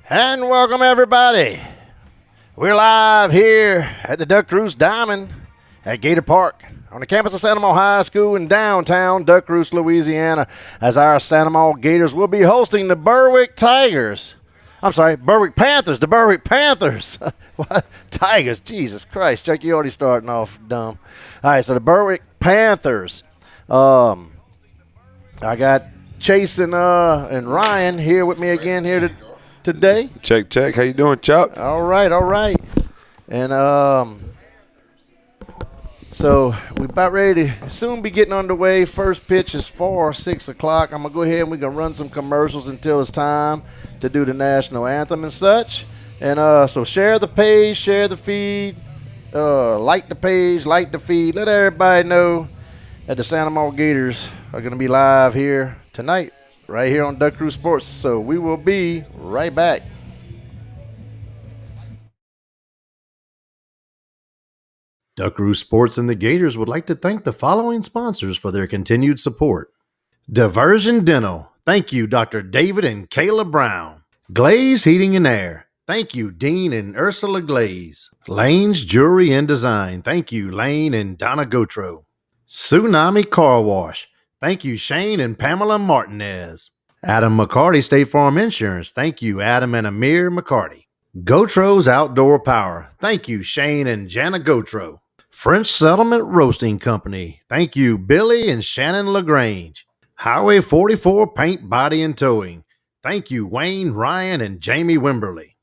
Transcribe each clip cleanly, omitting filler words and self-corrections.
And welcome, everybody. We're live here at the Duck Roost Diamond at Gator Park on the campus of Santa Maria High School in downtown Duck Roost, Louisiana, as our Santa Maria Gators will be hosting the Berwick Tigers. I'm sorry, Berwick Panthers. The Berwick Panthers. What? Tigers. Jesus Christ. Chuck, you already starting off dumb. All right, so the Berwick Panthers. I got Chase and Ryan here with me again here today. Check. How you doing, Chuck? All right. And so we're about ready to soon be getting underway. First pitch is for 6 o'clock. I'm going to go ahead and we're going to run some commercials until it's time to do the national anthem and such. And so share the page, share the feed, like the page, like the feed. Let everybody know that the Santa Maria Gators are going to be live here tonight, right here on Duck Roost Sports. So we will be right back. Duck Roost Sports and the Gators would like to thank the following sponsors for their continued support. Diversion Dental. Thank you, Dr. David and Kayla Brown. Glaze Heating and Air. Thank you, Dean and Ursula Glaze. Lane's Jewelry and Design. Thank you, Lane and Donna Gotro. Tsunami Car Wash. Thank you, Shane and Pamela Martinez. Adam McCarty State Farm Insurance. Thank you, Adam and Amir McCarty. Gotro's Outdoor Power. Thank you, Shane and Jana Gotro. French Settlement Roasting Company. Thank you, Billy and Shannon LaGrange. Highway 44 Paint, Body, and Towing. Thank you, Wayne, Ryan, and Jamie Wimberly.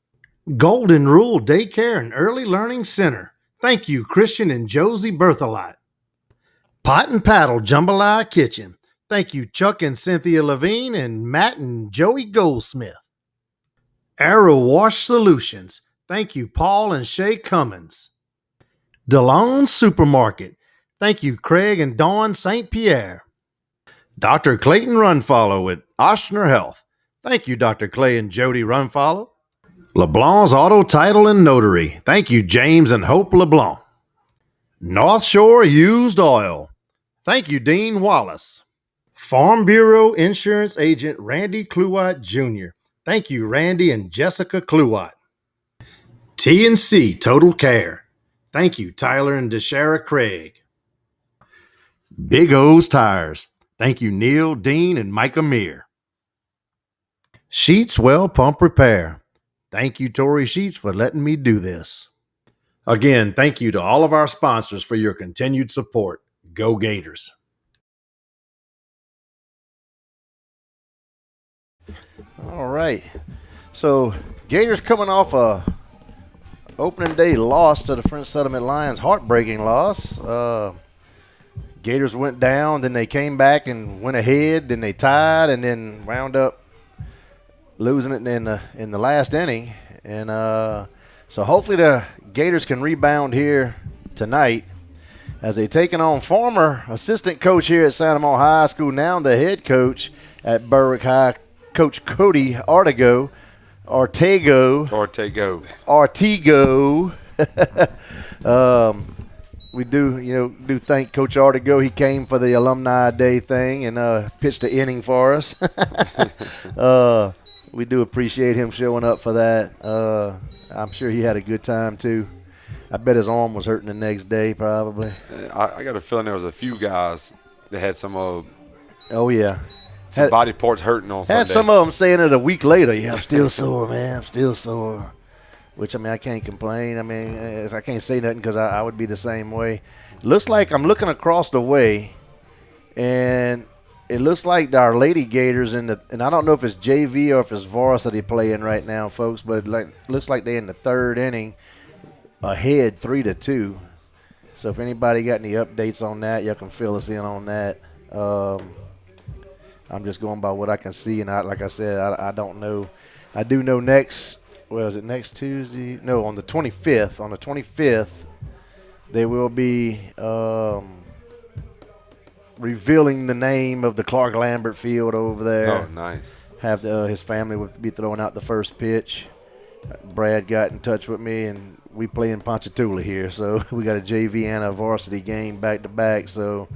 Golden Rule Daycare and Early Learning Center. Thank you, Christian and Josie Berthelot. Pot and Paddle Jambalaya Kitchen. Thank you, Chuck and Cynthia Levine and Matt and Joey Goldsmith. Arrow Wash Solutions. Thank you, Paul and Shay Cummins. DeLone Supermarket. Thank you, Craig and Dawn St. Pierre. Dr. Clayton Runfollow at Oshner Health. Thank you, Dr. Clay and Jody Runfollow. LeBlanc's Auto Title and Notary. Thank you, James and Hope LeBlanc. North Shore Used Oil. Thank you, Dean Wallace. Farm Bureau Insurance Agent Randy Kluwat Jr. Thank you, Randy and Jessica Kluwat. T&C Total Care. Thank you, Tyler and Deshara Craig. Big O's Tires. Thank you, Neil, Dean, and Mike Amir. Sheets Well Pump Repair. Thank you, Tori Sheets, for letting me do this. Again, thank you to all of our sponsors for your continued support. Go Gators. All right. So, Gators coming off a opening day loss to the French Settlement Lions, heartbreaking loss. Gators went down, then they came back and went ahead, then they tied, and then wound up losing it in the last inning. And so hopefully the Gators can rebound here tonight as they taking on former assistant coach here at Santa Maria High School, now the head coach at Berwick High, Coach Cody Ortego. We do thank Coach Ortego. He came for the Alumni Day thing and pitched the inning for us. We do appreciate him showing up for that. I'm sure he had a good time too. I bet his arm was hurting the next day probably. I got a feeling there was a few guys that had some body parts hurting on Sunday. Had some of them saying it a week later. Yeah, I'm still sore, man. I'm still sore. Which, I mean, I can't complain. I mean, I can't say nothing because I would be the same way. Looks like I'm looking across the way, and it looks like our Lady Gators and I don't know if it's JV or if it's varsity playing right now, folks, but it looks like they're in the third inning, ahead 3-2. So if anybody got any updates on that, y'all can fill us in on that. I'm just going by what I can see, and like I said, I don't know. I do know next Tuesday? No, on the 25th. On the 25th, they will be revealing the name of the Clark Lambert Field over there. Oh, nice. Have his family would be throwing out the first pitch. Brad got in touch with me, and we play in Ponchatoula here, so we got a JV and a varsity game back to back. So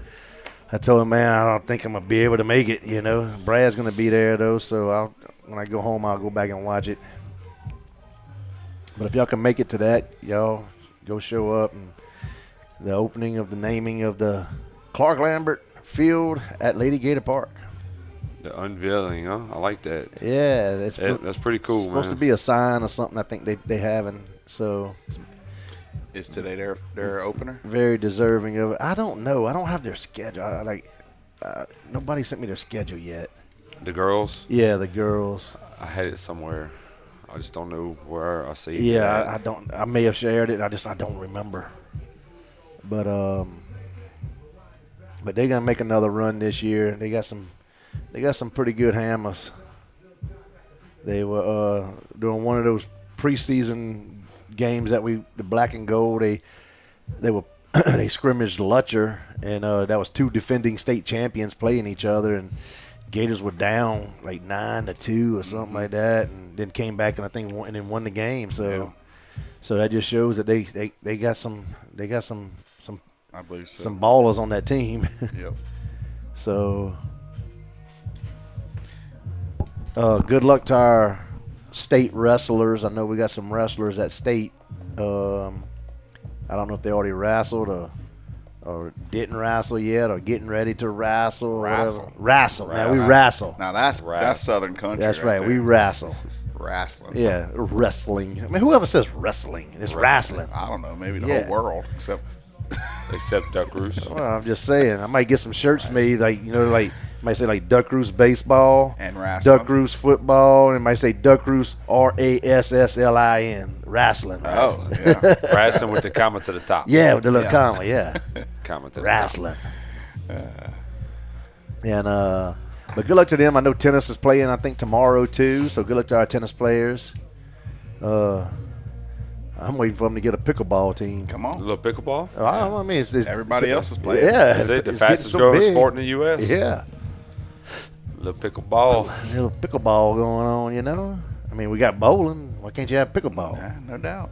I told him, man, I don't think I'm gonna be able to make it. Brad's gonna be there though, so when I go home, I'll go back and watch it. But if y'all can make it to that, y'all go show up and the opening of the naming of the Clark Lambert Field at Lady Gator Park. The unveiling, huh? I like that. Yeah, That's pretty cool, it's supposed to be a sign or something. I think they haven't. So Is today their opener? very deserving of it. I don't know. I don't have their schedule. Nobody sent me their schedule yet. The girls? Yeah, the girls. I had it somewhere. I just don't know where I see it. Yeah, I don't. I may have shared it. I don't remember. But they're gonna make another run this year. They got some pretty good hammers. They were doing one of those preseason games that the black and gold. They were they scrimmaged Lutcher, and that was two defending state champions playing each other, and Gators were down like 9-2 or something like that, and then came back and I think won the game. So that just shows that they got some I believe so. some ballers on that team. Yep. So good luck to our state wrestlers. I know we got some wrestlers at state. I don't know if they already wrestled or didn't wrestle yet or getting ready to wrestle. Wrestle. Man, we wrestle. Now that's Southern country. That's right. there. We wrestle. Wrestling. Yeah, wrestling. I mean, whoever says wrestling, it's wrestling. I don't know. Maybe the Yeah. whole world except. Except Duck Roost. Well, I'm just saying. I might get some shirts made, might say like Duck Roost baseball And wrestling. Duck Roost football, and it might say Duck Roost RASSLIN wrestling. Oh, yeah. Wrestling with the comma to the top. Yeah, with the little Yeah. comma, yeah. Comma to the Wrestling. And but good luck to them. I know tennis is playing, I think, tomorrow too. So good luck to our tennis players. I'm waiting for them to get a pickleball team. Come top. A on. little pickleball? I mean, it's Everybody else is playing. Yeah, Is it the it's fastest getting so growing big. sport in the U.S.? Yeah, Little pickleball. a little pickleball going on, you know. I mean, we got bowling. Why can't you have pickleball? Yeah, no doubt.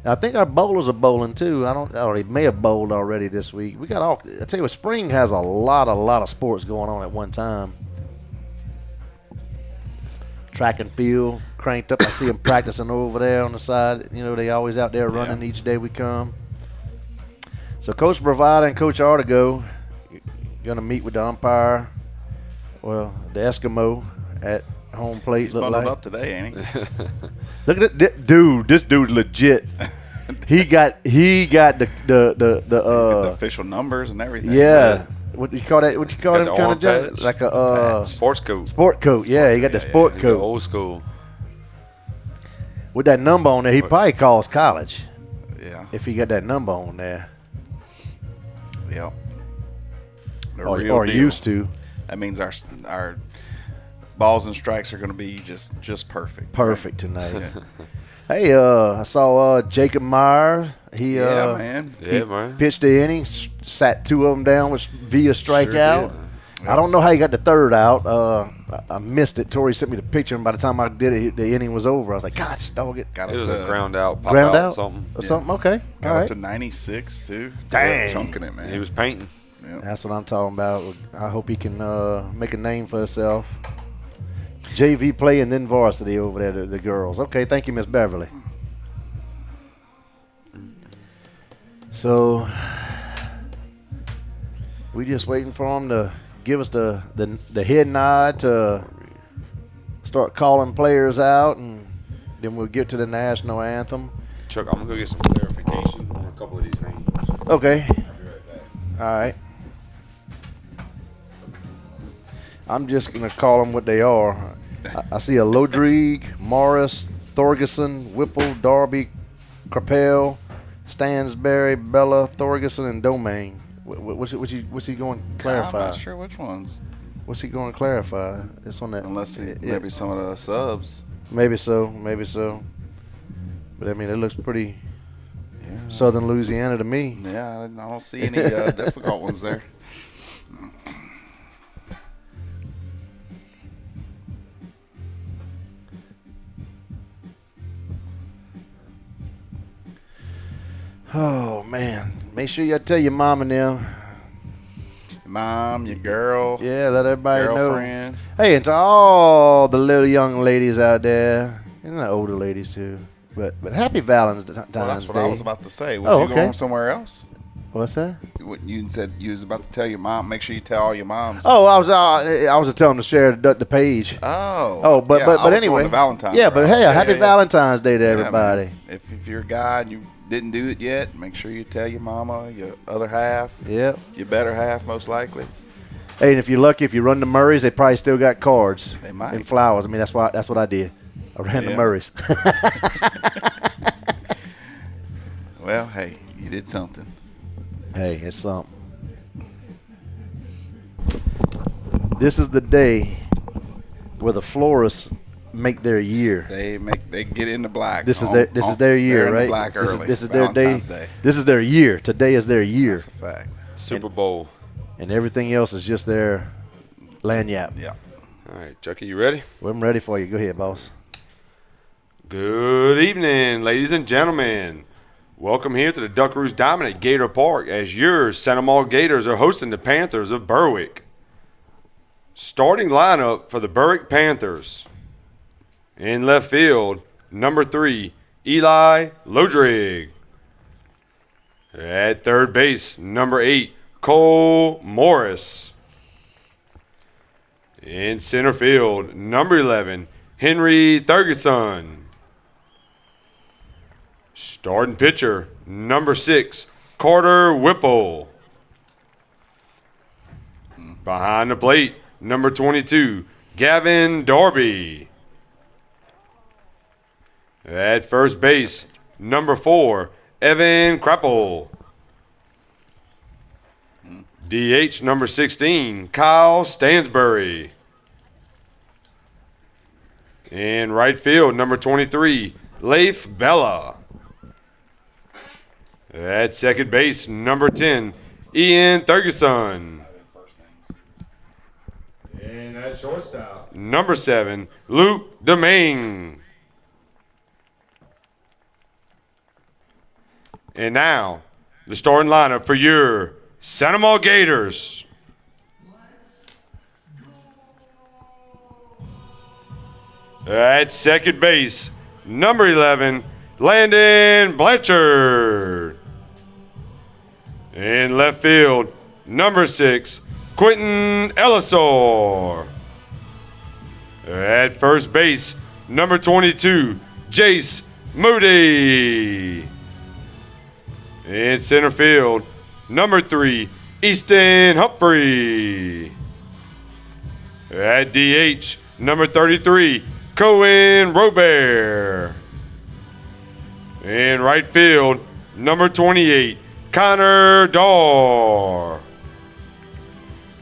And I think our bowlers are bowling too. They may have bowled already this week. We got all. I tell you what, spring has a lot of sports going on at one time. Track and field cranked up. I see them practicing over there on the side. You know, they always out there running each day we come. So Coach Bravada and Coach Artigo going to meet with the umpire, well, the Eskimo at home plate. He's look bundled like. up today, ain't he? Look at that dude. This dude's legit. He got the The official numbers and everything. yeah. What you call that? What you call Got them the kind arm of jacket? pads. Like a Sports coat. sport coat. Yeah, he got the sport The coat old school. with that number on there. He probably calls college Yeah. if he got that number on there, Yep. The or real deal. used to. That means our balls and strikes are going to be just perfect. Perfect tonight. Hey, I saw Jacob Myers. He Man. Yeah, man. pitched the inning, sat two of them down via strikeout. did. I don't know how he got the third out. I missed it. Tori sent me the picture, and by the time I did it, the inning was over. I was like, gosh, dog it. Got It up was to a ground out, pop Ground out, out? something. Or something? Okay. got All up right. to 96 too. Dang. Chunking it, man. He was painting. Yep. That's what I'm talking about. I hope he can make a name for himself. JV play and then varsity over there, the girls. Okay, thank you, Miss Beverly. So we just waiting for him to give us the head nod to start calling players out, and then we'll get to the national anthem. Chuck, I'm going to go get some clarification on a couple of these names. Okay. I'll be right back. All right. I'm just going to call them what they are. I see a Lodrigue, Morris, Thorgerson, Whipple, Darby, Crapel, Stansberry, Bella, Thorgerson, and Domain. What's he going to clarify? I'm not sure which ones. What's he going to clarify? It's on that. Unless maybe some of the subs. Maybe so. But I mean, it looks pretty Southern Louisiana to me. Yeah, I don't see any difficult ones there. Oh man! Make sure you tell your mom and them. Mom, your girl, Yeah, let everybody girlfriend. know. Hey, and to all the little young ladies out there, and the older ladies too. But happy Valentine's Well, that's what Day. I was about to say. Was Oh, you okay. going somewhere else? What's that? You said you was about to tell your mom. Make sure you tell all your moms. Oh, I was telling them to share the page. Oh, but yeah, I was anyway, going to Valentine's. yeah, but route. hey, happy yeah. Valentine's Day to Yeah, everybody. man. If you're a guy and you didn't do it yet, make sure you tell your mama, your other half, Yep. your better half, most likely. Hey, and if you're lucky, if you run the Murrays, they probably still got cards. They might. And flowers. I mean, that's what I did. I ran the Murrays. Well, hey, you did something. Hey, it's something. This is the day where the florists make their year. They get into black. This is their year, they're right? into black early. This is their day. Day. This is their year. Today is their year. That's a fact. Super Bowl. And everything else is just their lanyard. Yeah. All right, Chucky, you ready? Well, I'm ready for you. Go ahead, boss. Good evening, ladies and gentlemen. Welcome here to the Duck Roost Diamond at Gator Park as your Centermall Gators are hosting the Panthers of Berwick. Starting lineup for the Berwick Panthers. In left field, number 3, Eli Lodrig. At third base, number 8, Cole Morris. In center field, number 11, Henry Thurgeson. Starting pitcher, number 6, Carter Whipple. Behind the plate, number 22, Gavin Darby. At first base, number 4, Evan Krappel. DH number 16, Kyle Stansbury. In right field, number 23, Leif Bella. At second base, number 10, Ian Thurgeson. And at shortstop, number 7, Luke Domingue. And now, the starting lineup for your Centermall Gators. At second base, number 11, Landon Blanchard. In left field, number 6, Quentin Ellisor. At first base, number 22, Jace Moody. In center field, number 3, Easton Humphrey. At DH, number 33, Cohen Robert. In right field, number 28, Connor Daw.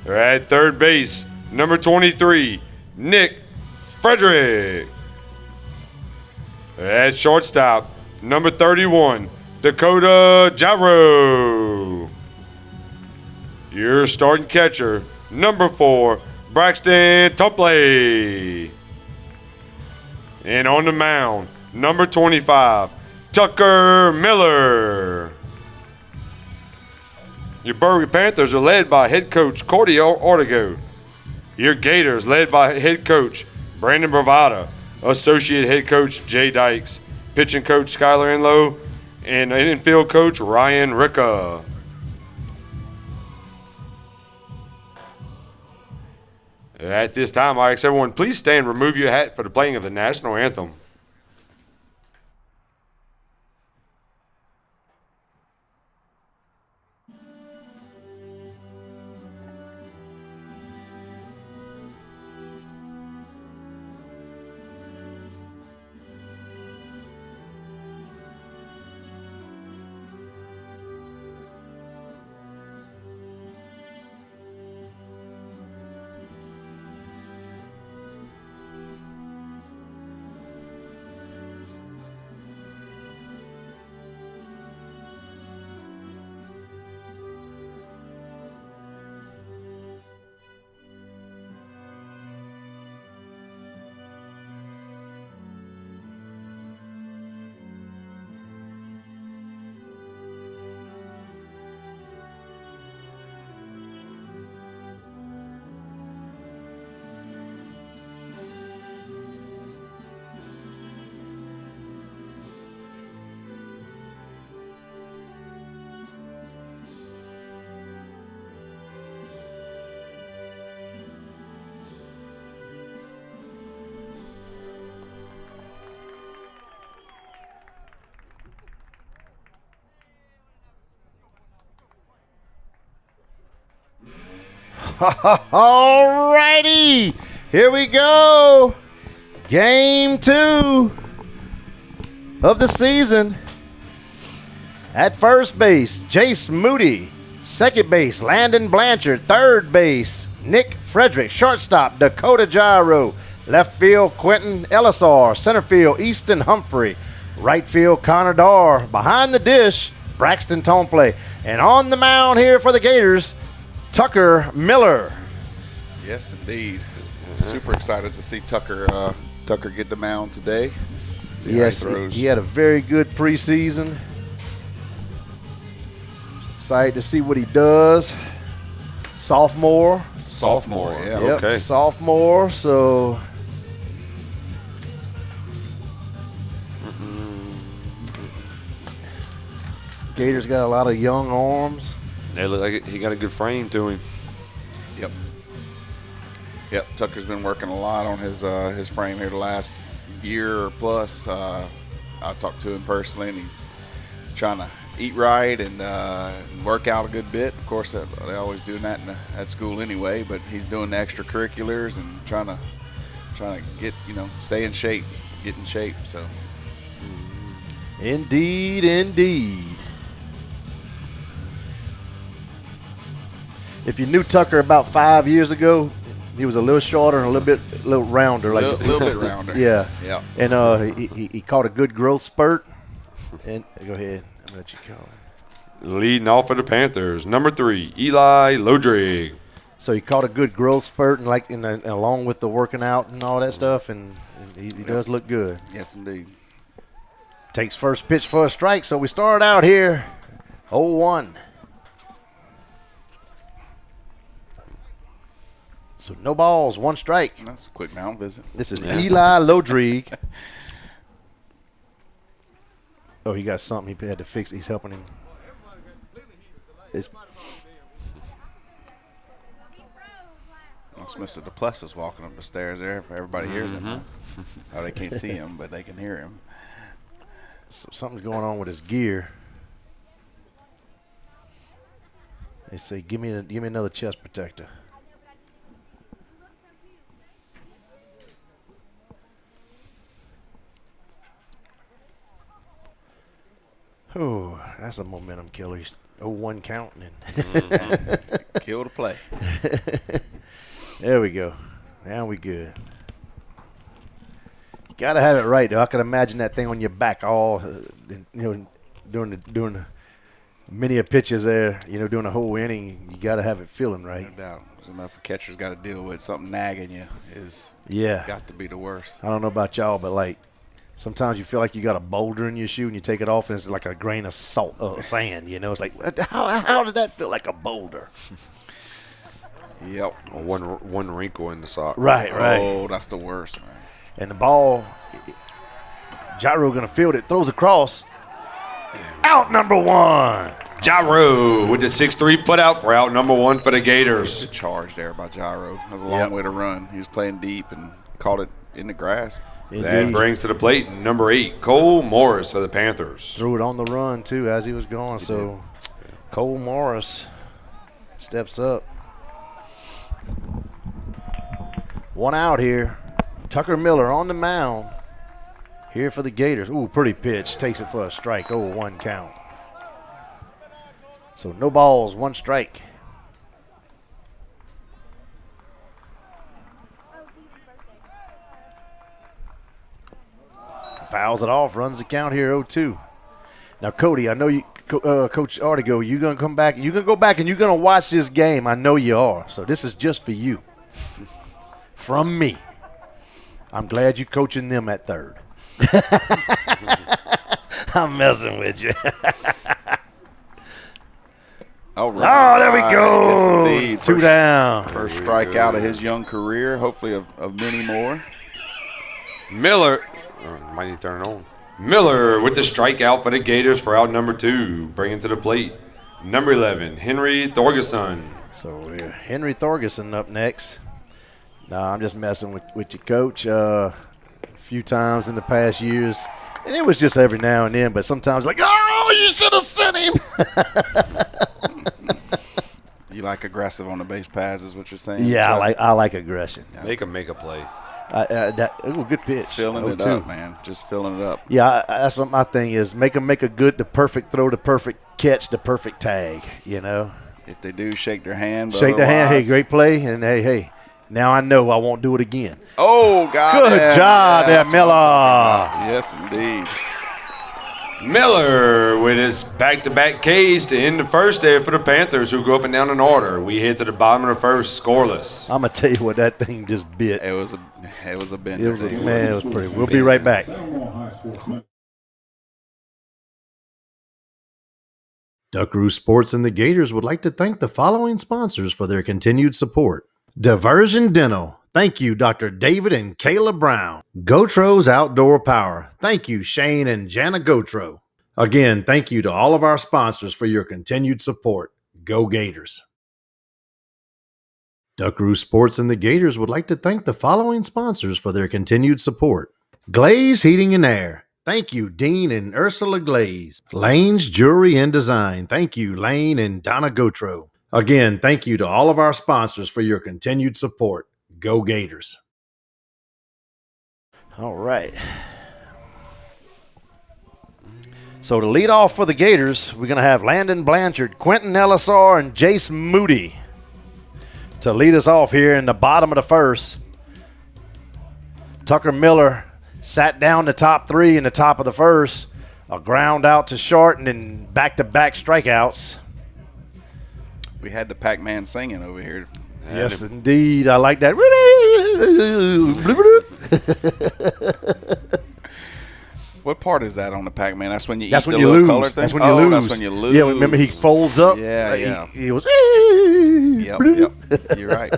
At third base, number 23, Nick Frederick. At shortstop, number 31, Dakota Jarrow. Your starting catcher, number 4, Braxton Topley. And on the mound, number 25, Tucker Miller. Your Berwick Panthers are led by head coach Cordy Ortego. Your Gators led by head coach Brandon Bravada, associate head coach Jay Dykes, pitching coach Skylar Enlow, and infield coach Ryan Ricka. At this time, I ask everyone, please stand and remove your hat for the playing of the national anthem. All righty. Here we go. Game 2 of the season. At first base, Jace Moody. Second base, Landon Blanchard. Third base, Nick Frederick. Shortstop, Dakota Gyro. Left field, Quentin Ellisar. Center field, Easton Humphrey. Right field, Connor Darr. Behind the dish, Braxton Tomplay. And on the mound here for the Gators, Tucker Miller. Yes, indeed. Super excited to see Tucker get the mound today. See how Yes, he throws. he had a very good preseason. Excited to see what he does. Sophomore. Yeah. Yep, Okay. sophomore. So Gators got a lot of young arms. They look like he got a good frame to him. Yep. Tucker's been working a lot on his frame here the last year or plus. I talked to him personally, and he's trying to eat right and work out a good bit. Of course, they always doing that at school anyway, but he's doing the extracurriculars and trying to get, stay in shape, get in shape. So Indeed. If you knew Tucker about 5 years ago, he was a little shorter and a little rounder. a little bit rounder. Yeah. Yeah. And he caught a good growth spurt. And go ahead. I'm gonna let you call it. Leading off for the Panthers, number 3, Eli Lodrig. So he caught a good growth spurt and along with the working out and all that stuff, and he does look good. Yes, indeed. Takes first pitch for a strike. So we start out here 0-1. So no balls, 1 strike. That's a quick mound visit. This is Eli Lodrig. Oh, he got something he had to fix. He's helping him. That's Mr. Duplessis walking up the stairs there. If everybody hears him. Huh? Oh, they can't see him, but they can hear him. So something's going on with his gear. They say, give me another chest protector. Oh, that's a momentum killer. 0-1 counting. Kill the play. There we go. Now we good. You gotta have it right, though. I can imagine that thing on your back all, doing the many of pitches there. Doing the whole inning. You gotta have it feeling No right. doubt. There's enough a catcher's got to deal with. Something nagging you is Yeah. got to be the worst. I don't know about y'all, but sometimes you feel like you got a boulder in your shoe and you take it off and it's like a grain of sand. It's like, how did that feel like a boulder? Yep. One wrinkle in the sock. Right. Oh, that's the worst, man. And the ball, Gyro gonna field it, throws across. Out number 1. Gyro with the 6-3 putout for out number 1 for the Gators. Good charge there by Gyro. That was a long way to run. He was playing deep and caught it in the grass. That Indeed. brings to the plate number 8, Cole Morris for the Panthers. Threw it on the run too as he was going. So Cole Morris steps up. 1 out here. Tucker Miller on the mound here for the Gators. Ooh, pretty pitch. Takes it for a strike. 0-1 count. So no balls, 1 strike. Fouls it off, runs the count here 0-2. Now, Cody, I know you, Coach Artigo, you're going to come back. You're going to go back and you're going to watch this game. I know you are. So this is just for you. From me. I'm glad you're coaching them at third. I'm messing with you. All right. Oh, there we go. Yes, indeed. 2 down. First strikeout of his young career, hopefully of many more. Miller, might need to turn it on. Miller with the strikeout for the Gators for out number 2, bringing to the plate number 11, Henry Thorgerson. So Henry Thorgerson up next. No, I'm just messing with you, Coach. A few times in the past years, and it was just every now and then, but sometimes you should have sent him. You like aggressive on the base paths, is what you're saying? Yeah, I like aggression. Make him make a play. Good pitch. Filling it up, man. Just filling it up. Yeah, that's what my thing is. Make them make the perfect throw, the perfect catch, the perfect tag, you know. If they do, shake their hand. Shake their hand. Hey, great play. And, hey, now I know I won't do it again. Oh, God. Good job there, Miller. Yes, indeed. Miller with his back-to-back Ks to end the first there for the Panthers, who go up and down in order. We hit to the bottom of the first, scoreless. I'm gonna tell you what, that thing just bit. It was a bender. It was pretty. We'll be right back. Duckaroo Sports and the Gators would like to thank the following sponsors for their continued support. Diversion Dental. Thank you, Dr. David and Kayla Brown. Gotro's Outdoor Power. Thank you, Shane and Jana Gotro. Again, thank you to all of our sponsors for your continued support. Go Gators. Duckaroo Sports and the Gators would like to thank the following sponsors for their continued support. Glaze Heating and Air. Thank you, Dean and Ursula Glaze. Lane's Jewelry and Design. Thank you, Lane and Donna Gotro. Again, thank you to all of our sponsors for your continued support. Go Gators. All right. So to lead off for the Gators, we're going to have Landon Blanchard, Quentin Ellisar, and Jace Moody to lead us off here in the bottom of the first. Tucker Miller sat down the top three in the top of the first. A ground out to short and then back-to-back strikeouts. We had the Pac-Man singing over here. Yes, indeed. I like that. What part is that on the Pac-Man? That's when you That's eat when the you little lose. color thing? That's when you lose. That's when you lose. Yeah, remember he folds up? Yeah. He was. Yep. You're right.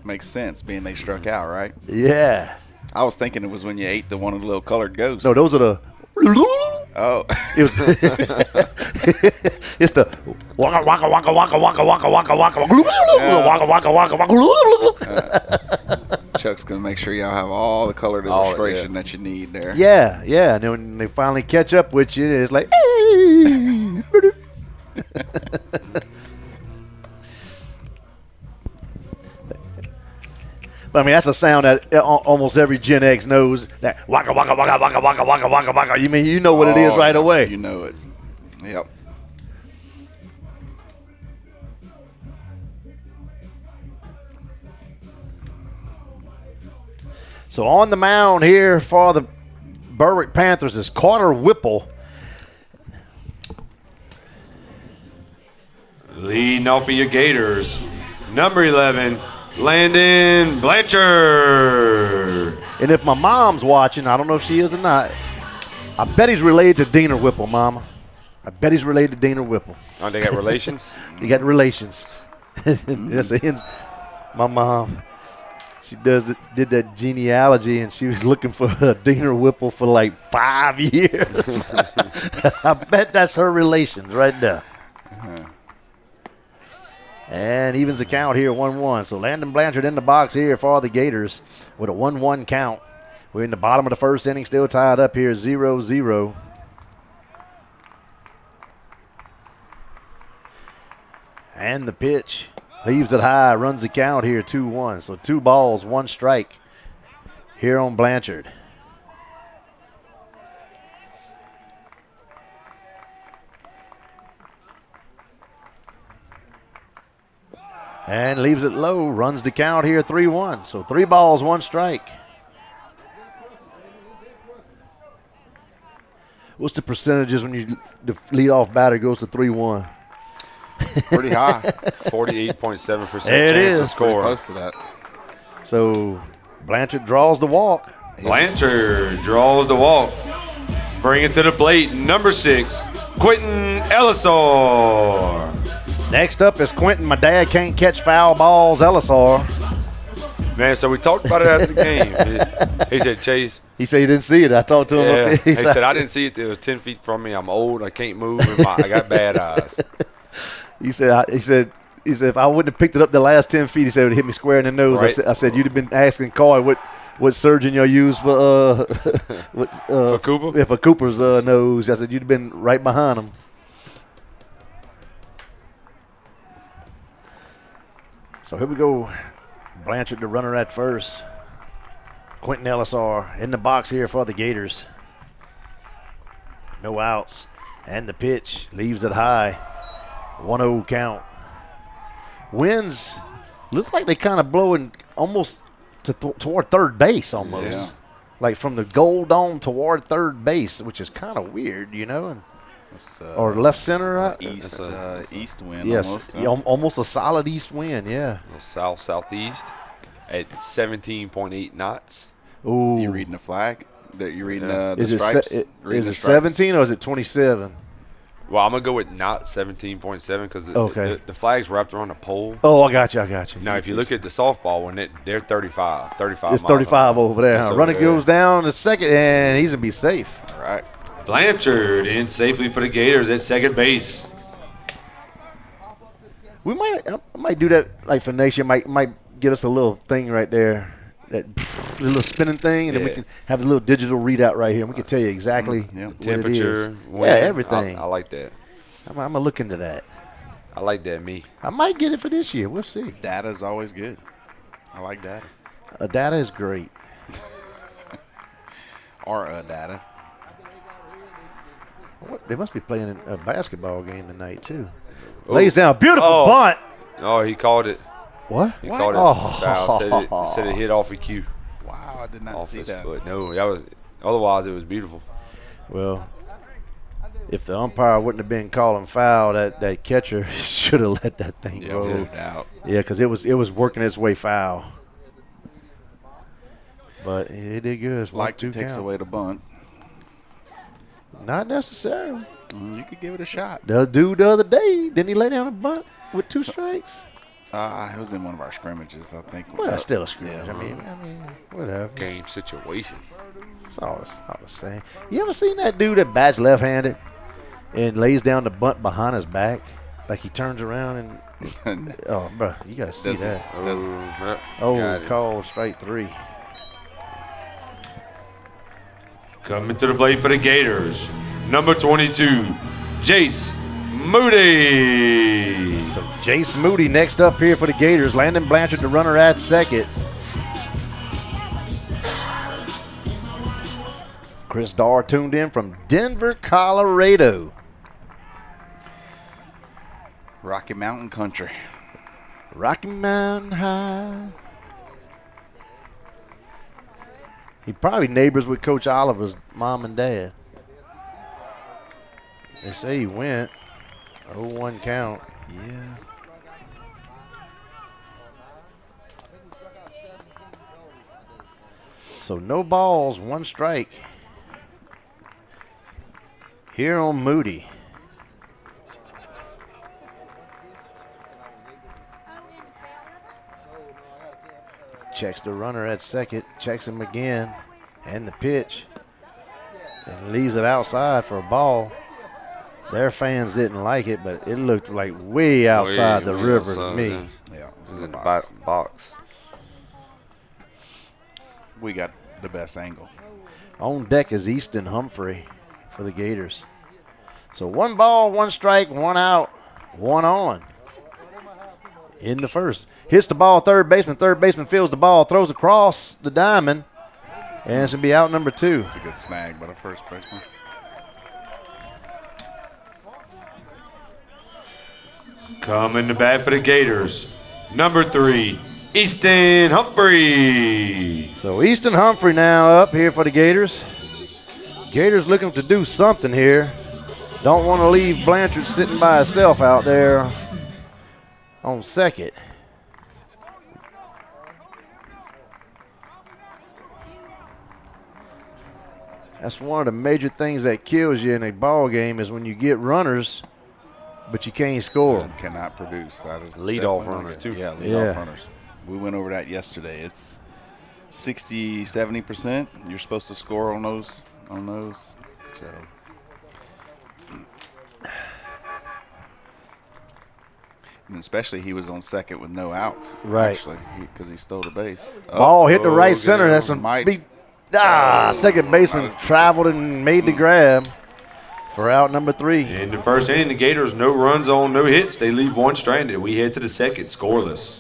Makes sense, being they struck out, right? Yeah. I was thinking it was when you ate one of the little colored ghosts. No, those are the. Oh. It was, it's the waka waka waka waka waka waka waka waka waka waka waka waka. Chuck's going to make sure y'all have all the colored illustration that you need there. Yeah. And then when they finally catch up with you, it's like. But I mean, that's a sound that almost every Gen X knows. That waka waka waka waka waka waka waka waka. You know what it is right away. You know it. Yep. So on the mound here for the Berwick Panthers is Carter Whipple. Leading off for your Gators, number 11, Landon Blanchard. And if my mom's watching, I don't know if she is or not, I bet he's related to Diener Whipple, Mama. I bet he's related to Diener Whipple. Oh, they got relations? He got relations. My mom, she did that genealogy, and she was looking for a Diener Whipple for like 5 years. I bet that's her relations right there. And evens the count here, 1-1. So Landon Blanchard in the box here for the Gators with a 1-1 count. We're in the bottom of the first inning, still tied up here, 0-0. And the pitch leaves it high, runs the count here, 2-1. So 2 balls, 1 strike here on Blanchard. And leaves it low, runs the count here, 3-1. So 3 balls, 1 strike. What's the percentages when the leadoff batter goes to 3-1? Pretty high. 48.7% There it chance to is. score. Close to that. So Blanchard draws the walk. Blanchard draws the walk. Bring it to the plate, number 6, Quentin Ellisar. Next up is Quentin. My dad can't catch foul balls, Ellisar. Man, so we talked about it after the game. He said, Chase. He said he didn't see it. I talked to him. Yeah. He said, I didn't see it. It was 10 feet from me. I'm old. I can't move. And I got bad eyes. He said if I wouldn't have picked it up the last 10 feet, he said it would hit me square in the nose. Right. I said you'd have been asking Coy what surgeon you'll use for For Cooper? Yeah, for Cooper's nose. I said you'd have been right behind him. So here we go. Blanchard, the runner at first. Quentin Ellisar in the box here for the Gators. No outs. And the pitch leaves it high. 1-0 count. Winds looks like they kind of blowing almost toward third base almost. Yeah. Like from the Gold Dome toward third base, which is kind of weird, you know. Or left center. East wind. Yes, almost, almost a solid east wind, yeah. South-southeast at 17.8 knots. Ooh. You reading the flag? You're reading the Is stripes? it Reading the stripes? 17 or is it 27? Well, I'm going to go with not 17.7 because the flag's wrapped around a pole. Oh, I got you. Now, if you look at the softball one, they're 35 It's 35 over there. Huh? Runner goes down to second, and he's going to be safe. All right. Blanchard in safely for the Gators at second base. I might do that, like for next year, might get us a little thing right there, that little spinning thing, and then we can have a little digital readout right here, and we can tell you exactly what temperature, it is. wind. Yeah, everything. I like that. I'm going to look into that. I like that, me. I might get it for this year. We'll see. Data's always good. I like data. Data is great. Or data. They must be playing a basketball game tonight, too. Lays down. Beautiful bunt. Oh, he called it. What? He called it foul. Said it hit off a cue. Wow, I did not Off see his that. foot. No, that was. Otherwise, it was beautiful. Well, if the umpire wouldn't have been calling foul, that catcher should have let that thing roll. No doubt. Yeah, because it was working its way foul. But it did good. Like it takes away the bunt. Not necessarily. You could give it a shot. The dude the other day, didn't he lay down a bunt with 2 strikes? It was in one of our scrimmages, I think. Well, still a scrimmage. I mean, whatever. Game situation. That's all I was saying. You ever seen that dude that bats left-handed and lays down the bunt behind his back? Like he turns around and – oh, bro, you got to see that. Call strike 3. Coming to the plate for the Gators, number 22, Jace Moody. So Jace Moody next up here for the Gators. Landon Blanchard, the runner at second. Chris Darr tuned in from Denver, Colorado. Rocky Mountain Country. Rocky Mountain High. He probably neighbors with Coach Oliver's mom and dad. They say he went. 0-1 count. Yeah. So no balls, 1 strike. Here on Moody. Checks the runner at second, checks him again, and the pitch, and leaves it outside for a ball. Their fans didn't like it, but it looked like way outside the river to me. Yeah, It was in the box. We got the best angle. On deck is Easton Humphrey for the Gators. So 1 ball, 1 strike, 1 out, 1 on. In the first. Hits the ball, third baseman. Third baseman fields the ball, throws across the diamond, and it's going to be out number 2. It's a good snag by the first baseman. Coming to bat for the Gators, number 3, Easton Humphrey. So Easton Humphrey now up here for the Gators. Gators looking to do something here. Don't want to leave Blanchard sitting by himself out there on second. That's one of the major things that kills you in a ball game is when you get runners, but you can't score. Cannot produce. That is Leadoff definitely runner, good. too. Yeah, leadoff runners. We went over that yesterday. It's 60, 70%. You're supposed to score on those. So. And especially he was on second with no outs. Right. Actually, because he stole the base. Ball hit the right center. That's some might. big. Second baseman traveled and made the grab for out number 3. In the first inning, the Gators, no runs on, no hits. They leave 1 stranded. We head to the second, scoreless.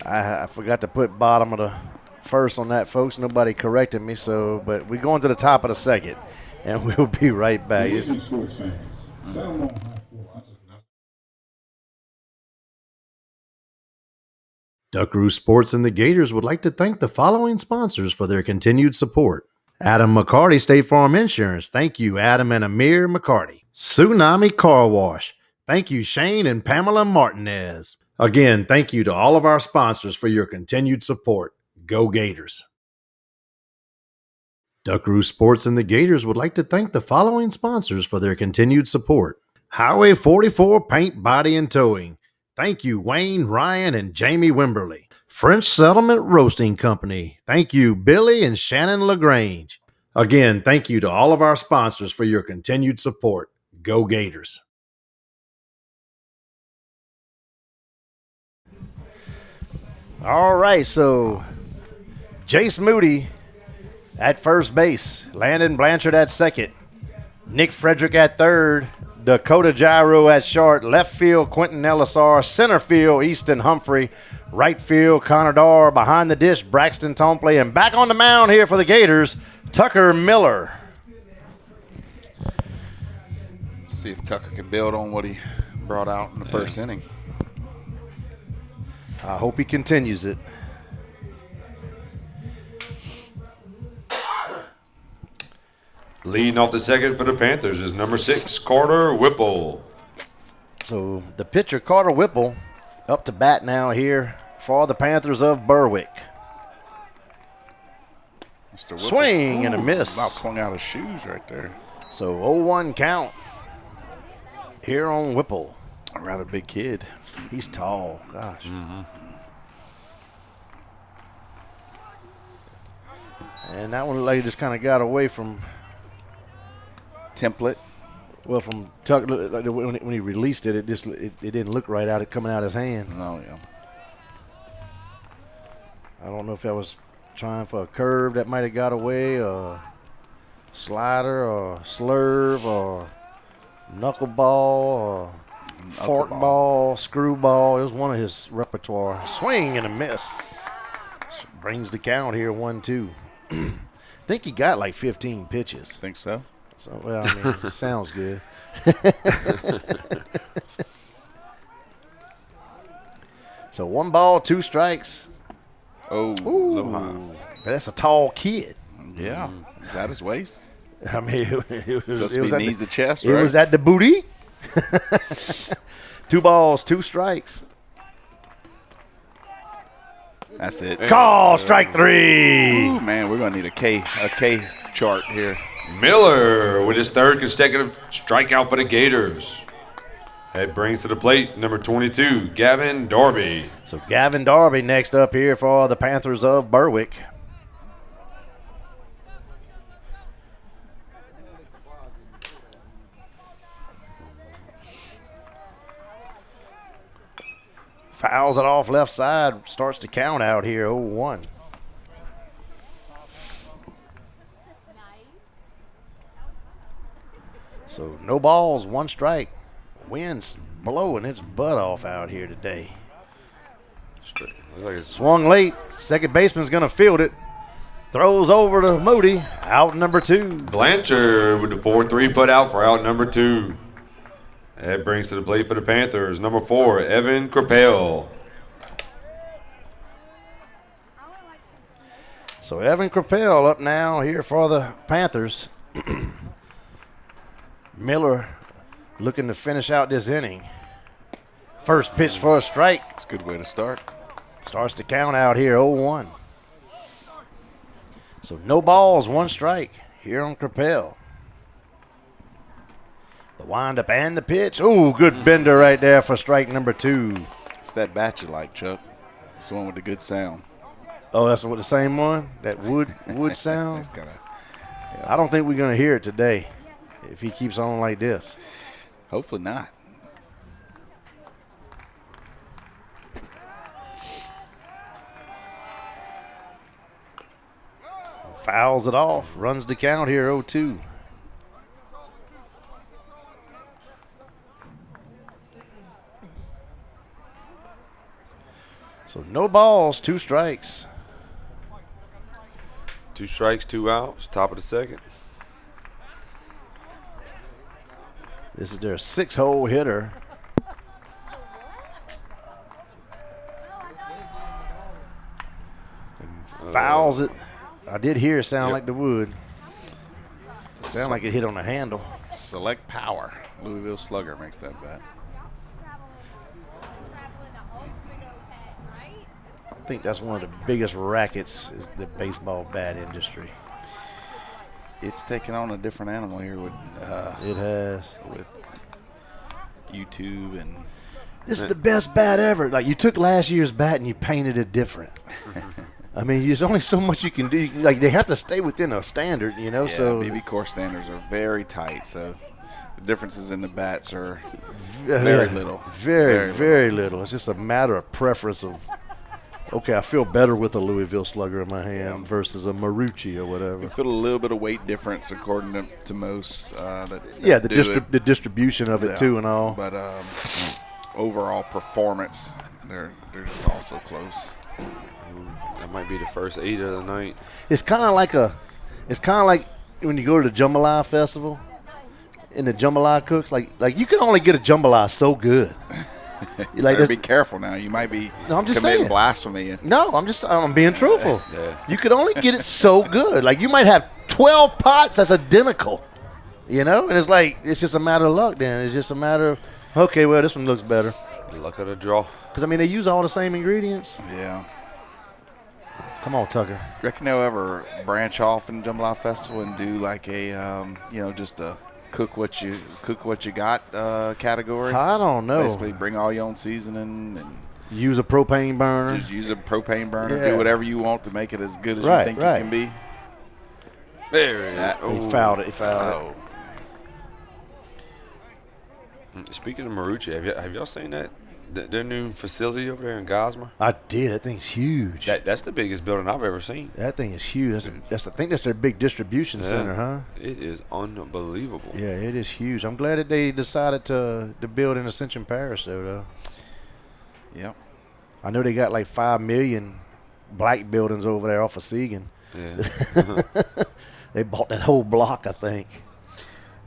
I forgot to put bottom of the first on that, folks. Nobody corrected me, but we're going to the top of the second, and we'll be right back. Duckaroo Sports and the Gators would like to thank the following sponsors for their continued support. Adam McCarty, State Farm Insurance. Thank you, Adam and Amir McCarty. Tsunami Car Wash. Thank you, Shane and Pamela Martinez. Again, thank you to all of our sponsors for your continued support. Go Gators. Duckaroo Sports and the Gators would like to thank the following sponsors for their continued support. Highway 44 Paint, Body, and Towing. Thank you, Wayne, Ryan, and Jamie Wimberly. French Settlement Roasting Company. Thank you, Billy and Shannon LaGrange. Again, thank you to all of our sponsors for your continued support. Go Gators. All right, so Jace Moody at first base, Landon Blanchard at second, Nick Frederick at third, Dakota Gyro at short, left field Quentin Elisar, center field Easton Humphrey, right field Connor Darr, behind the dish Braxton Tompley, and back on the mound here for the Gators, Tucker Miller. See if Tucker can build on what he brought out in the first inning. I hope he continues it. Leading off the second for the Panthers is number 6, Carter Whipple. So the pitcher, Carter Whipple, up to bat now here for the Panthers of Berwick. Mr. Whipple. Swing and a miss. About swung out his shoes right there. So 0-1 count here on Whipple. A rather big kid. He's tall. Gosh. Mm-hmm. And that one looked like he just kind of got away from Template. Well, from Tucker, like when he released it, it didn't look right out. It coming out of his hand. Oh yeah. I don't know if that was trying for a curve that might have got away, or slider, or slurve, or knuckleball, or fork ball, screwball. It was one of his repertoire. Swing and a miss. Brings the count here 1-2. I think he got like 15 pitches. Think so. So, well, I mean, it sounds good. So 1 ball, 2 strikes. Oh, Ooh, low high. but that's a tall kid. Yeah. Is that his waist? I mean, it was, Supposed to be knees to chest, it right? was at the booty. 2 balls, 2 strikes. That's it. Call strike 3. Ooh, man, we're gonna need a K chart here. Miller with his 3rd consecutive strikeout for the Gators. That brings to the plate number 22, Gavin Darby. So Gavin Darby next up here for the Panthers of Berwick. Fouls it off left side, starts to count out here, 0-1. So no balls, 1 strike. Wind's blowing its butt off out here today. Swung late. Second baseman's going to field it. Throws over to Moody. Out number 2. Blanchard with the 4-3 put out for out number 2. That brings to the plate for the Panthers number 4, Evan Crapel. So Evan Crapel up now here for the Panthers. Miller looking to finish out this inning. First pitch for a strike. It's a good way to start. Starts to count out here, 0-1. So no balls, 1 strike here on Crapel. The windup and the pitch. Ooh, good bender right there for strike number 2. It's that bat you like, Chuck. It's the one with the good sound. Oh, that's what the same one? That wood sound? It's kinda, I don't think we're going to hear it today if he keeps on like this. hopefully not. Fouls it off. Runs the count here, 0-2. So no balls, 2 strikes. 2 strikes, 2 outs. Top of the second. This is their 6-hole hitter. Fouls it. I did hear it sound like the wood. It sounded like it hit on the handle. Select Power. Louisville Slugger makes that bat. I think that's one of the biggest rackets is the baseball bat industry. It's taken on a different animal here with It has. with YouTube and This is the best bat ever. Like, you took last year's bat and you painted it different. I mean, there's only so much you can do. Like, they have to stay within a standard, you know. yeah, So BB core standards are very tight. So the differences in the bats are very little. Very little. It's just a matter of preference of, okay, I feel better with a Louisville Slugger in my hand versus a Marucci or whatever. You feel a little bit of weight difference according to most. The distribution of it too and all. But overall performance, they're just all so close. That might be the first 8 of the night. It's kind of like when you go to the Jambalaya festival and the Jambalaya cooks. Like you can only get a Jambalaya so good. You better be careful now. You might be I'm just committing saying. blasphemy. No, I'm being truthful. Yeah. You could only get it so good. Like, you might have 12 pots that's identical, you know? And it's just a matter of luck then. It's just a matter of, okay, well, this one looks better. Luck of the draw. Because, I mean, they use all the same ingredients. Yeah. Come on, Tucker. Reckon they'll ever branch off in Jambalaya Festival and do like a, just a cook what you got category? I don't know. Basically, bring all your own seasoning and Use a propane burner. just use a propane burner. Yeah. Do whatever you want to make it as good as Right, you think right. it can be. There it is. That- He fouled it. He fouled it. Speaking of Marucci, have y'all seen that? Their new facility over there in Gosmer? I did. That thing's huge. That's the biggest building I've ever seen. That thing is huge. I think that's their big distribution center, huh? It is unbelievable. Yeah, it is huge. I'm glad that they decided to build in Ascension Parish, though. Yep. I know they got like 5 million black buildings over there off of Segan. Yeah. They bought that whole block, I think.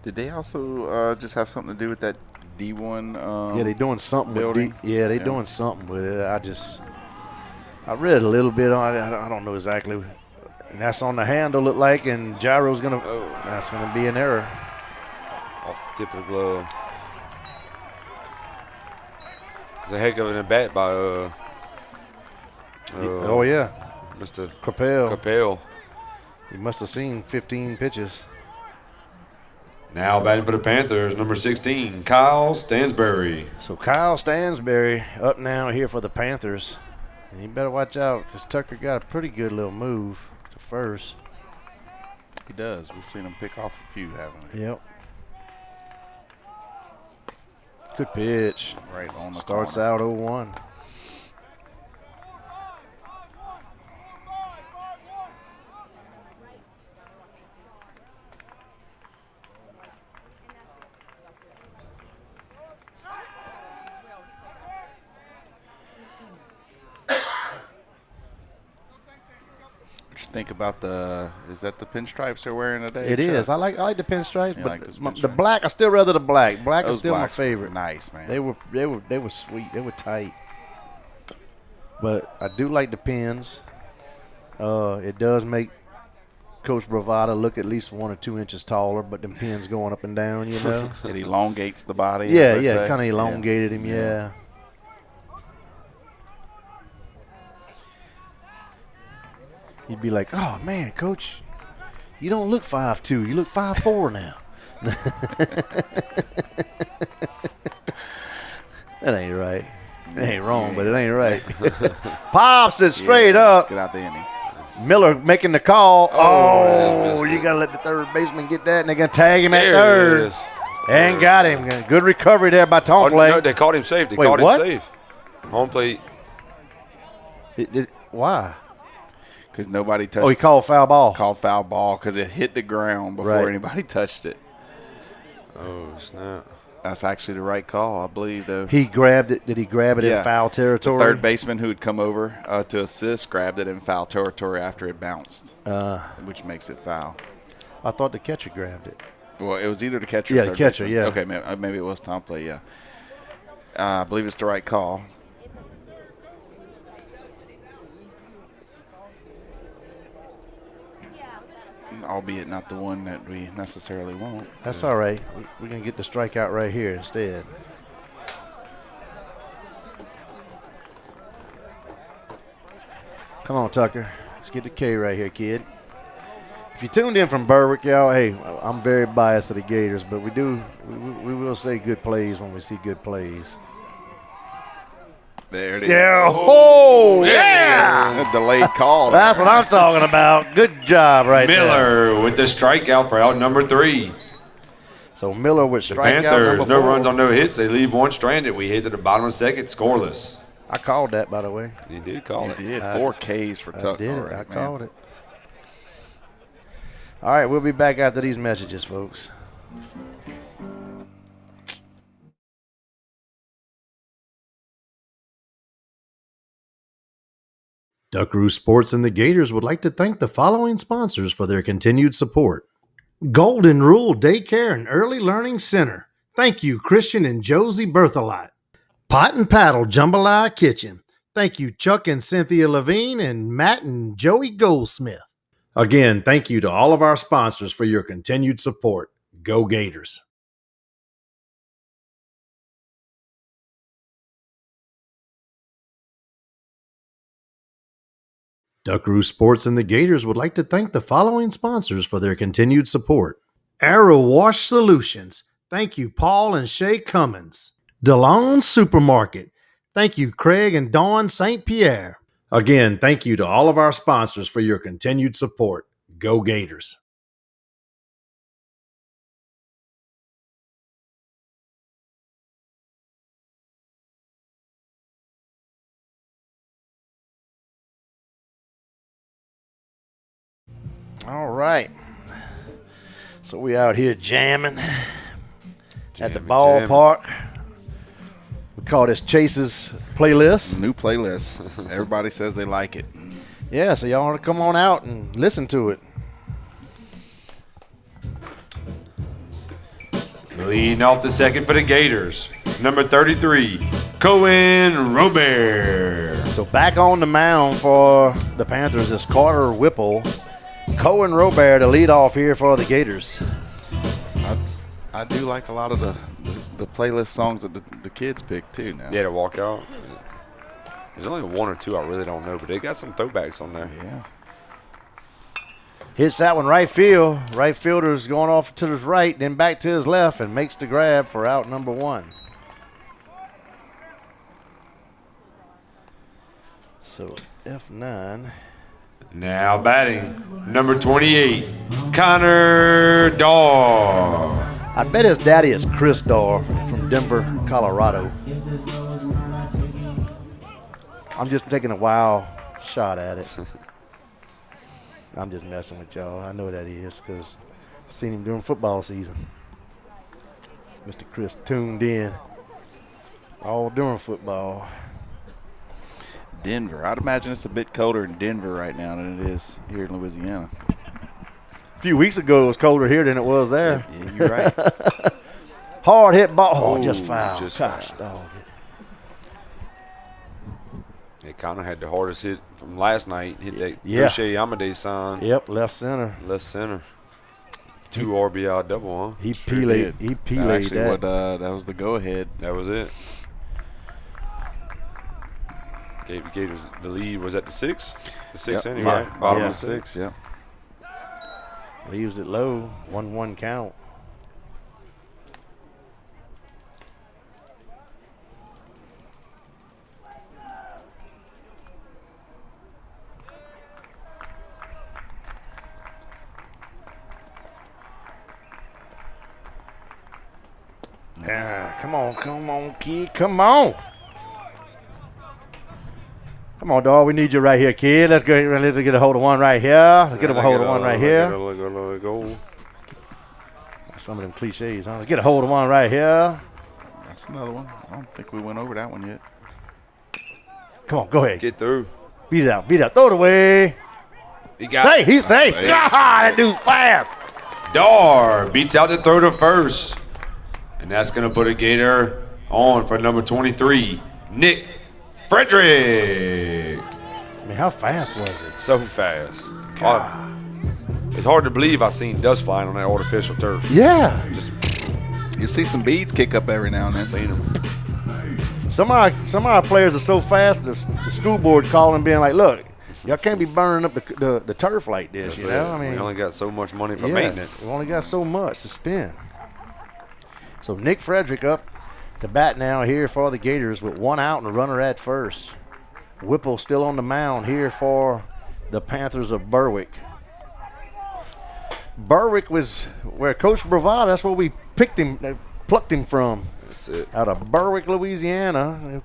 Did they also just have something to do with that D1? Yeah, they doing something building? with they doing something with it. I read a little bit on it. I don't know exactly. And that's on the handle, look like, and gyro's that's gonna be an error. Off the tip of the glove. It's a heck of an at bat by Oh yeah, Mr. Capel. Capel. He must have seen 15 pitches. Now batting for the Panthers, number 16, Kyle Stansbury. So Kyle Stansbury up now here for the Panthers. And you better watch out because Tucker got a pretty good little move to first. He does. We've seen him pick off a few, haven't we? Yep. Good pitch. Right on the Starts corner. out 0-1. What you think about is that the pinstripes they're wearing today? It Chuck? is. I like the pinstripes, You but like those the pinstripes? black. I still rather the black. Black Those is still my blacks were favorite. Nice, man. They were sweet. They were tight. But I do like the pins. It does make Coach Bravada look at least 1 or 2 inches taller, but them pins going up and down, you know. It elongates the body. Yeah, per se. kind of elongated him. Yeah. You'd be like, "Oh man, Coach, you don't look 5'2". You look 5'4" now." That ain't right. It ain't wrong, but it ain't right. Pops it straight Let's up. get out the inning. Miller making the call. Oh, You got to let the third baseman get that, and they're going to tag him at There it third. is. And got him. Good recovery there by Oh, Tomplay. no, they called him safe. They Wait, called what? him safe. Home plate. Why? Because nobody touched. Oh, he called foul ball. called foul ball because it hit the ground before Right. anybody touched it. Oh, snap. That's actually the right call, I believe. Though He grabbed it. Did he grab it in foul territory? The third baseman who had come over to assist grabbed it in foul territory after it bounced, which makes it foul. I thought the catcher grabbed it. Well, it was either the catcher. Yeah, or the third catcher. baseman. Yeah. Okay, maybe it was Tom Play. Yeah, I believe it's the right call. Albeit not the one that we necessarily want. That's all right. We're going to get the strikeout right here instead. Come on, Tucker. Let's get the K right here, kid. If you tuned in from Berwick, y'all, hey, I'm very biased to the Gators, but we will say good plays when we see good plays. There it is. Yeah. Oh, yeah. A delayed call. That's what I'm talking about. Good job right there. Miller with the strikeout for out number 3. So Miller with The strikeout Panthers, number no 4. runs on no hits. They leave one stranded. We hit to the bottom of the second, scoreless. I called that, by the way. You did call it. He did 4 Ks for Tuck. I did it. already, I man. called it. All right, we'll be back after these messages, folks. Duckaroo Sports and the Gators would like to thank the following sponsors for their continued support. Golden Rule Daycare and Early Learning Center. Thank you, Christian and Josie Berthelot. Pot and Paddle Jambalaya Kitchen. Thank you, Chuck and Cynthia Levine and Matt and Joey Goldsmith. Again, thank you to all of our sponsors for your continued support. Go Gators. Duckaroo Sports and the Gators would like to thank the following sponsors for their continued support. Arrow Wash Solutions. Thank you, Paul and Shay Cummins. DeLone Supermarket. Thank you, Craig and Dawn St. Pierre. Again, thank you to all of our sponsors for your continued support. Go Gators. All right. So we out here jamming at the ballpark. We call this Chase's playlist. New playlist. Everybody says they like it. Yeah, so y'all want to come on out and listen to it. Leading off the second for the Gators, number 33, Cohen Robert. So back on the mound for the Panthers is Carter Whipple. Cohen Robert to lead off here for the Gators. I do like a lot of the playlist songs that the kids pick too now. Yeah, to walk out. There's only 1 or 2 I really don't know, but they got some throwbacks on there. Yeah. Hits that one right field. Right fielder's going off to his right, then back to his left, and makes the grab for out number 1. So F9. Now batting, number 28, Connor Daw. I bet his daddy is Chris Daw from Denver, Colorado. I'm just taking a wild shot at it. I'm just messing with y'all. I know that he is because I've seen him during football season. Mr. Chris tuned in all during football. Denver. I'd imagine it's a bit colder in Denver right now than it is here in Louisiana. A few weeks ago, it was colder here than it was there. Yeah, you're right. Hard hit ball. Oh, just foul. just Gosh, foul. dog. Yeah, Connor had the hardest hit from last night. Hit that Yeah. Crochet Amadeus sign. Yep, left center. Left center. 2 RBI double, huh? He Sure peelayed. did. He That peelayed actually that. that was the go-ahead. That was it. Gave the Gators the lead. Was that the 6? The 6 Yep, anyway. yeah. Bottom Yeah. of 6, yeah. Leaves it low. 1-1 count. Yeah, come on, kid, come on. Come on, dog. We need you right here, kid. Let's get a hold of one right here. Let's get a hold of one right here. Go. Some of them cliches, huh? Let's get a hold of one right here. That's another one. I don't think we went over that one yet. Come on, go ahead. Get through. Beat it out. Throw it away. He got it. He's safe. God, that dude's fast. Dar beats out the throw to first. And that's going to put a Gator on for number 23, Nick Frederick. I mean, how fast was it? So fast. It's hard to believe I seen dust flying on that artificial turf. Yeah. You see some beads kick up every now and then. Seen them. Some of our players are so fast, the school board calling being like, look, y'all can't be burning up the turf like this, you know? I mean, we only got so much money for maintenance. We only got so much to spend. So Nick Frederick up to bat now here for the Gators with one out and a runner at first. Whipple still on the mound here for the Panthers of Berwick. Berwick was where Coach Bravada, that's where we plucked him from. That's it. Out of Berwick, Louisiana.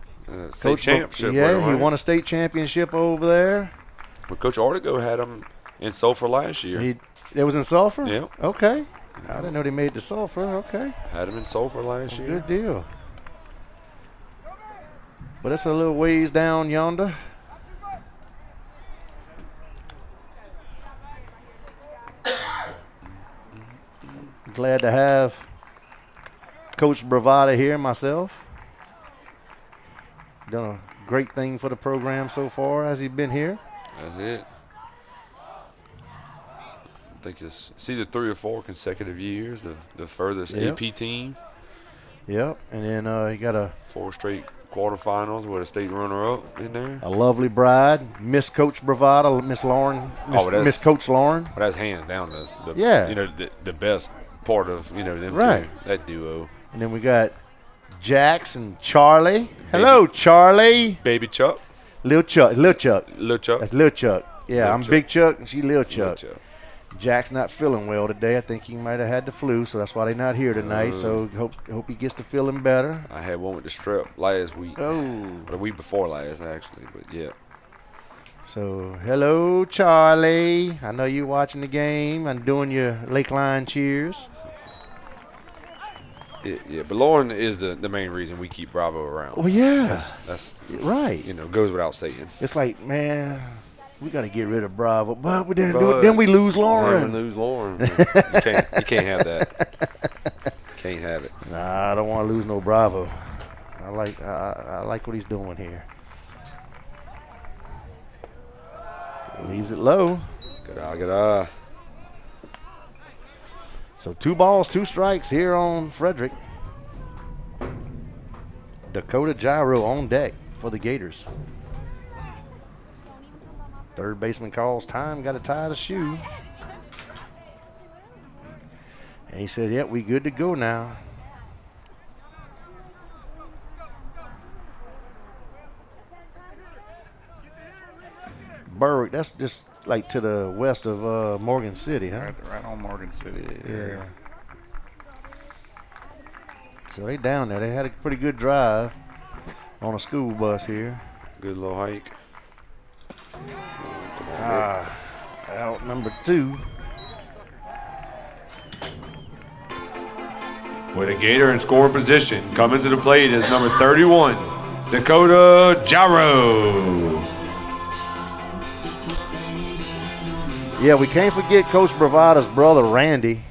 State championship. Yeah, he won a state championship over there. Well, Coach Artigo had him in Sulphur last year. It was in Sulphur? Yeah. Okay. I didn't know they made the Sulphur. Okay. Had him in Sulphur last year. Good deal. But it's a little ways down yonder. Glad to have Coach Bravada here myself. Done a great thing for the program so far. Has he been here? That's it. I think it's either 3 or 4 consecutive years, the furthest AP team. Yep. And then he got a 4 straight quarterfinals with a state runner-up in there. A lovely bride, Miss Coach Bravada, Miss Lauren, Miss Coach Lauren. But that's hands down the best part of them two, that duo. And then we got Jax and Charlie. Hello, Charlie. Baby Chuck. Lil Chuck. That's Lil Chuck. Yeah, Lil I'm Chuck. Big Chuck and she Lil Chuck. Chuck. Jack's not feeling well today. I think he might have had the flu, so that's why they're not here tonight. So hope he gets to feeling better. I had one with the strep last week. Oh. The week before last, actually, but yeah. So, hello, Charlie. I know you're watching the game. I'm doing your Lakeline cheers. Yeah, but Lauren is the main reason we keep Bravo around. Well, yeah. That's right. Goes without saying. It's like, man, we got to get rid of Bravo, but we didn't do it. Then we lose Lauren. You can't have that. Can't have it. Nah, I don't want to lose no Bravo. I like what he's doing here. Leaves it low. Good eye. So 2 balls, 2 strikes here on Frederick. Dakota Gyro on deck for the Gators. Third baseman calls time, got to tie the shoe. And he said, yep, we good to go now. Berwick, that's just like to the west of Morgan City, huh? Right on Morgan City. Yeah. So they down there. They had a pretty good drive on a school bus here. Good little hike. Out number 2. With a Gator in scoring position, coming to the plate is number 31, Dakota Gyro. Yeah, we can't forget Coach Bravada's brother, Randy.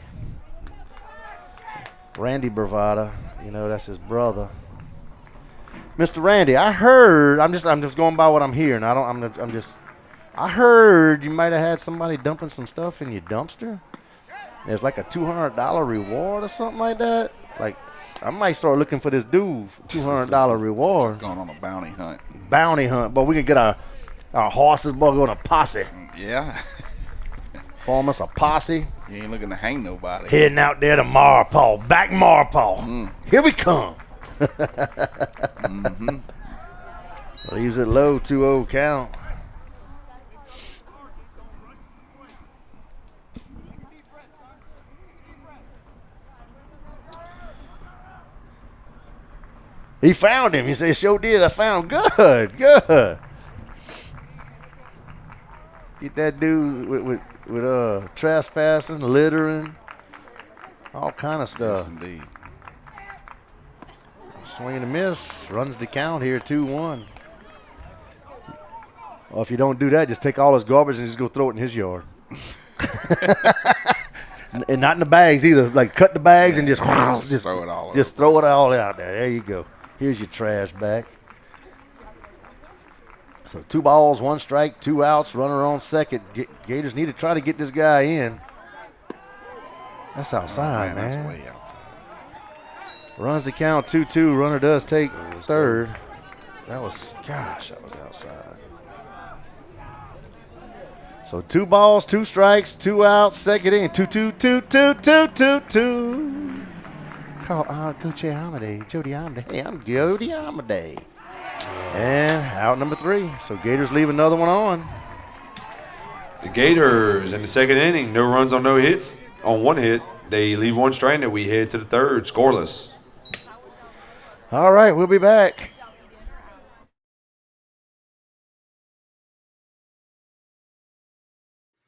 Randy Bravada, that's his brother. Mr. Randy, I heard. I'm just going by what I'm hearing. I heard you might have had somebody dumping some stuff in your dumpster. There's like a $200 reward or something like that. Like, I might start looking for this dude. $200 reward. Going on a bounty hunt. But we can get our horses, boy, go on a posse. Yeah. Form us a posse. You ain't looking to hang nobody. Heading out there to Marpaw. Back Marpaw. Here we come. Leaves it low, 2-0 count. He found him. He said, sure did. I found him. Good. Get that dude with trespassing, littering, all kind of stuff. Yes, indeed. Swing and a miss. Runs the count here, 2-1. Well, if you don't do that, just take all his garbage and just go throw it in his yard. And not in the bags either. Like cut the bags and just throw it all. Just throw it all out there. There you go. Here's your trash back. So 2 balls, 1 strike, 2 outs. Runner on second. Gators need to try to get this guy in. That's outside, man. That's way outside. Runs the count 2-2. Runner does take third. That was outside. So 2 balls, 2 strikes, 2 outs, second inning. 2-2. Call Coach Amade, Jody Amade. Hey, I'm Jody Amade. And out number 3. So Gators leave another one on. The Gators in the second inning, no runs on no hits. On 1 hit, they leave 1 stranded. We head to the third, scoreless. All right, we'll be back.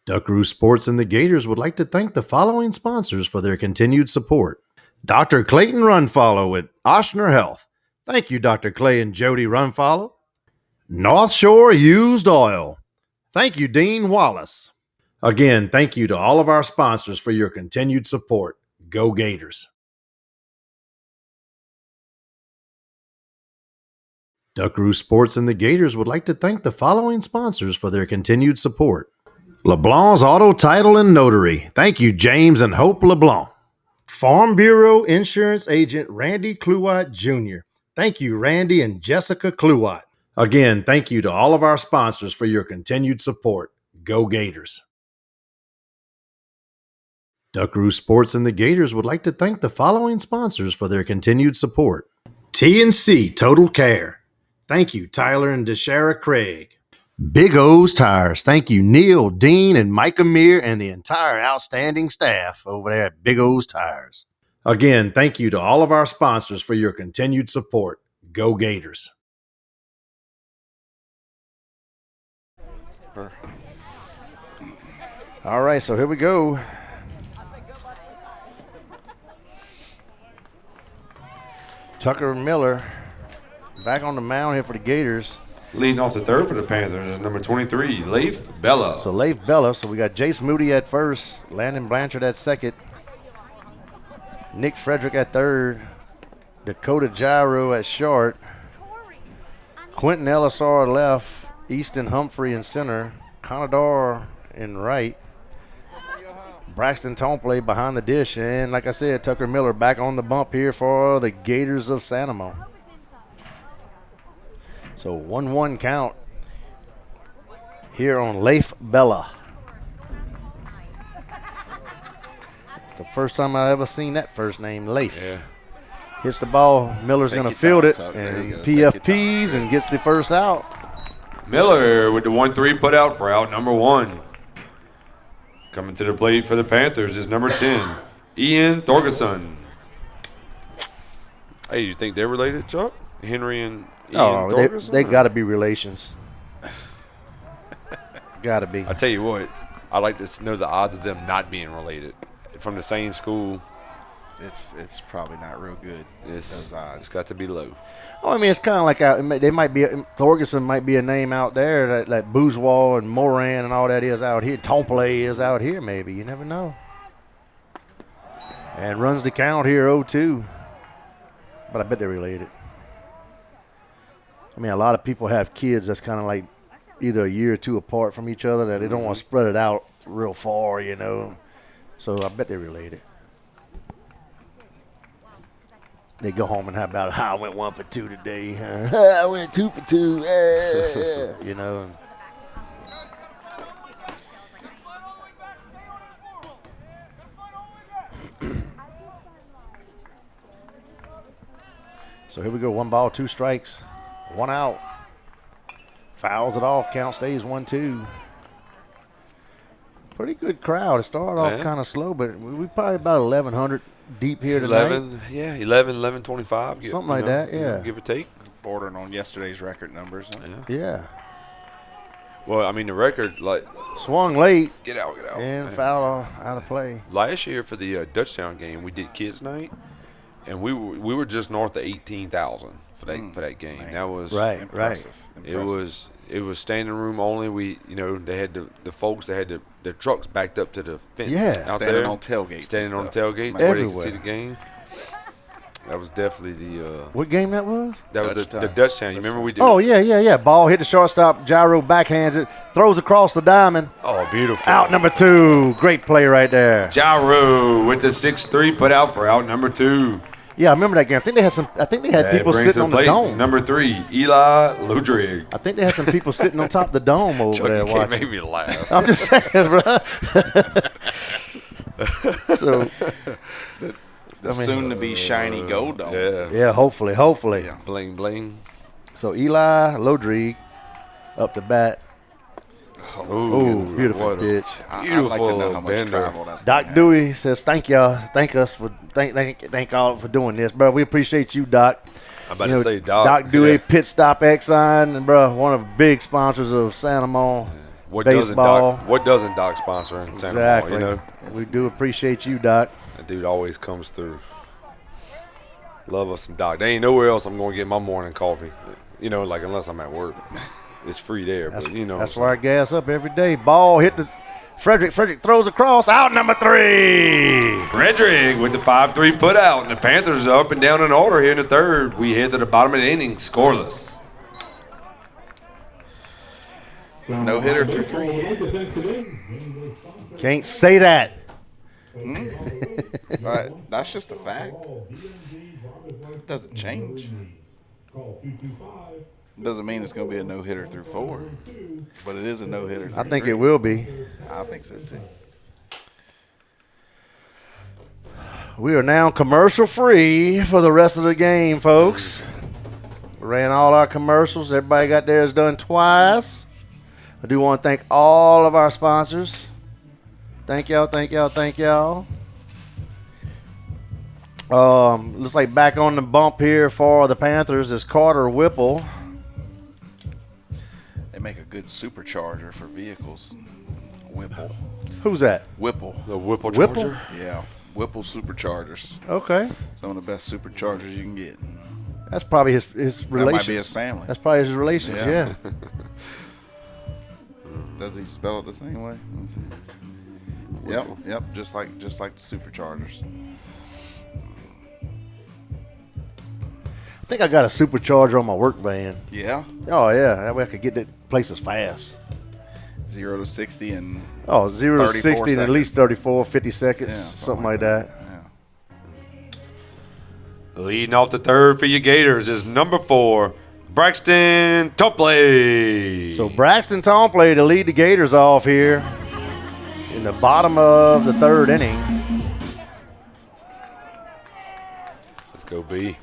Duckaroo Sports and the Gators would like to thank the following sponsors for their continued support. Dr. Clayton Runfollow at Oshner Health. Thank you, Dr. Clay and Jody Runfollow. North Shore Used Oil. Thank you, Dean Wallace. Again, thank you to all of our sponsors for your continued support. Go Gators. Duckaroo Sports and the Gators would like to thank the following sponsors for their continued support. LeBlanc's Auto Title and Notary. Thank you, James and Hope LeBlanc. Farm Bureau Insurance Agent Randy Cluwatt Jr. Thank you, Randy and Jessica Cluwatt. Again, thank you to all of our sponsors for your continued support. Go Gators. Duckaroo Sports and the Gators would like to thank the following sponsors for their continued support. T&C Total Care. Thank you, Tyler and DeShara Craig. Big O's Tires. Thank you, Neil, Dean, and Mike Amir and the entire outstanding staff over there at Big O's Tires. Again, thank you to all of our sponsors for your continued support. Go Gators. All right, so here we go. Tucker Miller back on the mound here for the Gators. Leading off the third for the Panthers is number 23, Leif Bella. So Leif Bella. So we got Jace Moody at first, Landon Blanchard at second, Nick Frederick at third, Dakota Gyro at short, Quentin Ellisar left, Easton Humphrey in center, Conador in right, Braxton Tomplay behind the dish, and like I said, Tucker Miller back on the bump here for the Gators of Sanamo. So 1-1 count here on Leif Bella. It's the first time I ever seen that first name, Leif. Yeah. Hits the ball, Miller's going to field it, and PFPs and gets the first out. Miller with the 1-3 put out for out number 1. Coming to the plate for the Panthers is number 10, Ian Thorgerson. Hey, you think they're related, Chuck? Henry and Ian Thorgerson? They got to be relations. Got to be. I tell you what, I like to know the odds of them not being related. From the same school, It's probably not real good. Those odds. It's got to be low. Oh, I mean, it's kind of like they might be Thorgerson might be a name out there that Bourgeois and Moran and all that is out here. Tomplay is out here, maybe. You never know. And runs the count here 0-2. But I bet they're related. I mean, a lot of people have kids that's kind of like either a year or two apart from each other that they don't want to spread it out real far, you know. So I bet they're related. They go home and how about I went 1 for 2 today. I went 2 for 2. You know. So here we go. 1 ball, 2 strikes, 1 out. Fouls it off. Count stays 1-2. Pretty good crowd. It started off kind of slow, but we probably about 1,100 deep here tonight. 11:25. Something like that, yeah. Give or take. Bordering on yesterday's record numbers. Huh? Yeah. Well, I mean, the record, like, Swung late get out. and fouled out of play. Last year for the Dutchtown game, we did kids' night. and we were just north of 18,000 for that game. Man. That was Impressive. It was standing room only. They had the folks that had the trucks backed up to the fence. Yeah. out Standing there, on tailgates. standing on and the stuff. tailgate, Man. where they Everywhere. could see the game. That was definitely the What game that was? the Dutch Town. You remember we did? Oh, yeah. Ball hit the shortstop, gyro backhands it, throws across the diamond. Oh, beautiful. Out number 2. Great play right there. Gyro with the 6-3 put out for out number 2. Yeah, I remember that game. I think they had people Brings sitting to on the plate, dome. Number 3, Eli Lodrig. I think they had some people sitting on top of the dome over there Chucky watching. made me laugh. I'm just saying, bro. So, The soon-to-be shiny gold dome. Yeah. hopefully. Bling, bling. So Eli Lodrig up to bat. Oh, beautiful what a- pitch. I'd like to know how much bender. travel that Doc thing Dewey says, "Thank y'all, thank all for doing this, bro. We appreciate you, Doc." I'm about to say Doc. Doc Dewey, Yeah. Pit Stop Exxon, and bro, one of the big sponsors of Santa Monica What baseball. what doesn't Doc sponsor in Santa Exactly. Monica, We do appreciate you, Doc. That dude always comes through. Love us some Doc. There ain't nowhere else I'm going to get my morning coffee. Like unless I'm at work. It's free there, but That's why I gas up every day. Ball hit the Frederick. Frederick throws across. Out number 3. Frederick with the 5-3 put out, and the Panthers are up and down in order here in the third. We head to the bottom of the inning, scoreless. No hitter through 3. Can't say that. Right. That's just a fact. It doesn't change. Doesn't mean it's going to be a no hitter through 4, but it is a no hitter. I think it will be. I think so too. We are now commercial free for the rest of the game, folks. We ran all our commercials. Everybody got theirs done twice. I do want to thank all of our sponsors. Thank y'all. Looks like back on the bump here for the Panthers is Carter Whipple. They make a good supercharger for vehicles. Whipple. Who's that? Whipple. The Whipple Whipple? Charger. Yeah. Whipple superchargers. Okay. Some of the best superchargers you can get. That's probably his relations. might be his family. That's probably his relations, yeah. Does he spell it the same way? Let me see. Yep. Just like the superchargers. I think I got a supercharger on my work van. Yeah. Oh, yeah. That way I could get that places fast. 0 to 60 and 0 to 34 60 in at least seconds. 34, 50 seconds, yeah, something like that. Yeah. Leading off the third for your Gators is number 4, Braxton Topley. So Braxton Tomplay to lead the Gators off here in the bottom of the third inning. Let's go, B.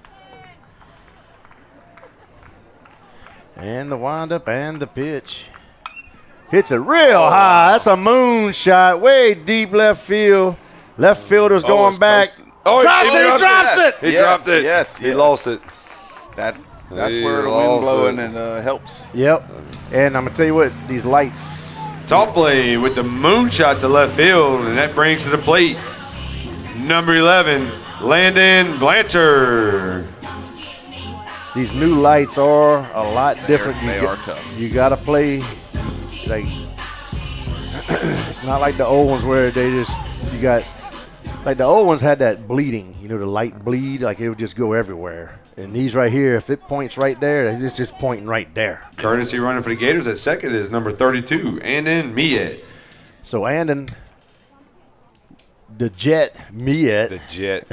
And the windup and the pitch. Hits it real high. That's a moon shot. Way deep left field. Left fielder's going it's back. close. Oh, Drops it, he drops it. He Yes, dropped it. yes, He yes. lost it. That's He where the lost wind blowing it. and helps. Yep. And I'm going to tell you what, these lights. Topley with the moonshot to left field, and that brings to the plate number 11, Landon Blanchard. These new lights are a lot different. They are tough. You got to play like it's not like the old ones where they just you got like the old ones had that bleeding, the light bleed, like it would just go everywhere. And these right here, if it points right there, it's just pointing right there. Courtesy running for the Gators at second is number 32, Andon Miet. So Andon, the Jet Miet. The Jet.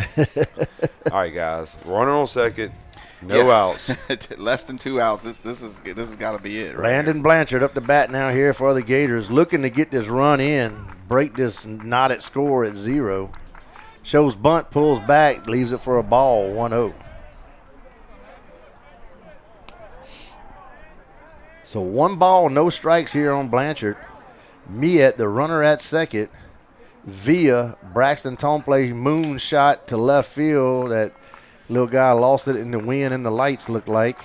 All right, guys. Running on second. No outs. Less than 2 outs. This has got to be it. Right Landon Blanchard up to bat now here for the Gators, looking to get this run in, break this knotted score at 0. Shows bunt, pulls back, leaves it for a ball, 1-0. So 1 ball, no strikes here on Blanchard. Miet, the runner at second, via Braxton Tomplay moonshot to left field. That little guy lost it in the wind and the lights look like.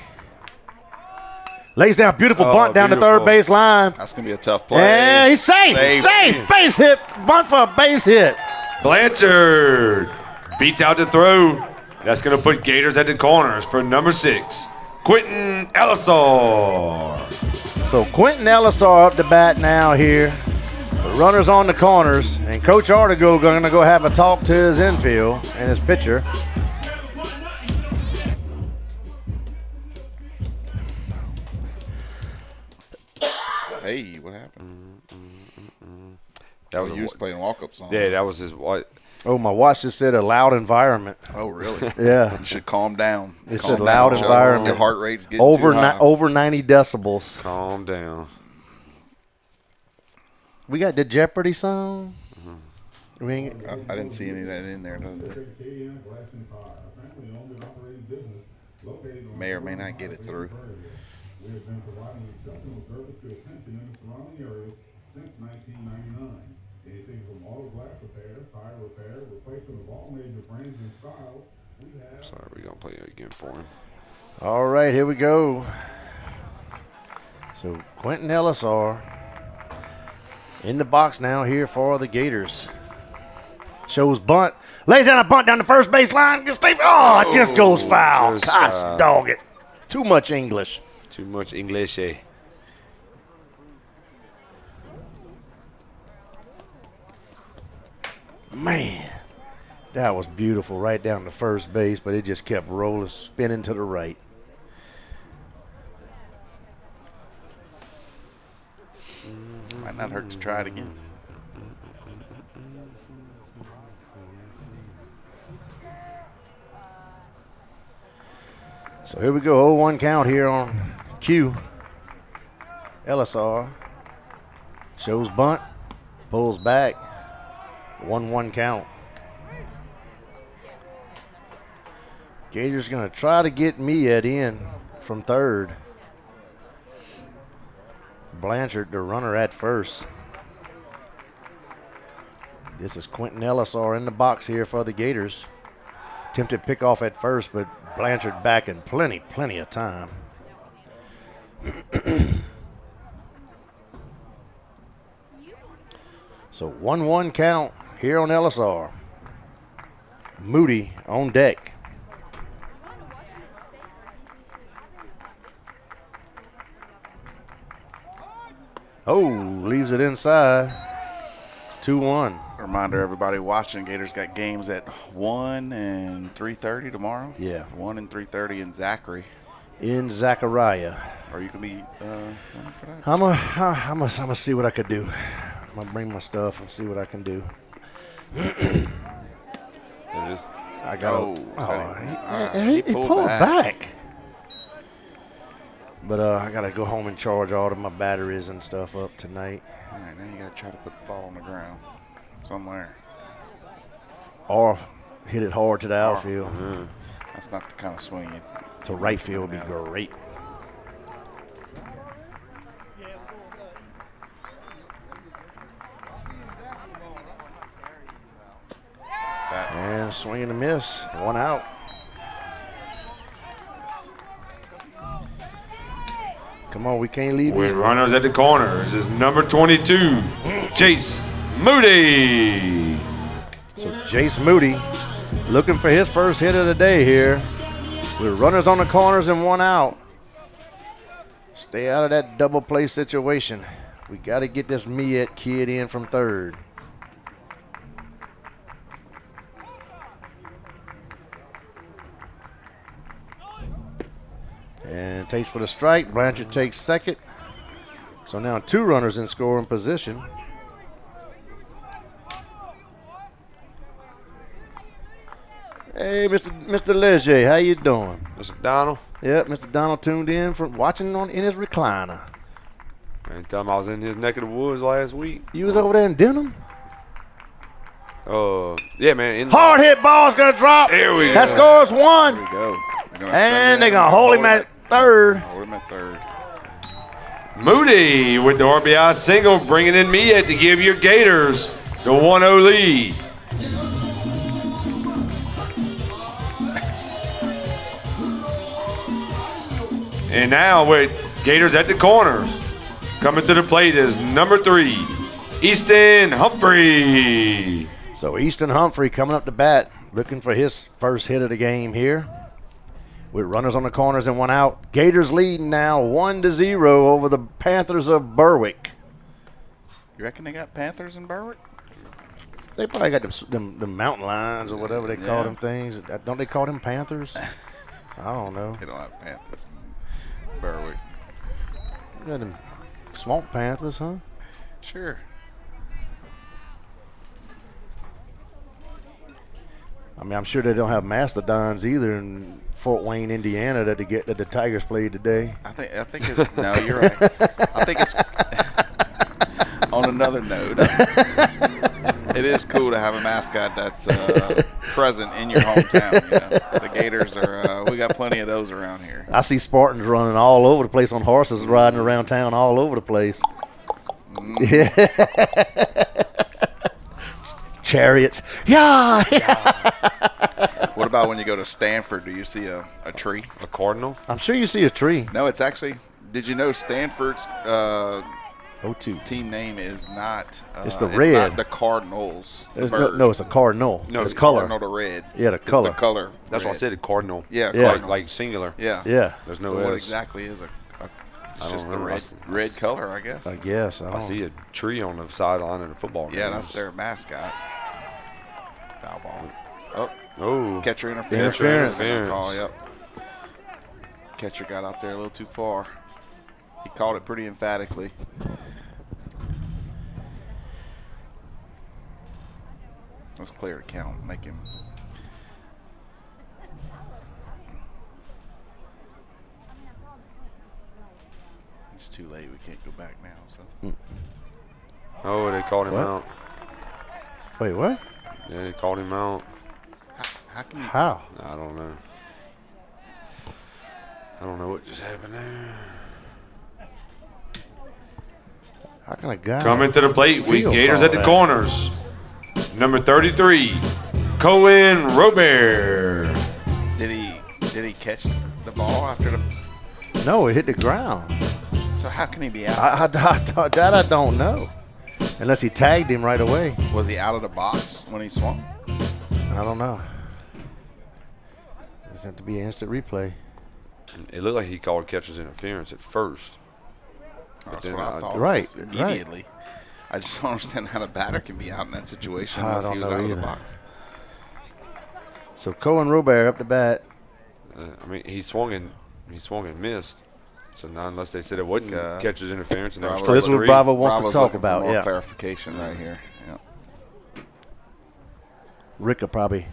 Lays down beautiful bunt down the third base line. That's going to be a tough play. And he's safe. Safe. Base hit. Bunt for a base hit. Blanchard beats out the throw. That's going to put Gators at the corners for number 6, Quentin Ellisor. So Quentin Ellisor up to bat now here. The runners on the corners, and Coach Artigo going to go have a talk to his infield and his pitcher. Hey, what happened? That was You was playing walk-up song. Yeah, that was his what? Oh, my watch just said a loud environment. Oh, really? Yeah. You should calm down. It Calm said down, loud Joe. environment. Your heart rate's getting Over too high. over 90 decibels. Calm down. We got the Jeopardy song. I mean, I didn't see any of that in there. May or may not get it through. We have been providing exceptional service to attention in the surrounding areas since 1999. Anything from auto glass repair, tire repair, replacement of all major brands and styles. We have. Sorry, we're going to play it again for him. all right, here we go. So Quentin Ellisor in the box now here for the Gators. Shows bunt. Lays down a bunt down the first base line. It just goes foul. just Gosh, foul. dog it. Too much English. Too much English, eh? Man, that was beautiful right down to first base, but it just kept rolling, spinning to the right. Might not hurt to try it again. So here we go, 0-1 count here on Q. Ellisor shows bunt, pulls back, 1-1 count. Gators gonna try to get Miet in from third. Blanchard, the runner at first. This is Quentin Ellisor in the box here for the Gators. Attempted pickoff at first, but Blanchard back in plenty of time. So 1-1 count here on Ellisor. Moody on deck. Oh, leaves it inside. 2-1. Reminder, everybody watching, Gators got games at 1 and 3:30 tomorrow. Yeah. 1 and 3:30 in Zachary. In Zachariah. Or you can be running for that. I'm gonna see what I could do. I'm gonna bring my stuff and see what I can do. It is. I got. He He pulled pulled back. back. But I gotta go home and charge all of my batteries and stuff up tonight, All right, now you got to try to put the ball on the ground somewhere. or hit it hard to the outfield. That's not the kind of swing you. So right field would be great. That. And swing and a miss. 1 out. Come on, we can't leave With these. runners at the corners is number 22, Chase Moody. So Jace Moody looking for his first hit of the day here. With runners on the corners and 1 out. Stay out of that double play situation. We got to get this Miet kid in from third. And takes for the strike. Blanchard takes second. So now 2 runners in scoring position. Hey, Mr. Leger, how you doing? Mr. Donald. Yep, Mr. Donald tuned in from watching in his recliner. I tell him I was in his neck of the woods last week. You was over there in Denham? Yeah, man. Hard hit ball's gonna drop. There we That go. scores There 1. we go. And they're gonna hold him at third. Hold him at third. Moody with the RBI single, bringing in Miet to give your Gators the 1-0 lead. And now with Gators at the corners, coming to the plate is number 3, Easton Humphrey. So Easton Humphrey coming up to bat, looking for his first hit of the game here. With runners on the corners and one out. Gators leading now 1-0 over the Panthers of Berwick. You reckon they got Panthers in Berwick? They probably got them mountain lions or whatever they call them things. Don't they call them Panthers? I don't know. They don't have Panthers in Berwick. You got them swamp panthers, huh? Sure. I mean, I'm sure they don't have mastodons either in Fort Wayne, Indiana, that the Tigers played today. I think it's no, you're right. I think it's on another note. It is cool to have a mascot that's present in your hometown. You know? The Gators are. We got plenty of those around here. I see Spartans running all over the place on horses, riding around town all over the place. Yeah. Chariots. Yeah. What about when you go to Stanford? Do you see a tree? A cardinal? I'm sure you see a tree. No, it's actually. Did you know Stanford's O2. team name is not? It's the It's red. not the Cardinals. The bird. No, it's a cardinal. No, it's it's color. Cardinal, the red. Yeah, the It's color. the color. That's what I red. said, a cardinal. Yeah, Yeah. cardinal. Like singular. Yeah. Yeah, There's no So what S. exactly is I it's don't just the remember. red color, I guess. I guess. I see a tree on the sideline of the football game. Yeah, that's their mascot. Foul ball. Oh. Catcher interference. Interference. Call, yep. Catcher got out there a little too far. He called it pretty emphatically. Let's clear the count. Make him. It's too late. We can't go back now. So Oh, they called him What? out. Wait, what? Yeah, they called him out. how can you? How? I don't know. I don't know what just happened there. How can a guy Coming to the plate with field Gators call at the that? corners. Number 33, Cohen Robert. Did he catch the ball after the? No, it hit the ground. So how can he be out? I don't know. Unless he tagged him right away. Was he out of the box when he swung? I don't know. It's have to be an instant replay. It looked like he called catcher's interference at first. That's then what I I- thought. Right, was immediately. I just don't understand how the batter can be out in that situation I unless he don't was know out of either. the box. So Cohen Robert up the bat. I mean, he swung and missed. So now, unless they said it wasn't catcher's interference, and that was Bravo- So this is what three. Bravo wants Bravo's to talk looking for about. more Yeah, clarification right here. Yeah. Ricka probably.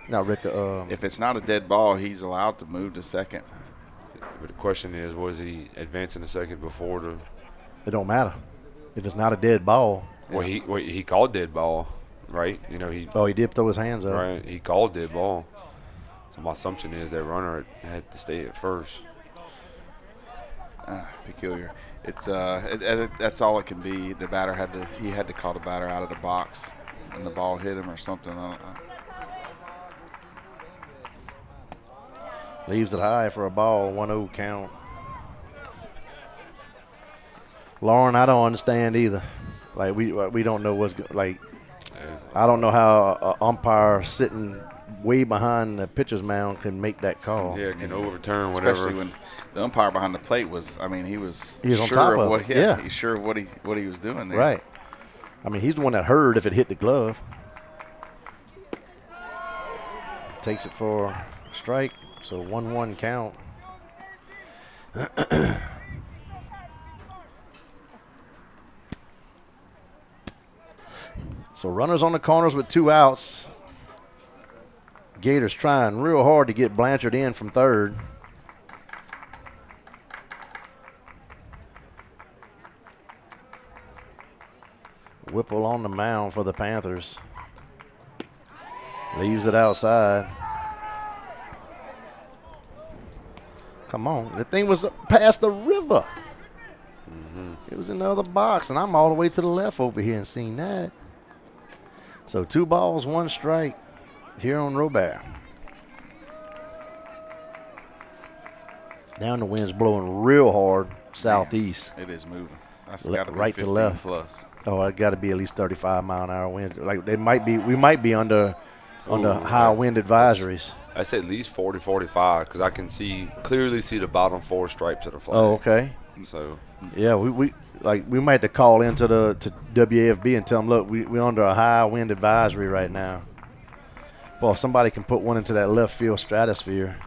Not Ricka. If it's not a dead ball, he's allowed to move to second. But the question is, was he advancing the second before the? It don't matter. If it's not a dead ball. Well, he called dead ball, right? You know, he Oh, he did throw his hands up. right. He called dead ball. So my assumption is that runner had to stay at first. Peculiar. It's that's all it can be. The batter he had to call the batter out of the box, and the ball hit him or something. I don't know. Leaves it high for a ball. 1-0 count. Lauren, I don't understand either. Like we don't know what's like. I don't know how an umpire sitting way behind the pitcher's mound can make that call. Yeah, can overturn whatever. Especially when the umpire behind the plate was. I mean, he was He was on sure top of of what. it, yeah. He's sure of what he was doing there. Right. I mean, he's the one that heard if it hit the glove. Takes it for a strike. So 1-1 count. So runners on the corners with 2 outs. Gators trying real hard to get Blanchard in from third. Whipple on the mound for the Panthers. Leaves it outside. Come on. The thing was past the river. It was in the other box, and I'm all the way to the left over here and seen that. So 2 balls, 1 strike here on Robert. Now the wind's blowing real hard southeast. It is moving. That's Le- got to be right to 15 left. plus. Oh, it got to be at least 35-mile-an-hour wind. Like we might be under high wind advisories. I say at least 40, 45 because I can clearly see the bottom 4 stripes of the flag. Oh, okay. So yeah, we might have to call into to WAFB and tell them, look, we're under a high wind advisory right now. Well, if somebody can put one into that left field stratosphere.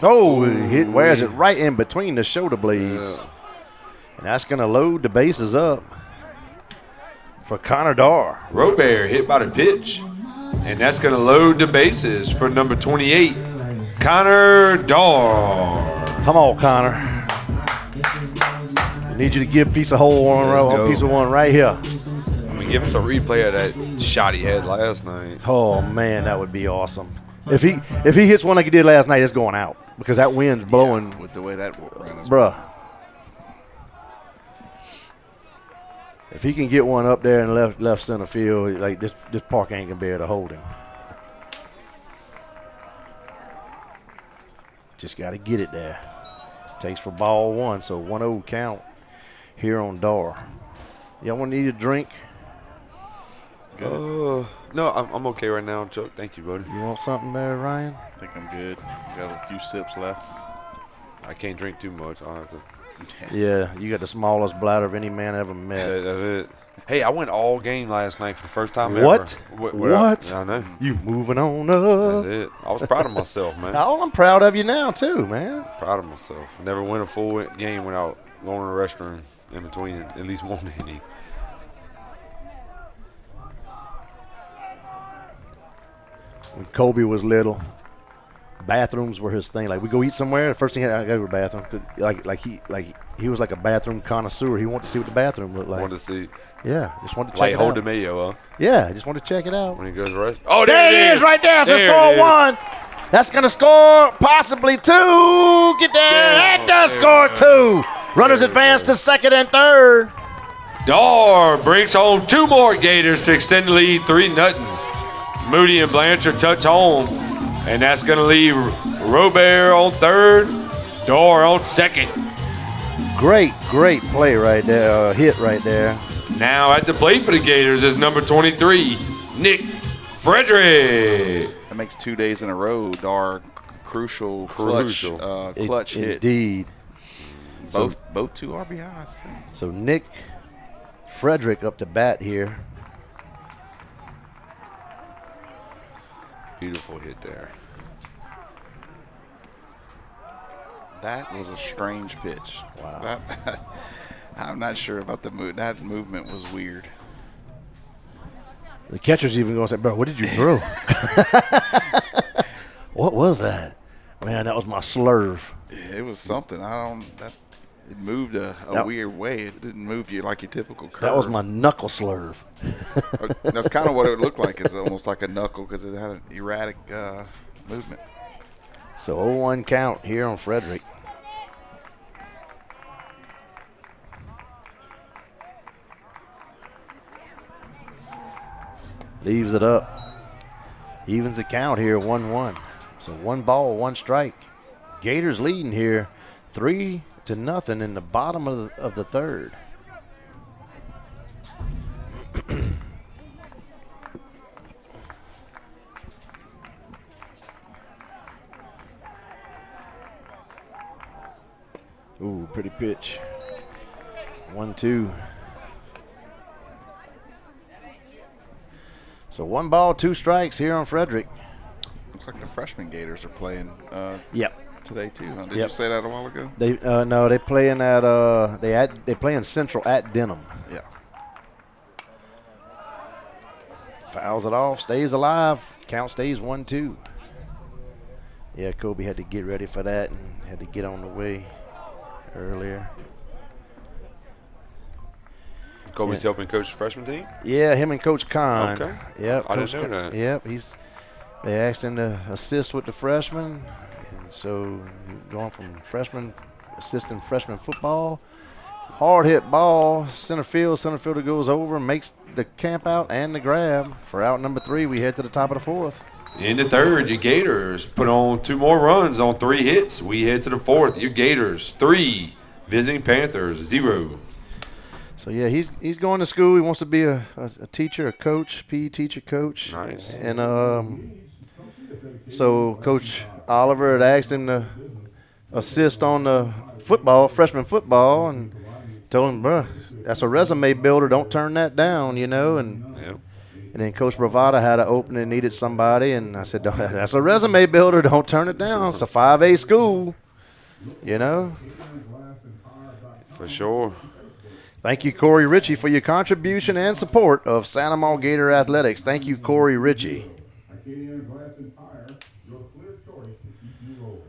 Oh, it wears it right in between the shoulder blades. Yeah. And that's going to load the bases up for Connor Darr. Robert hit by the pitch. And that's going to load the bases for number 28, Connor Darr. Come on, Connor. I need you to give a piece of one right here. Give us a replay of that shot he had last night. Oh, man, that would be awesome. If he hits one like he did last night, it's going out because that wind's blowing. With the way that ran. Bruh. If he can get one up there in left center field, like this park ain't gonna be able to hold him. Just got to get it there. Takes for ball 1, so 1-0 count here on Darr. Y'all want to need a drink? No, I'm okay right now, Chuck. Thank you, buddy. You want something there, Ryan? I think I'm good. Got a few sips left. I can't drink too much. I'll have to. Yeah, you got the smallest bladder of any man I ever met. That's it. Hey, I went all game last night for the first time what? ever. What? I know. You moving on up. That's it. I was proud of myself, man. Oh, I'm proud of you now, too, man. Proud of myself. Never went a full game without going to the restroom in between at least one inning. When Kobe was little, bathrooms were his thing. Like we go eat somewhere, the first thing I go to the bathroom. He was like a bathroom connoisseur. He wanted to see what the bathroom looked like. Wanted to see. Yeah, just wanted to check like it out. Hold the mayo, huh? Yeah, just wanted to check it out. When he goes rest. Oh, there it is, right there. It's a score 1. That's gonna score possibly 2. Get there. It does score 2. Runners advance to second and third. Darr brings home 2 more Gators to extend the lead 3-0. Moody and Blanchard touch home, and that's going to leave Robert on third, Darr on second. Great play right there, hit right there. Now at the plate for the Gators is number 23, Nick Frederick. That makes 2 days in a row, Darr crucial clutch hits. Indeed. Both 2 RBIs, too. So Nick Frederick up to bat here. Beautiful hit there. That was a strange pitch. Wow. I'm not sure about the move. That movement was weird. The catcher's even going to say, bro, what did you throw? What was that? Man, that was my slurve. It was something. It moved a weird way. It didn't move you like your typical curve. That was my knuckle slurve. That's kind of what it looked like. It's almost like a knuckle because it had an erratic movement. So 0-1 count here on Frederick. Leaves it up. Evens the count here, 1-1. So 1 ball, 1 strike. Gators leading here, 3-0 in the bottom of the third. Ooh, pretty pitch. 1-2. So 1 ball, 2 strikes here on Frederick. Looks like the freshman Gators are playing. Today too. Huh? Did you say that a while ago? No, they playing at they playing Central at Denham. Yeah. Fouls it off, stays alive. Count stays 1-2. Yeah, Kobe had to get ready for that and had to get on the way earlier. Kobe's helping coach the freshman team? Yeah, him and Coach Kahn. Okay. Yep. I didn't know that. Yep. They asked him to assist with the freshmen. And so going from assisting freshman football. Hard hit ball, center fielder goes over, makes the camp out and the grab. For out number 3, we head to the top of the 4th. In the third, your Gators put on 2 more runs on 3 hits. We head to the fourth. Your Gators 3, visiting Panthers 0. So yeah, he's going to school. He wants to be a teacher, a coach, PE teacher, coach. Nice. And so Coach Oliver had asked him to assist on the freshman football, and told him, bro, that's a resume builder. Don't turn that down, And Yep. and then Coach Bravada had an opening, needed somebody, and I said, that's a resume builder. Don't turn it down. It's a 5A school, For sure. Thank you, Corey Ritchie, for your contribution and support of Santa Maria Gator Athletics. Thank you, Corey Ritchie. Arcadian Glass and Tire, your clear choice to keep you rolling.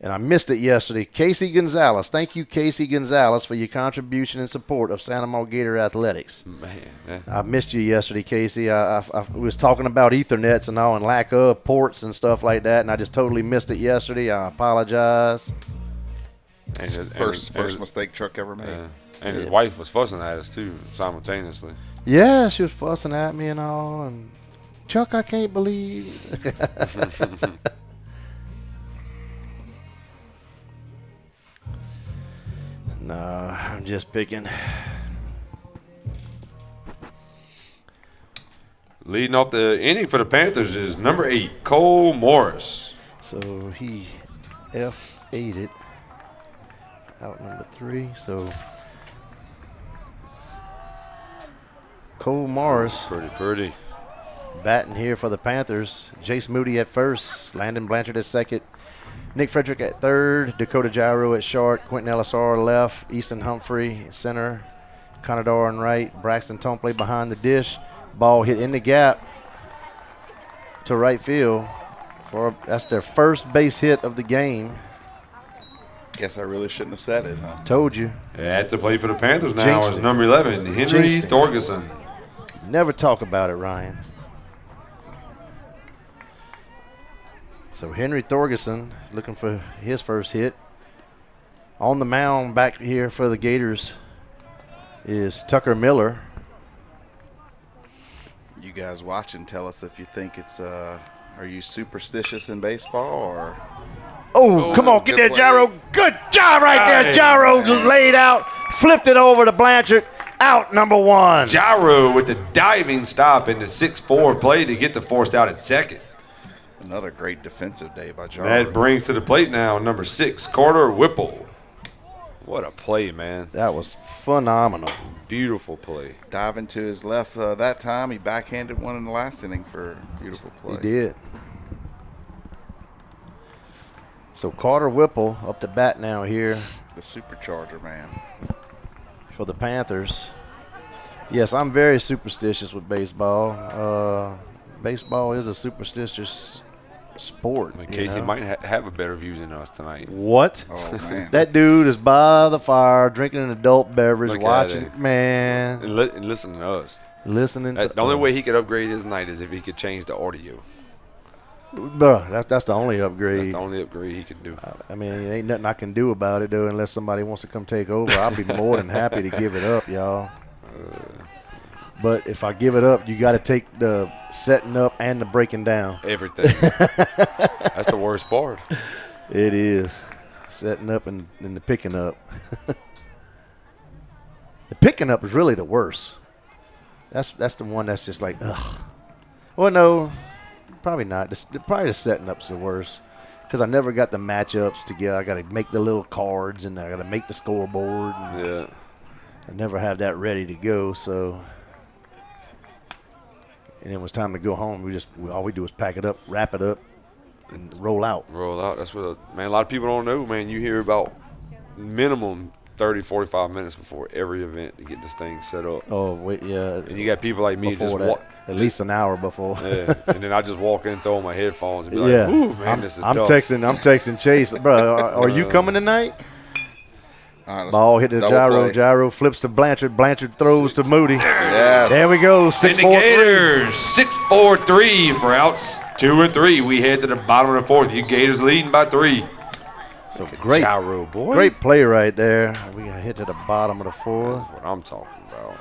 And I missed it yesterday. Casey Gonzalez. Thank you, Casey Gonzalez, for your contribution and support of Santa Maria Gator Athletics. Man. I missed you yesterday, Casey. I was talking about Ethernets and all and lack of ports and stuff like that, and I just totally missed it yesterday. I apologize. And First mistake Chuck ever made. And his wife was fussing at us, too, simultaneously. Yeah, she was fussing at me and all. And Chuck, I can't believe. No, I'm just picking. Leading off the inning for the Panthers is number 8, Cole Morris. So he F8'd it. Out number 3. So Cole Morris Pretty. batting here for the Panthers. Jace Moody at first. Landon Blanchard at second. Nick Frederick at third. Dakota Gyro at short. Quentin Elisar left. Easton Humphrey center. Conador on right. Braxton Tompley behind the dish. Ball hit in the gap to right field. That's their first base hit of the game. Guess I really shouldn't have said it, huh? Told you. At the plate for the Panthers now Jinxed is it. number 11, Henry Jinxed it. Thorgerson. Never talk about it, Ryan. So Henry Thorgerson looking for his first hit. On the mound back here for the Gators is Tucker Miller. You guys watching, tell us if you think it's are you superstitious in baseball or Oh, come on, get good there, play. Gyro. Good job right there, Nice. Gyro. Laid out, flipped it over to Blanchard. Out number 1. Gyro with the diving stop in the 6-4 play to get the forced out at second. another great defensive day by John? That brings to the plate now number 6, Carter Whipple. What a play, man. That was phenomenal. Beautiful play. Diving to his left that time. He backhanded one in the last inning for a beautiful play. He did. So Carter Whipple up to bat now here The supercharger, man. for the Panthers. Yes, I'm very superstitious with baseball. Baseball is a superstitious sport. Casey might have a better view than us tonight. What? Oh, man. That dude is by the fire drinking an adult beverage, Look at watching, it. man, And listen to us. listening to The only way us. he could upgrade his night is if he could change the audio. Bruh, that's the only That's upgrade. the only upgrade he could do. I mean, ain't nothing I can do about it, though, unless somebody wants to come take over. I'll be more than happy to give it up, y'all. But if I give it up, you got to take the setting up and the breaking down. Everything. That's the worst part. It is. Setting up and the picking up. The picking up is really the worst. That's the one that's just like, ugh. Well, no, probably not. Probably the setting up's the worst because I never got the matchups together. I got to make the little cards and I got to make the scoreboard. And Yeah. I never have that ready to go. So, and then when it's time to go home, all we do is pack it up, wrap it up, and roll out. Roll out. That's what, man, a lot of people don't know, man. You hear about minimum 30, 45 minutes before every event to get this thing set up. Oh, wait, yeah. And you got people like me just Before that, walk. at least an hour before. Yeah. And then I just walk in, throw on my headphones, and be like, Yeah, "Ooh, man, this is I'm tough." texting Chase, bro. Are you coming tonight? All right, let's Ball hit the double gyro. play. Gyro flips to Blanchard. Blanchard throws to Moody. Yes. There we go. And 6-4. the Gators 6-4-3 for outs 2 and 3. We head to the bottom of the fourth. You Gators leading by 3. So great, Gyro, boy. great play right there. We got hit to the bottom of the fourth. That's what I'm talking about.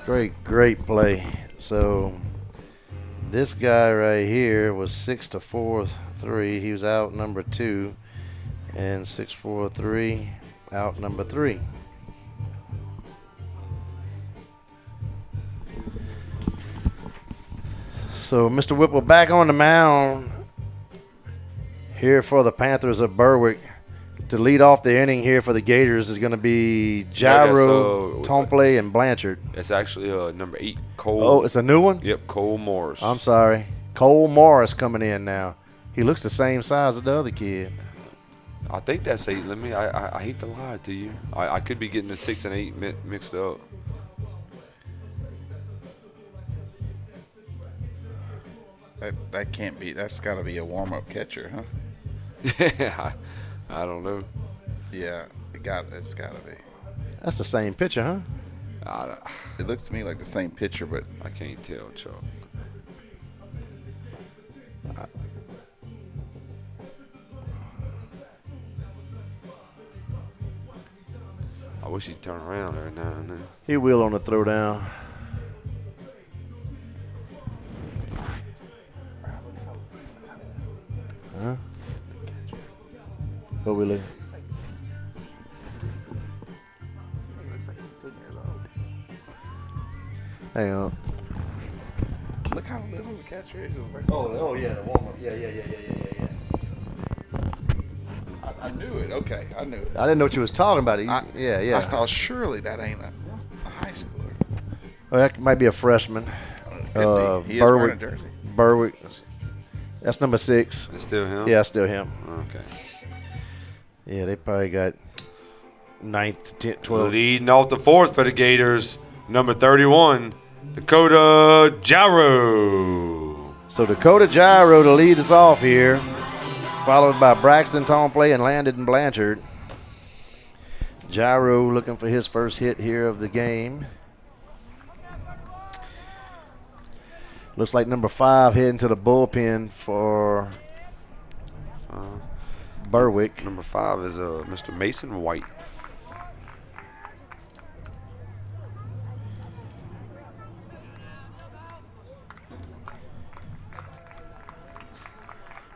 Great play. So This guy right here was 6-4-3. He was out number 2, and 6-4-3 out number 3. So Mr. Whipple back on the mound here for the Panthers of Berwick. To lead off the inning here for the Gators is going to be Gyro, Tomplay, and Blanchard. It's actually number 8, Cole. Oh, it's a new one? Yep, Cole Morris. I'm sorry. Cole Morris coming in now. He looks the same size as the other kid. I think that's 8. I hate to lie to you. I could be getting the 6 and 8 mixed up. That can't be. That's got to be a warm-up catcher, huh? Yeah, I don't know. Yeah, it's got to be. That's the same picture, huh? It looks to me like the same pitcher, but I can't tell, Chuck. I wish he'd turn around every now and then. He will on the throwdown. Huh? What we look? Hang on. look how little the catcher is. Oh yeah, the warm up. Yeah. I knew it. Okay, I knew it. I didn't know what you was talking about. I thought surely that ain't a high schooler. Oh, that might be a freshman. Could be. He is wearing a jersey. Berwick. That's number 6. It's still him? Yeah, still him. Okay. Yeah, they probably got 9th, 10th, 12th. Leading off the 4th for the Gators, number 31, Dakota Gyro. So Dakota Gyro to lead us off here, followed by Braxton Tomplay and Landon Blanchard. Gyro looking for his first hit here of the game. Looks like number 5 heading to the bullpen for Berwick. Number 5 is Mr. Mason White.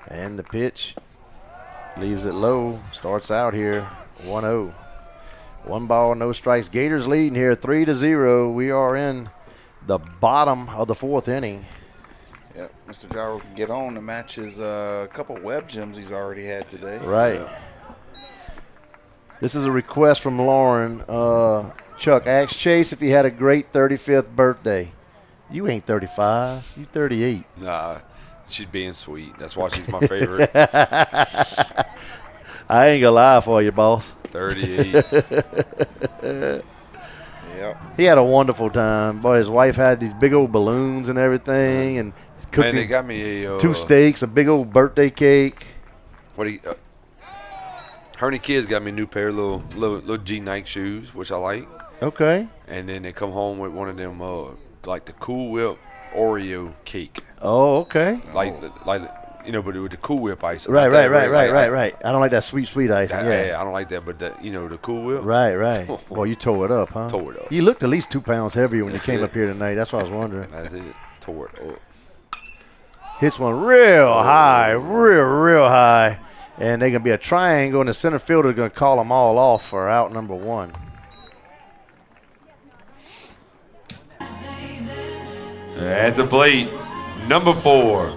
And the pitch leaves it low. Starts out here 1-0. 1 ball, no strikes. Gators leading here 3-0. We are in the bottom of the 4th inning. Yep, Mr. Gyro can get on to match his couple web gems he's already had today. Right. Yeah. This is a request from Lauren. Chuck, ask Chase if he had a great 35th birthday. You ain't 35. You 38. Nah, she's being sweet. That's why she's my favorite. I ain't gonna lie for you, boss. 38. Yep. He had a wonderful time. Boy, his wife had these big old balloons and everything, and cooked Man, they him got me a 2 steaks, a big old birthday cake. Her and the kids got me a new pair of little G Nike shoes, which I like. Okay. And then they come home with one of them like the Cool Whip Oreo cake. Oh, okay. Like but with the Cool Whip ice. Right. I don't like that sweet icing. Yeah. I don't like that, but the Cool Whip. Right. Well, you tore it up, huh? Tore it up. You looked at least 2 pounds heavier when That's you came it. up here tonight. That's what I was wondering. That's it. Tore it up. Hits one real high, real high. And they're going to be a triangle, and the center fielder is going to call them all off for out number 1. At the plate, number 4,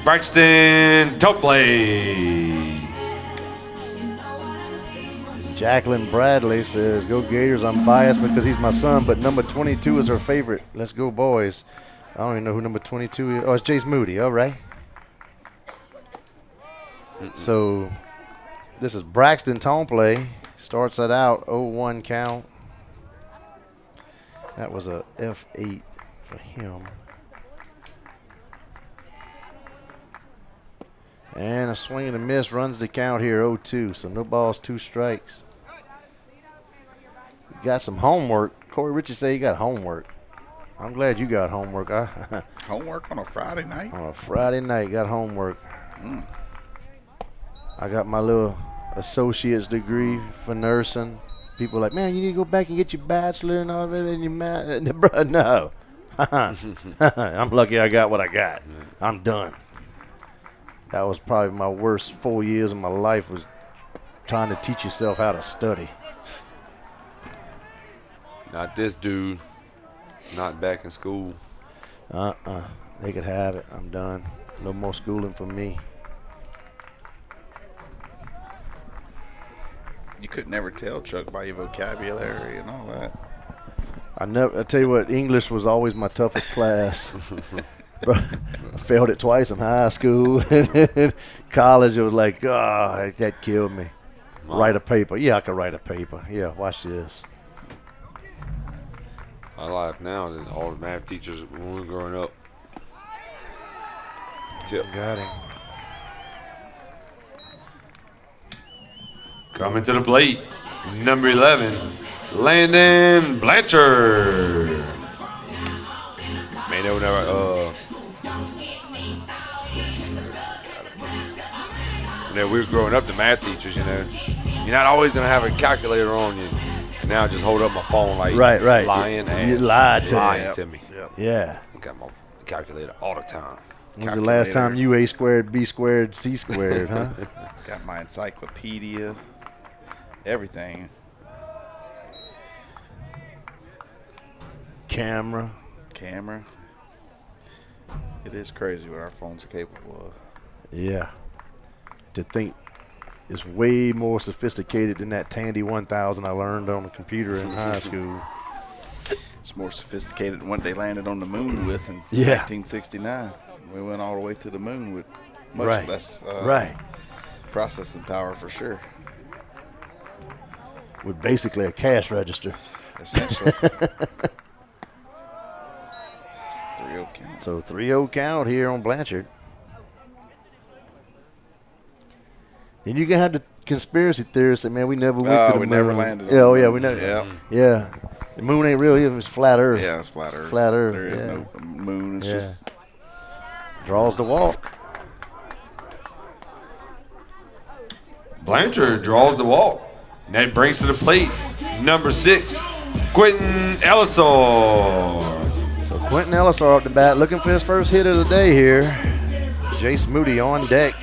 Braxton Tomplay. Jacqueline Bradley says, go Gators. I'm biased because he's my son, but number 22 is her favorite. Let's go, boys. I don't even know who number 22 is. Oh, it's Jace Moody. All right. So this is Braxton Tomplay. Starts it out 0-1 count. That was a F8 for him. And a swing and a miss runs the count here 0-2. So no balls, 2 strikes. Got some homework. Corey Richards say you got homework. I'm glad you got homework. Homework on a Friday night? On a Friday night, got homework. I got my little associate's degree for nursing. People are like, man, you need to go back and get your bachelor and all that and your no. I'm lucky I got what I got. I'm done. That was probably my worst 4 years of my life, was trying to teach yourself how to study. Not this dude. Not back in school. They could have it. I'm done. No more schooling for me. You could never tell Chuck by your vocabulary and all that. I tell you what, English was always my toughest class. Bro, I failed it twice in high school. College, it was like, oh, that killed me. Wow. Write a paper. Yeah, I could write a paper. Yeah, watch this. I laugh now that all the math teachers when we were growing up. Tip. Got him. Coming to the plate, number 11, Landon Blanchard. Man, they would never, when we were growing up, the math teachers, you know, you're not always going to have a calculator on you. And now I just hold up my phone like right. lying You ass. lied to lying to me. Yep. Yeah. I got my calculator all the time. When's the last time you A squared, B squared, C squared, huh? Got my encyclopedia, everything. Camera. It is crazy what our phones are capable of. Yeah. To think it's way more sophisticated than that Tandy 1000 I learned on the computer in high school. It's more sophisticated than what they landed on the moon with in 1969. We went all the way to the moon with much less processing power for sure. With basically a cash register. Essentially. 3-0 count. So 3-0 count here on Blanchard. Then you can have the conspiracy theorists say, man, we never went to the moon. Never landed. Yeah, we never. Yeah. Yeah. The moon ain't real. It's flat Earth. Yeah, it's flat Earth. Flat Earth. There is no moon. It's just draws the walk. Blanchard draws the walk. And that brings to the plate number 6, Quentin Ellisor. So Quentin Ellisor off the bat, looking for his first hit of the day here. Jace Moody on deck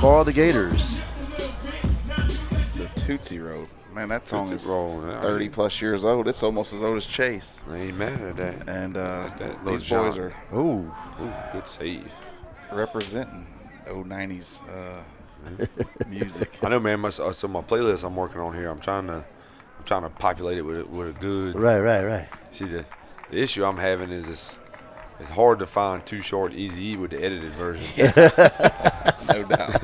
for the Gators. the Tootsie Roll. Man, that song Tootsie is Roll, 30 plus years old. It's almost as old as Chase. I ain't mad at that. And that these little boys jump. are Ooh. Ooh, good save. representing old 90s music. I know, man. So my playlist I'm working on here, I'm trying to populate it with a good. Right. See, the issue I'm having is it's hard to find Too Short Easy E with the edited version. No doubt.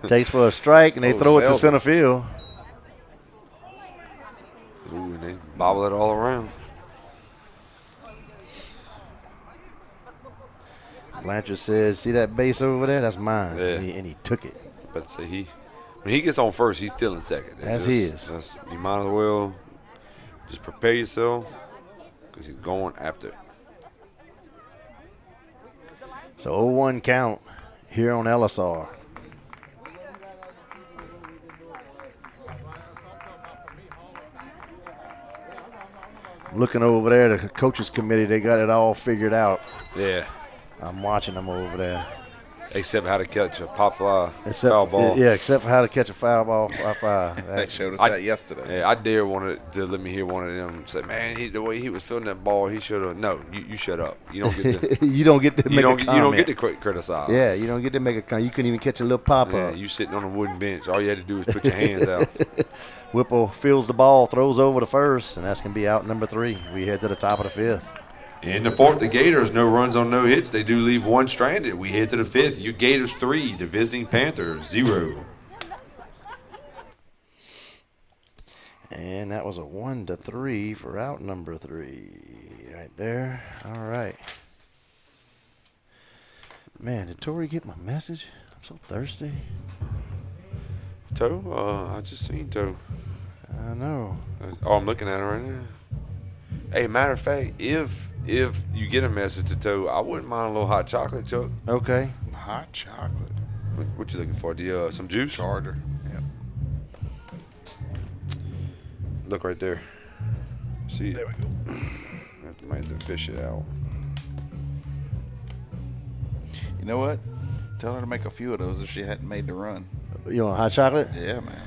Takes for a strike, and they throw it to seldom. center field. Ooh, and they bobble it all around. Blanchard says, see that base over there? That's mine. Yeah. And he took it. But say when he gets on first, he's still in second. That's his. You might as well just prepare yourself because he's going after it. So 0-1 count here on LSR. Looking over there, the coaches committee, they got it all figured out. Yeah. I'm watching them over there. Except how to catch a pop fly foul ball. Yeah, except for how to catch a foul ball. They showed us that yesterday. Yeah, I dare wanted to let me hear one of them say, man, the way he was filling that ball, he should have. No, you shut up. You don't get to. You don't get to make a comment. You don't get to criticize. Yeah, you don't get to make a comment. You couldn't even catch a little pop Yeah, up. you sitting on a wooden bench. All you had to do was put your hands out. Whipple fields the ball, throws over to first, and that's going to be out number 3. We head to the top of the 5th. In the 4th, the Gators, no runs on no hits. They do leave one stranded. We head to the 5th. You Gators 3, the visiting Panthers 0. And that was a 1-3 for out number 3. Right there. All right. Man, did Tori get my message? I'm so thirsty. Toe? I just seen Toe. I know. I'm looking at it right now. Hey, matter of fact, if you get a message to Toe, I wouldn't mind a little hot chocolate, Chuck. Okay. Hot chocolate. What you looking for? Some juice? Charger. Yep. Look right there. See? There we go. Might have to fish it out. You know what? Tell her to make a few of those if she hadn't made the run. You want hot chocolate? Yeah, man.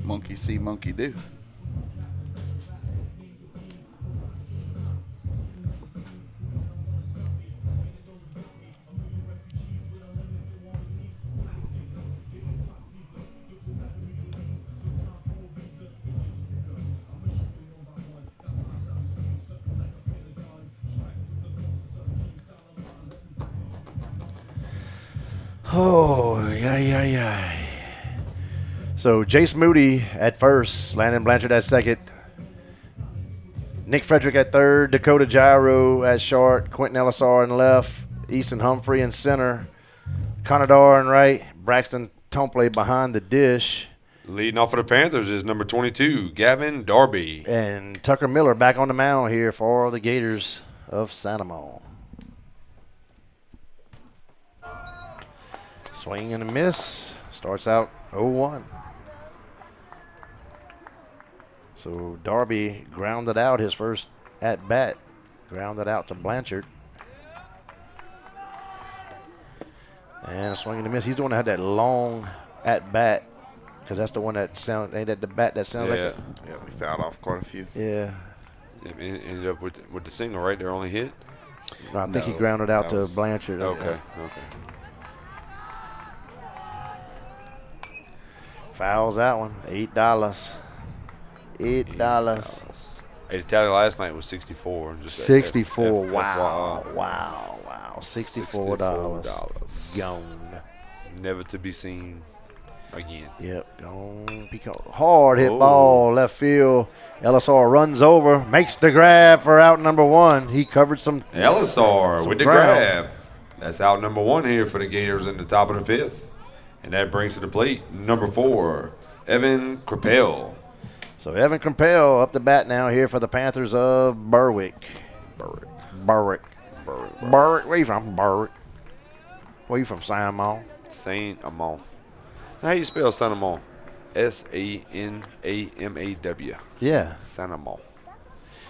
Monkey see, monkey do. Oh, yeah. So Jace Moody at first, Landon Blanchard at second, Nick Frederick at third, Dakota Gyro at short, Quentin Ellisar in left, Easton Humphrey in center, Conadar in right, Braxton Tompley behind the dish, Leading off for the Panthers is number 22, Gavin Darby. and Tucker Miller back on the mound here for the Gators of Santamon. Swing and a miss. Starts out 0-1. So Darby grounded out his first at-bat. Grounded out to Blanchard. And a swing and a miss. He's the one that had that long at-bat. Because that's the one that sounds, ain't that the bat that sounds like it? Yeah, we fouled off quite a few. Yeah. It ended up with the single right there, only hit. No, I think he No, grounded out that to was- Blanchard. Okay. Fouls that one. $8. $8. Hey, the tally last night was 64. Just 64. FYI. Wow. $64. Gone. Never to be seen again. Yep. Gone. Hard hit Oh. ball. Left field. Ellisar runs over. Makes the grab for out number one. He covered some. Ellisar some with the ground. grab. That's out number one here for the Gators in the top of the fifth. And that brings to the plate number 4, Evan Crapel. So Evan Crapel up the bat now here for the Panthers of Berwick. Berwick. Where you from? Berwick. Where you from, Simon? Saint Amant. How you spell Saint Amant? Sanamaw. Yeah. Saint Amant.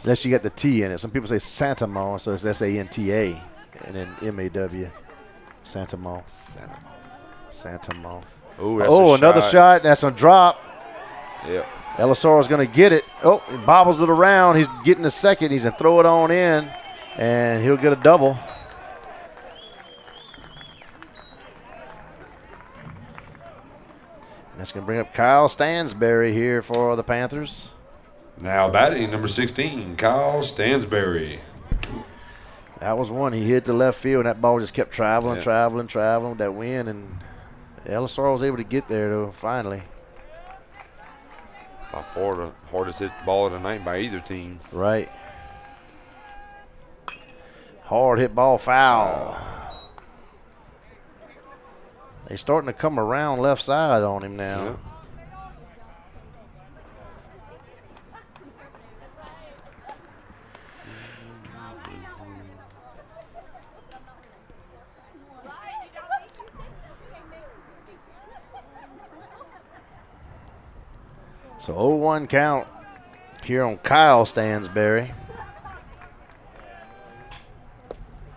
Unless you got the T in it. Some people say Santamon, so it's Santa and then MAW. Santamon. Santamon. Oh, that's Oh, a another shot. That's a drop. Yep. Ellisar is going to get it. Oh, he bobbles it around. He's getting the second. He's going to throw it on in, and he'll get a double. And that's going to bring up Kyle Stansberry here for the Panthers. Now batting number 16, Kyle Stansberry. That was one. He hit the left field, and that ball just kept traveling with that wind, and Ellisar was able to get there, though, finally. By far the hardest hit ball of the night by either team. Right. Hard hit ball, foul. They're starting to come around left side on him now. Yep. So 0-1 count here on Kyle Stansberry.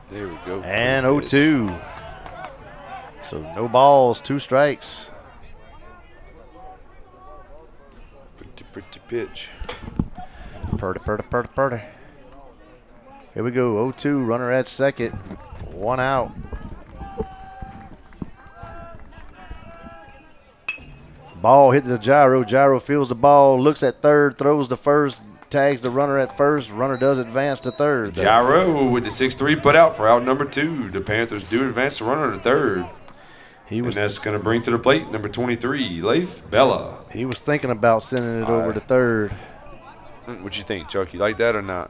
There we go. And 0-2. So no balls, 2 strikes. Pretty pitch. Purdy. Here we go, 0-2, runner at second, 1 out. Ball hit the gyro. Gyro feels the ball, looks at third, throws to first, tags the runner at first. Runner does advance to third. Gyro with the 6-3 put out for out number 2. The Panthers do advance the runner to third. And That's going to bring to the plate number 23, Leif Bella. He was thinking about sending it over to third. What you think, Chuck? You like that or not?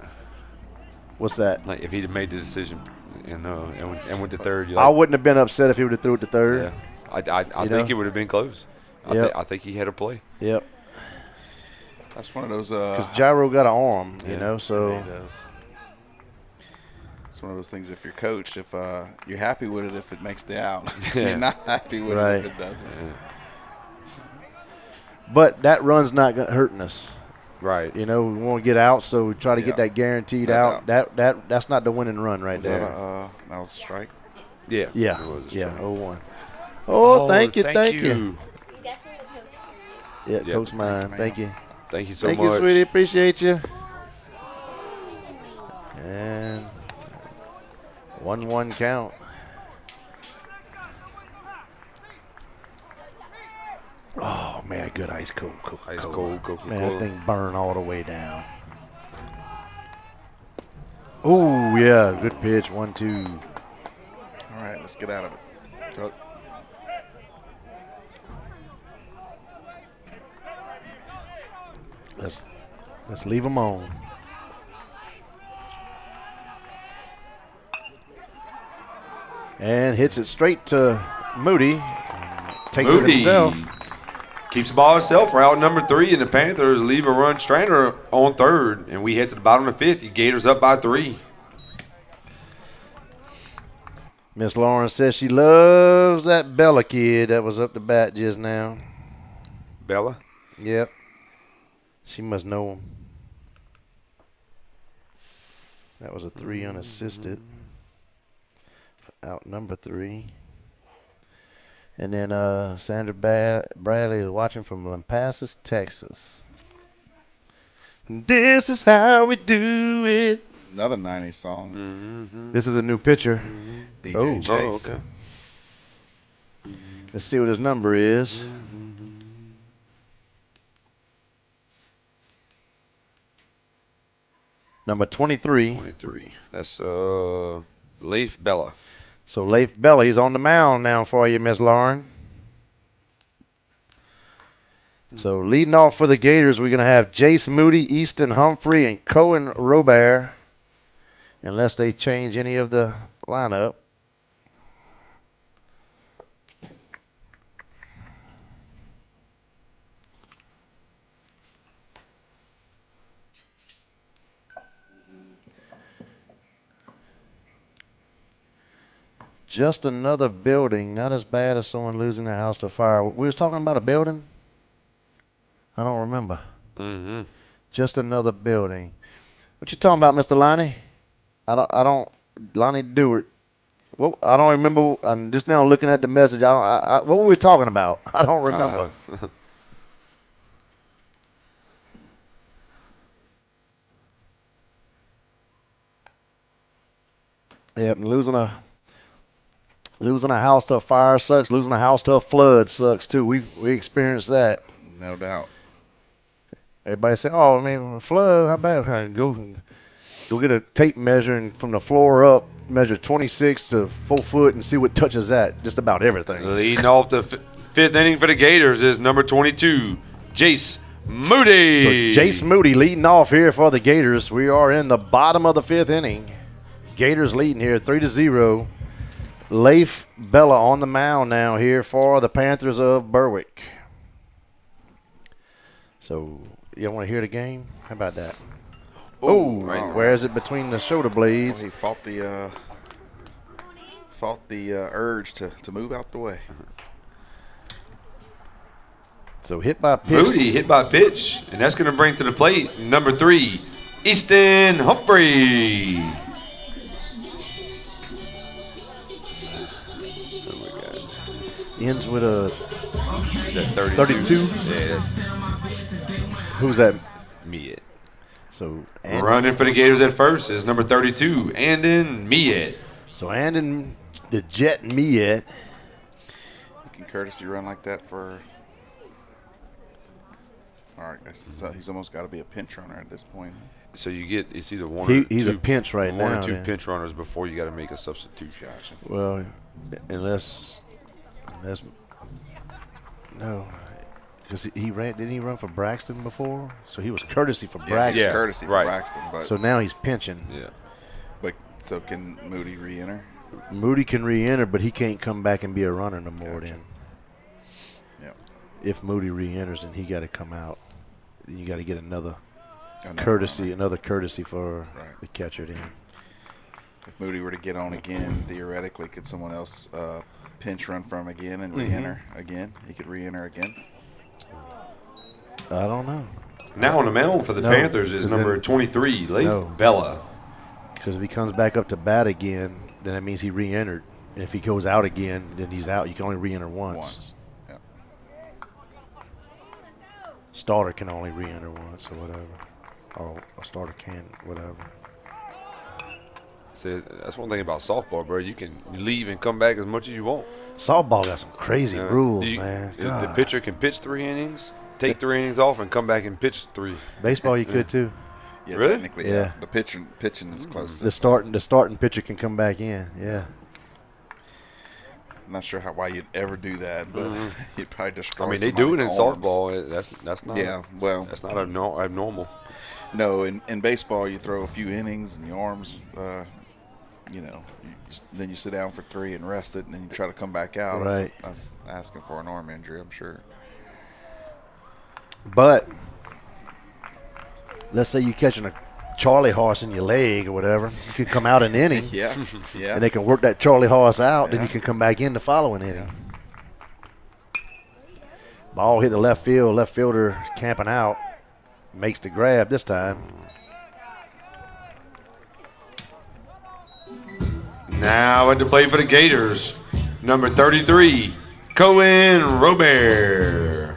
What's that? Like if he'd have made the decision and went to third, you I like? wouldn't have been upset if he would have threw it to third. Yeah, I think it would have been close. I think he had a play. Yep. That's one of those. Because Gyro got an arm, you know, so. Yeah, he does. It's one of those things. If you're coached, if you're happy with it, if it makes the out, you're not happy with it if it doesn't. But that run's not hurting us. Right. You know, we want to get out, so we try to get that guaranteed No out. That's not the winning run right Was there. that was a strike. Yeah. Yeah, It was a yeah, strike. 0-1. Oh, thank you. Yeah, Yeah. Coach mine. Thank you. Thank you so Thank much. you, sweetie. Appreciate you. And 1-1 count. Oh, man, good ice cold Coca-Cola. Ice cold Coca-Cola. Man, that thing burn all the way down. Oh, yeah, good pitch. 1-2. All right, let's get out of it. Coach. Let's leave them on. And hits it straight to Moody. Takes it himself. Keeps the ball himself for out number 3, and the Panthers leave a run stranded on third, and we head to the bottom of the 5th. The Gators up by 3. Miss Lauren says she loves that Bella kid that was up to bat just now. Bella? Yep. She must know him. That was a 3 unassisted. Out number 3. And then Sandra Bradley is watching from Lampasas, Texas. This is how we do it. Another 90s song. This is a new picture. DJ Oh. Chase. okay. Let's see what his number is. Number 23. 23. That's Leif Bella. So Leif Bella, he's on the mound now for you, Miss Lauren. So leading off for the Gators, we're going to have Jace Moody, Easton Humphrey, and Cohen Robert, unless they change any of the lineup. Just another building, not as bad as someone losing their house to fire. We was talking about a building? I don't remember. Mm-hmm. Just another building. What you talking about, Mr. Lonnie? I don't, Lonnie Dewart. Well, I don't remember. I'm just now looking at the message. What were we talking about? I don't remember. Yep, and losing a house to a fire sucks. Losing a house to a flood sucks too. We experienced that. No doubt. Everybody say, "Oh, I mean, flood. How bad? Go get a tape measure and from the floor up, measure 26 to 4 foot and see what touches that. Just about everything." Leading off the 5th inning for the Gators is number 22, Jace Moody. So Jace Moody leading off here for the Gators. We are in the bottom of the 5th inning. Gators leading here 3-0. Leif Bella on the mound now here for the Panthers of Berwick. So you want to hear the game? How about that? Oh, right. where is it between the shoulder blades? He fought the urge to move out the way. So hit by pitch. Moody hit by pitch, and that's going to bring to the plate number 3, Easton Humphrey. Ends with a That 32. Yeah, that's Who's that? Miet. So Running for the Gators at first is number 32, Andon Miet. So Andon the Jet Miet. Can courtesy run like that for? All right, he's almost got to be a pinch runner at this point. So it's either one or He's two, a pinch right one now. or two then. pinch runners before you got to make a substitution. Gotcha. Well, unless no, because didn't he run for Braxton before? So he was courtesy for Yeah, Braxton. he's courtesy for right. Braxton, but So now he's pinching. Yeah. so can Moody re-enter? Moody can re-enter, but he can't come back and be a runner no more. Gotcha. Then, Yep. if Moody re-enters, then he got to come out. Then you got to get another Another courtesy runner. for Right. the catcher. Then If Moody were to get on again, theoretically, could someone else pinch run from again and re-enter again? He could re-enter again. I don't know. Now on the mound for the No, Panthers is 'cause number then- 23, Leif No. Bella. Because if he comes back up to bat again, then that means he re-entered. And if he goes out again, then he's out. You can only re-enter once. Yeah. Starter can only re-enter once or whatever. Or a starter can, whatever. See, that's one thing about softball, bro. You can leave and come back as much as you want. Softball got some crazy rules, man. The God. pitcher can pitch 3 innings, take 3 innings off, and come back and pitch 3. Baseball, you could too. Yeah, Really? technically, Yeah. yeah. The pitching is close. The starting pitcher can come back in. Yeah. I'm not sure why you'd ever do that, but you'd probably destroy. I mean, they do it in somebody's arms. softball. That's not. Yeah, well, that's not abnormal. no. In baseball, you throw a few innings and your arms, then you sit down for 3 and rest it, and then you try to come back out. Right. That's asking for an arm injury, I'm sure. But let's say you catching a Charlie horse in your leg or whatever, you can come out an inning, Yeah, yeah. and they can work that Charlie horse out. Then Yeah. you can come back in the following inning. Ball hit the left field. Left fielder camping out, makes the grab this time. Now at the plate for the Gators, number 33, Cohen Robert.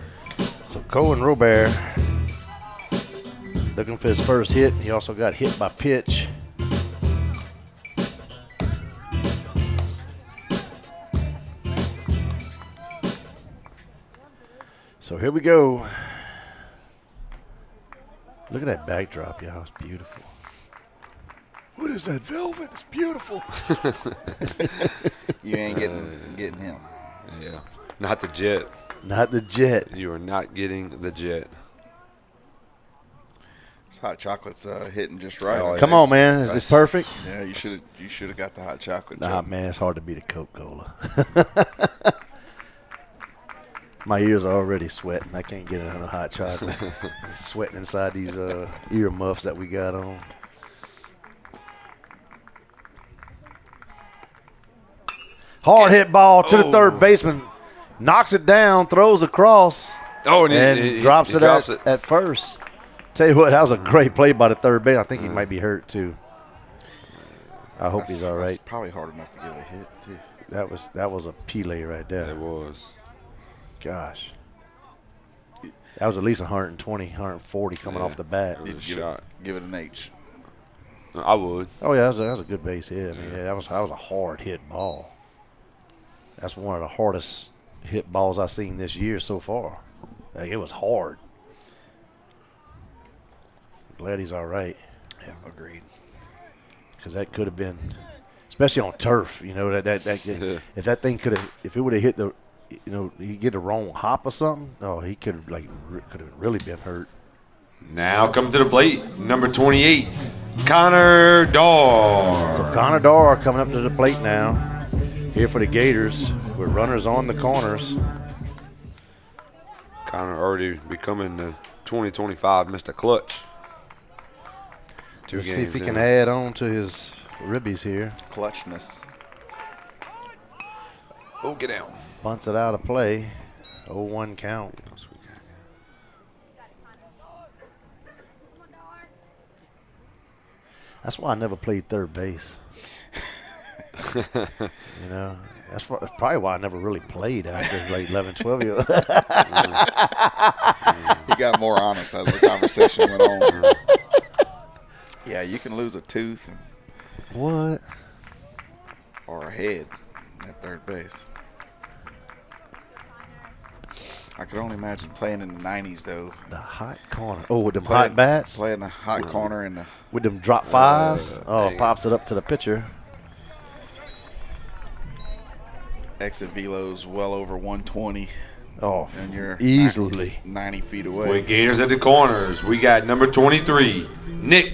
So Cohen Robert looking for his first hit. He also got hit by pitch. So here we go. Look at that backdrop, y'all. It's beautiful. What is that velvet? It's beautiful. You ain't getting him. Yeah, not the Jet. Not the Jet. You are not getting the Jet. This hot chocolate's hitting just right. Oh, Come on, man. It's perfect. Yeah, you should have got the hot chocolate. Nah, Joe. man, it's hard to beat a Coca-Cola. My ears are already sweating. I can't get another hot chocolate. Sweating inside these ear muffs that we got on. Hard hit ball to the third baseman. Knocks it down, throws across, Oh, and he drops he it drops at first. Tell you what, that was a great play by the third base. I think he might be hurt, too. I hope he's all That's right. probably hard enough to give a hit too. That was a Pele right there. It was. Gosh. That was at least 120, 140 coming off the bat. It was a Give shot. Give it an H. I would. Oh, yeah, that was a good base hit. I mean, yeah, that was a hard hit ball. That's one of the hardest hit balls I've seen this year so far. Like, it was hard. Glad he's all right. Yeah, agreed. Because that could have been, especially on turf, you know, if that thing if it would have hit he get the wrong hop or something, oh, he could have really been hurt. Now come to the plate, number 28, Connor Dorr. So Connor Dorr coming up to the plate now, here for the Gators with runners on the corners. Connor already becoming the 2025 Mr. Clutch. Let's see if he can add on to his ribbies here. Clutchness. Oh, get down. Bunts it out of play. 0-1 count. That's why I never played third base. You know, that's probably why I never really played after like 11, 12 years. He got more honest as the conversation went on. Yeah, you can lose a tooth What? or a head at third base. I could only imagine playing in the 90s, though. The hot corner. Oh, with them hot bats? Playing the hot corner in the With them drop fives? dang. Pops it up to the pitcher. exit velo's well over 120. Oh, And you're easily. 90 feet away. With Gators at the corners, we got number 23, Nick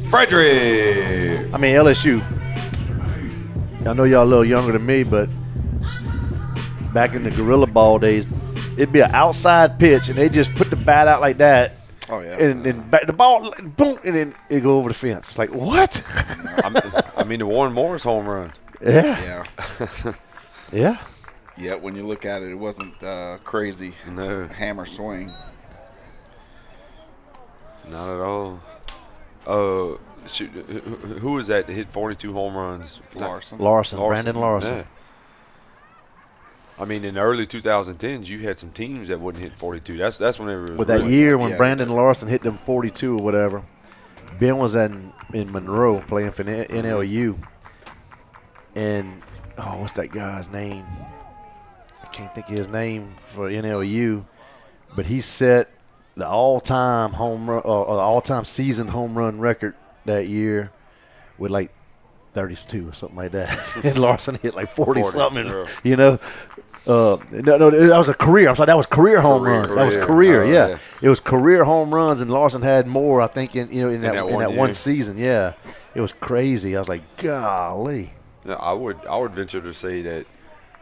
Frederick. I mean, LSU. I know y'all a little younger than me, but back in the Gorilla Ball days, it'd be an outside pitch, and they just put the bat out like that. Oh, yeah. And then back the ball, boom, and then it go over the fence. It's like, what? I mean the Warren Morris home run. Yeah. Yeah. Yeah. Yeah, when you look at it, it wasn't crazy No. hammer swing. Not at all. Shoot, who was that hit 42 home runs? Larson. Brandon Larson. Yeah. I mean, in the early 2010s, you had some teams that wouldn't hit 42. That's whenever it was With that really- year when Brandon Larson hit them 42 or whatever, Ben was in Monroe playing for NLU. And, what's that guy's name? I can't think of his name for NLU. But he set the all-time home run or all-time season home run record that year with like 32 or something like that. And Larson hit like 40 something, yeah. you know. No, that was a career. I'm sorry, that was career home runs. That was career, yeah. It was career home runs, and Larson had more, I think, in that one season. Yeah, it was crazy. I was like, golly. No, I would venture to say that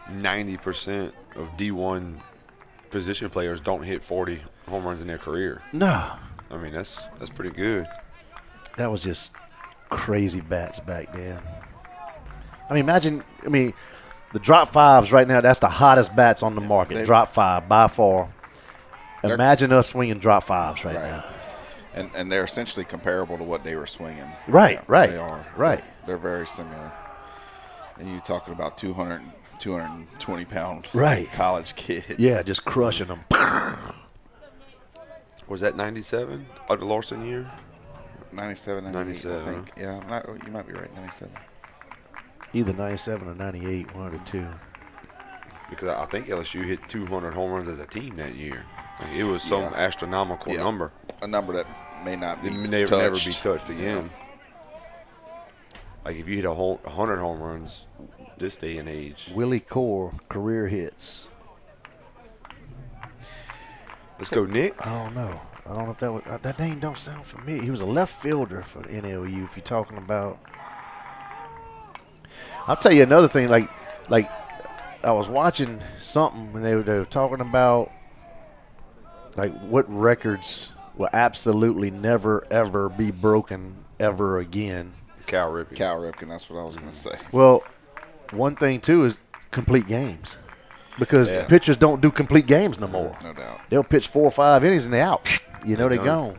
90% of D1 position players don't hit 40 home runs in their career. No, I mean that's pretty good. that was just crazy bats back then. I mean, imagine. I mean, the drop fives right now. That's the hottest bats on the market. Drop five by far. Imagine us swinging drop fives right now. And they're essentially comparable to what they were swinging. Right. They are. Right. They're very similar. And you're talking about 220-pound college kids. Yeah, just crushing them. Was that 97? The Larson year? 97, 98, 97. I think. Yeah, you might be right, 97. Either 97 or 98, one of the two. Because I think LSU hit 200 home runs as a team that year. Like, it was some astronomical number. A number that may not be never touched. be touched again. Like if you hit 100 home runs this day and age. Willie Core, career hits. Let's go, Nick. I don't know if that was that name don't sound familiar. He was a left fielder for NLU. If you're talking about, I'll tell you another thing. Like I was watching something and they were talking about like what records will absolutely never ever be broken ever again. Cal Ripken, that's what I was going to say. Well, one thing too is complete games, because pitchers don't do complete games no more. No doubt. They'll pitch 4 or 5 innings and they out. You know, they gone.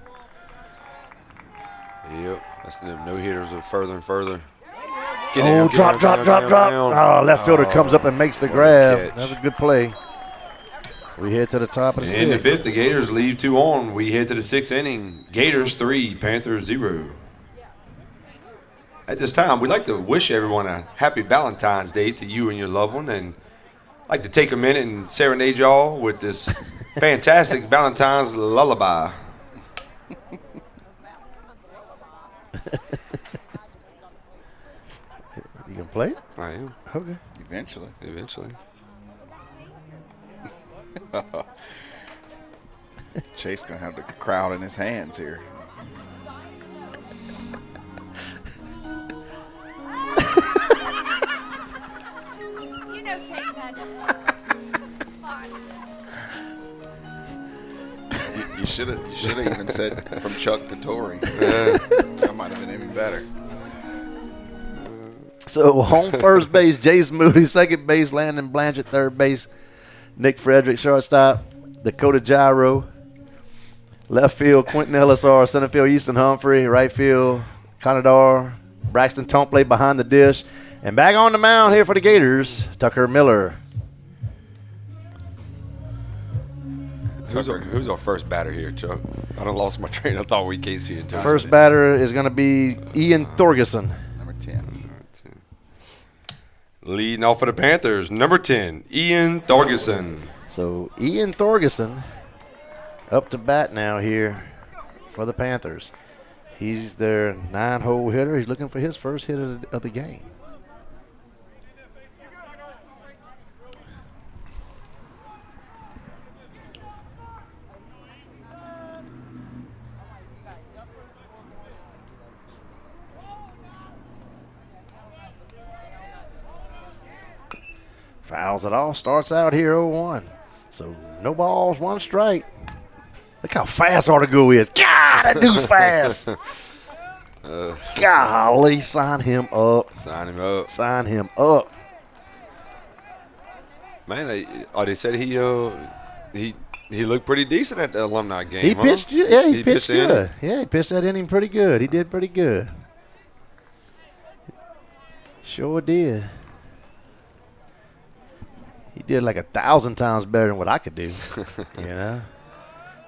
Yep, that's the no hitters are further and further. Drop. Oh, left fielder comes up and makes the grab. That's a good play. We head to the top of the In the sixth. fifth, the Gators leave 2 on. We head to the 6th inning. Gators 3, Panthers 0. At this time, we'd like to wish everyone a happy Valentine's Day to you and your loved one, and I'd like to take a minute and serenade y'all with this fantastic Valentine's lullaby. You can play it? I am. Okay. Eventually. Chase going to have the crowd in his hands here. You know Chase had You should have even said from Chuck to Tory. That might have been even better. So home first base, Jace Moody. Second base, Landon Blanchard. Third base, Nick Frederick. Shortstop, Dakota Gyro. Left field, Quentin Ellisar. Center field, Easton Humphrey. Right field, Conadar. Braxton Tomplay behind the dish. And back on the mound here for the Gators, Tucker Miller. Who's our first batter here, Chuck? I done lost my train of thought with Casey and Chuck. First batter is going to be Ian Thorgerson. Number 10. Leading off for the Panthers, number 10, Ian Thorgerson. So Ian Thorgerson up to bat now here for the Panthers. He's their 9-hole hitter. He's looking for his first hit of the game. Fouls it off. Starts out here 0-1. So no balls, 1 strike. Look how fast Artigo is. God, that dude's fast. Golly, sign him up. Sign him up. Man, they said he He looked pretty decent at the alumni game. He pitched, yeah, he pitched in. good. Yeah, he pitched that inning pretty good. He did pretty good. Sure did. He did like 1,000 times better than what I could do. You know,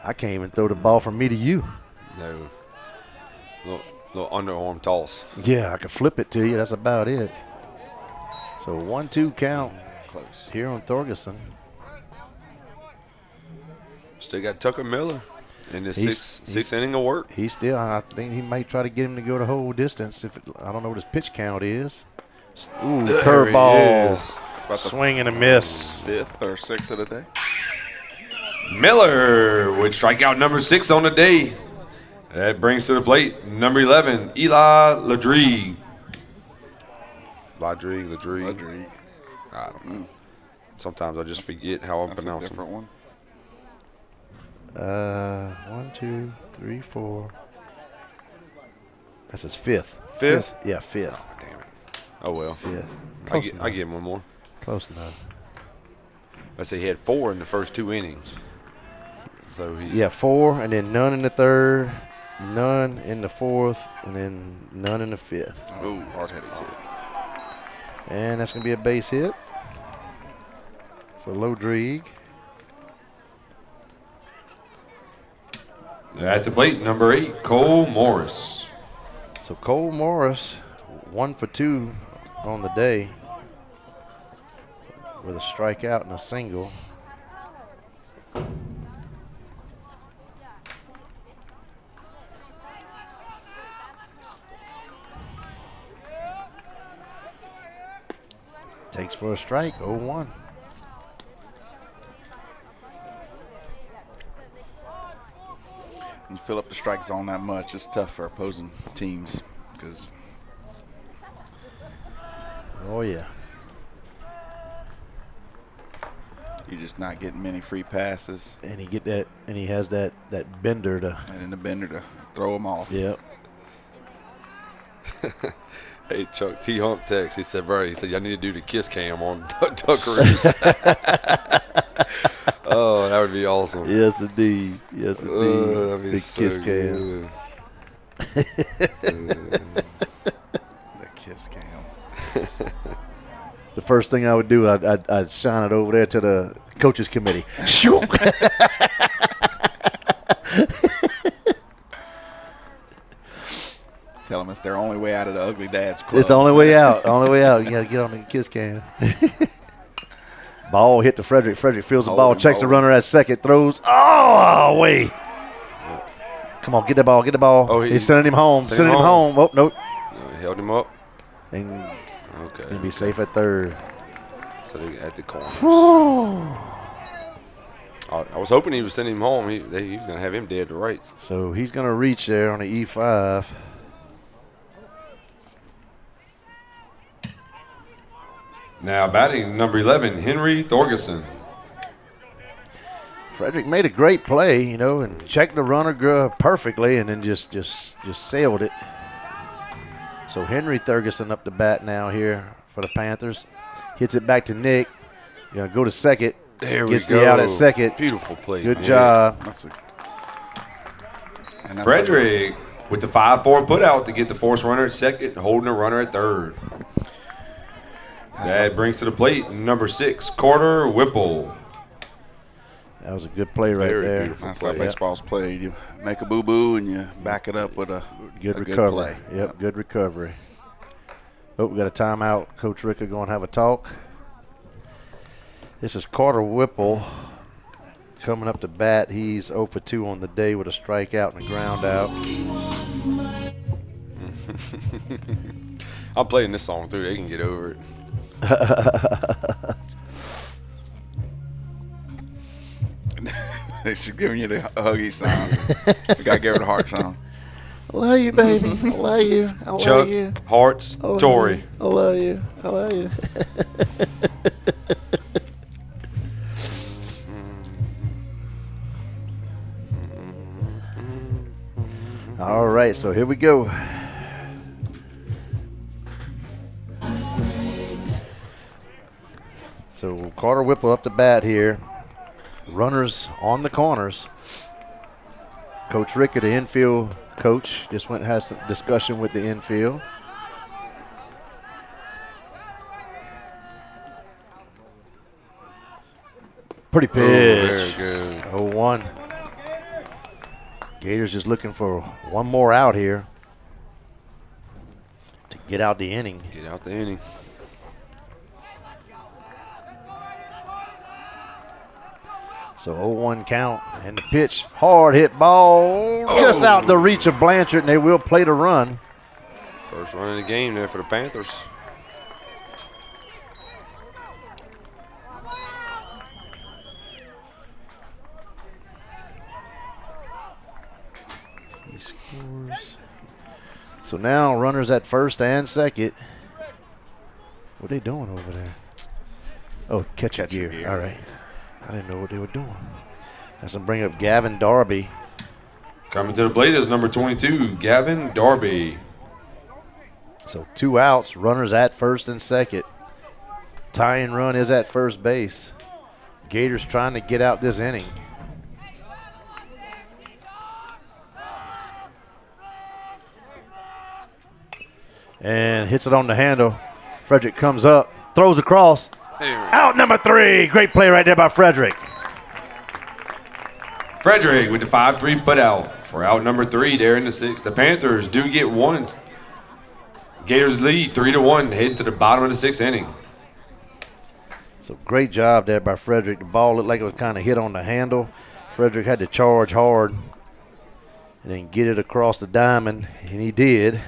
I can't even throw the ball from me to you. No. Little underarm toss. Yeah, I could flip it to you. That's about it. So 1-2 count Close. here on Thorgerson. Still got Tucker Miller in this He's- sixth inning of work. He still, I think he might try to get him to go the whole distance. I don't know what his pitch count is. Ooh, There he curveball. is. It's about the Swing and a miss. 5th or 6th of the day. Miller with strikeout number 6 on the day. That brings to the plate number 11, Eli Ladrigue. Ladrigue. I don't know. Sometimes I just forget how I'm That's a pronouncing different one. 1, 2, 3, 4. That's his 5th. Fifth? Yeah, 5th. Damn it. Oh, well. 5th. I Close get enough. him one more. Close enough. I say he had 4 in the first 2 innings. So he Yeah, 4, and then none in the 3rd, none in the 4th, and then none in the 5th. Oh, hard-headed. And that's going to be a base hit for Lodrigue. at the plate, number 8, Cole Morris. So Cole Morris, 1 for 2 on the day with a strikeout and a single. Takes for a strike, 0-1. You fill up the strike zone that much, it's tough for opposing teams because Oh, yeah. you're just not getting many free passes, And he get that, and he has that bender to, and in the bender to throw them off. yep. Hey, Chuck T. Hump text. He said, bro, y'all need to do the kiss cam on Duckaroos. Oh, that would be awesome. Yes, indeed. Yes, indeed. That'd be Big so kiss cam. good. The kiss cam. The first thing I would do, I'd shine it over there to the coaches committee. Shoo! Tell them it's their only way out of the ugly dad's club. It's the only way out. Only way out. You got to get on the kiss cam. Ball hit to Frederick. Frederick feels the Hold ball, him, checks the hold runner at second, throws. Oh, away. Come on, get the ball, get the ball. Oh, He's sending him home. send Sending him him home. Oh, nope. No, he held him up. And Okay. going to be safe at third. So they at the corners. I was hoping he was sending him home. He was going to have him dead to rights. So he's going to reach there on the E5. Now batting number 11, Henry Thorgerson. Frederick made a great play, you know, and checked the runner perfectly, and then just sailed it. So Henry Thurgeson up the bat now here for the Panthers. Hits it back to Nick. Gonna go to second. There Gets we go. the out at second. Beautiful play. Good man. job. And that's Frederick with the 5-4 put out to get the force runner at second, holding a runner at third. That brings to the plate number 6, Carter Whipple. That was a good play right Very there. beautiful. That's how play. baseball's played. You make a boo-boo and you back it up with a Good a recovery. play. Yep, good recovery. Oh, we got a timeout. Coach Ricker going to have a talk. This is Carter Whipple coming up to bat. He's 0 for 2 on the day with a strikeout and a ground out. I'm playing this song through. They can get over it. She's giving you the huggy sound. You got to give her the heart sound. I love you, baby. I love you. I love Chuck, you. Hearts, I love Tory. you. I love you. I love you. All right, so here we go. So Carter Whipple up the bat here. runners on the corners. Coach Ricker, the infield coach, just went and had some discussion with the infield. Pretty pitch. Very good. 0-1. Gators just looking for one more out here to get out the inning. Get out the inning. So 0-1 count, and the pitch, hard hit ball, just out the reach of Blanchard, and they will play the run. First run of the game there for the Panthers. He scores. So now runners at first and second. What are they doing over there? Oh, catcher gear. All right. I didn't know what they were doing. That's going to bring up Gavin Darby. Coming to the plate is number 22, Gavin Darby. So 2 outs, runners at first and second. Tying run is at first base. Gators trying to get out this inning. And hits it on the handle. Frederick comes up, throws across. Out number 3. Great play right there by Frederick. Frederick with the 5-3 put out for out number 3 there in the 6th. The Panthers do get one. Gators lead 3-1 heading to the bottom of the 6th inning. So great job there by Frederick. The ball looked like it was kind of hit on the handle. Frederick had to charge hard and then get it across the diamond, and he did.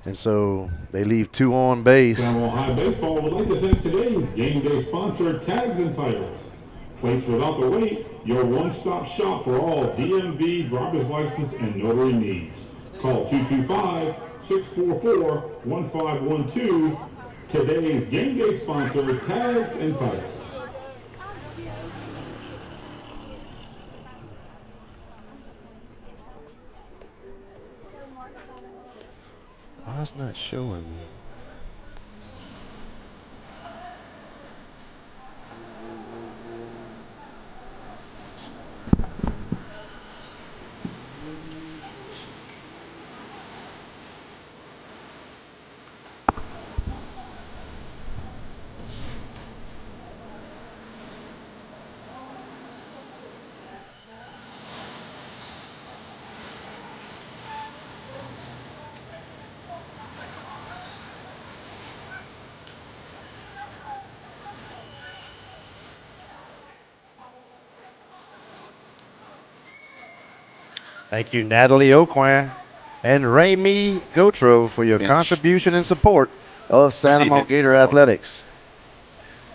And so they leave 2 on base. Samuel High Baseball would like to thank today's game day sponsor, Tags and Titles. Place without the wait, your one-stop shop for all DMV, driver's license, and notary needs. Call 225-644-1512. Today's game day sponsor, Tags and Titles. Why is not showing me? Thank you, Natalie Oquan and Raimi Gotro, for your contribution and support of Santa Monica Gator Athletics.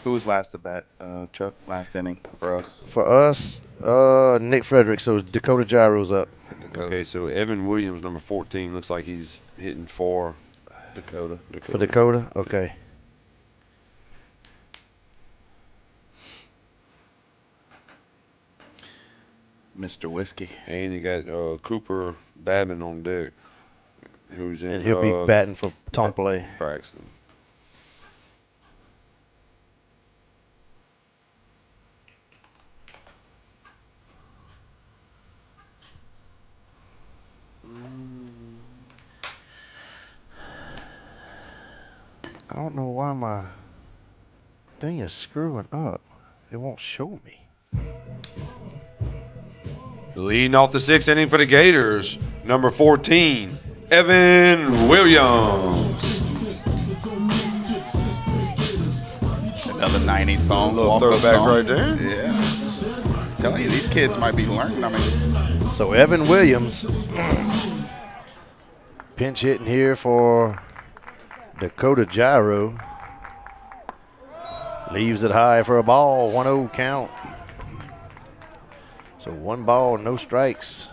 Who was last at bat, Chuck? Last inning for us? For us, Nick Frederick. So Dakota Gyro's up. Okay, so Evan Williams, number 14, looks like he's hitting for Dakota. For Dakota? Okay. Mr. Whiskey. And you got Cooper Babin on deck, who's in. And he'll be batting for Tomplay. Braxton. I don't know why my thing is screwing up. It won't show me. Leading off the 6th inning for the Gators, number 14, Evan Williams. Another 90s song. Little throwback right there. Yeah. I'm telling you, these kids might be learning. I mean, So Evan Williams pinch hitting here for Dakota Gyro. Leaves it high for a ball, 1-0 count. So 1 ball, no strikes.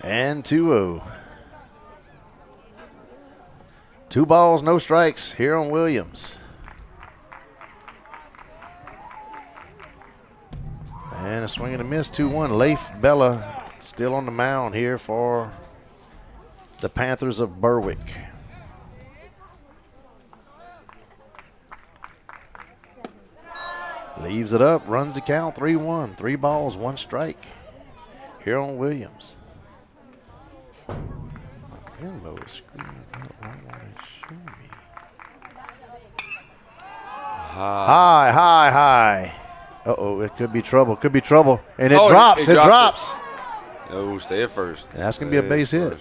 And 2-0. 2 balls, no strikes here on Williams. And a swing and a miss, 2-1. Leif Bella still on the mound here for the Panthers of Berwick. Leaves it up, runs the count 3-1. 3 balls, 1 strike. Here on Williams. Venmo is screwing up. Why won't it show me? High. Uh-oh, it could be trouble. And it drops. It drops. Oh, stay at first. That's going to be a base hit.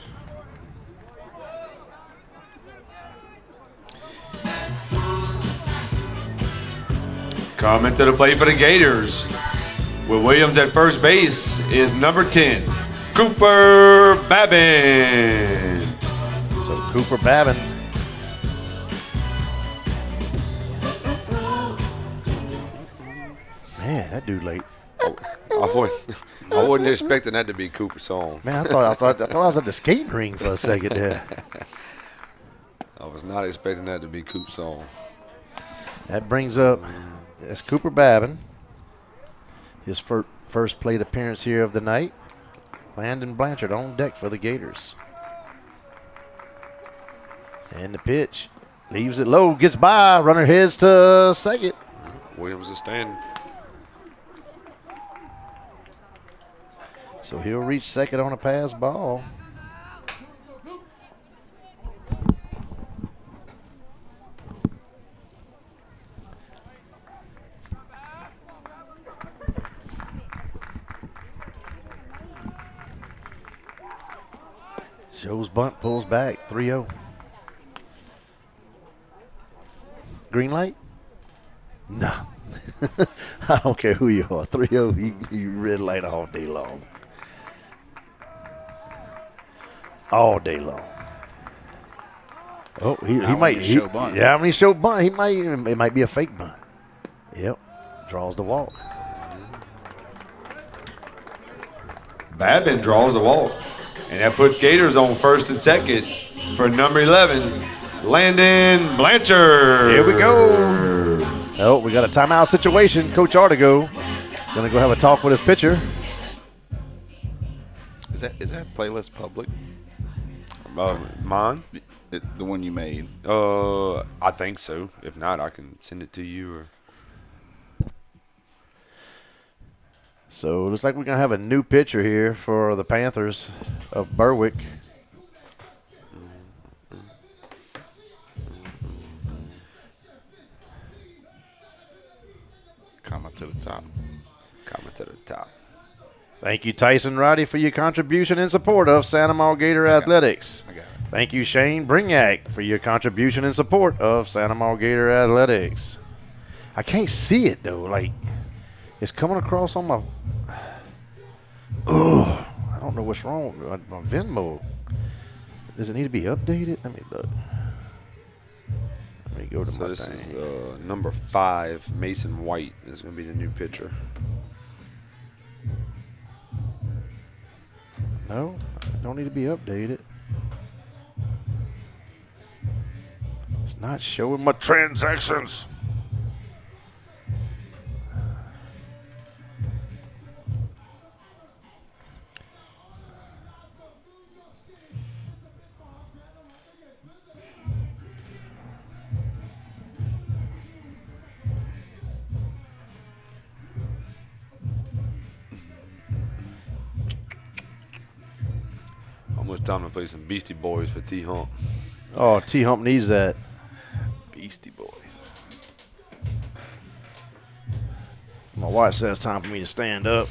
Coming to the plate for the Gators with Williams at first base is number 10, Cooper Babin. So Cooper Babin. Man, that dude late. I wasn't expecting that to be Cooper's song. Man, I thought I was at the skating ring for a second there. I was not expecting that to be Coop's song. That brings up that's Cooper Babin. His first plate appearance here of the night. Landon Blanchard on deck for the Gators. And the pitch. Leaves it low, gets by. Runner heads to second. Williams is standing. So he'll reach second on a pass ball. Shows bunt, pulls back, 3-0. Green light? No. I don't care who you are. 3-0, you red light all day long. All day long. Oh, he might show bunt. Yeah, when he show bunt, it might be a fake bunt. Yep. Draws the walk. Babin draws the walk. And that puts Gators on first and second for number 11, Landon Blanchard. Here we go. Oh, we got a timeout situation. Coach Artigo going to go have a talk with his pitcher. Is that playlist public? Mine? The one you made? I think so. If not, I can send it to you. Or So it looks like we're going to have a new pitcher here for the Panthers of Berwick. Comma to the top. Coming to the top. Thank you, Tyson Roddy, for your contribution in support of Santa Maria Gator Athletics. I got it. Thank you, Shane Brignac, for your contribution in support of Santa Maria Gator Athletics. I can't see it, though. Like, it's coming across on my... Oh, I don't know what's wrong with my Venmo. Does it need to be updated? Let me look. Let me go to So my this thing. is number 5, Mason White is going to be the new pitcher. No, it don't need to be updated. It's not showing my transactions. Almost time to play some Beastie Boys for T-Hump. Oh, T-Hump needs that. Beastie Boys. My watch says it's time for me to stand up.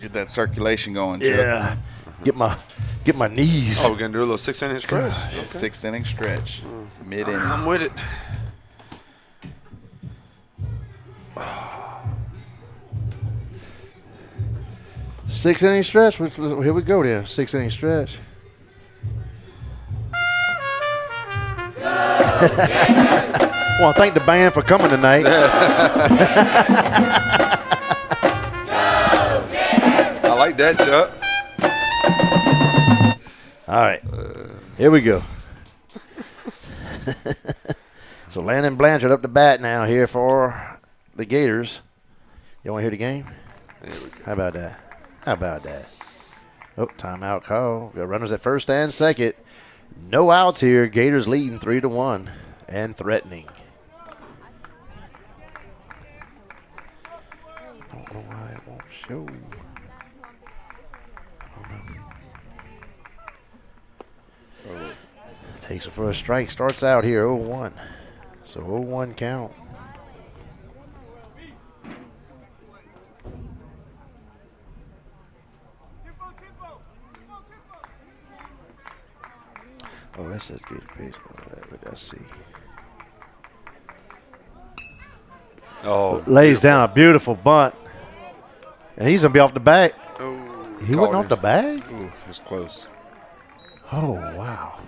Get that circulation going, Chuck. Yeah. Get my knees. Oh, we're going to do a little 6-inning stretch? Okay. 6-inning stretch. Mid-inning. I'm with it. Six-inning stretch. Here we go then. 6-inning stretch. I want to thank the band for coming tonight. I like that, Chuck. All right. Here we go. So Landon Blanchard up to bat now here for the Gators. You want to hear the game? There we go. How about that? Oh, timeout call. We got runners at first and second. No outs here. Gators leading 3-1 and threatening. don't know why it won't show. I don't know. Takes it for a strike. Starts out here 0-1. So 0-1 count. Oh, that says Gator baseball. Let's see. Oh, Lays down a beautiful bunt. And he's going to be off the bag. Oh, He wasn't off the bag? Ooh, it's close. Oh, wow.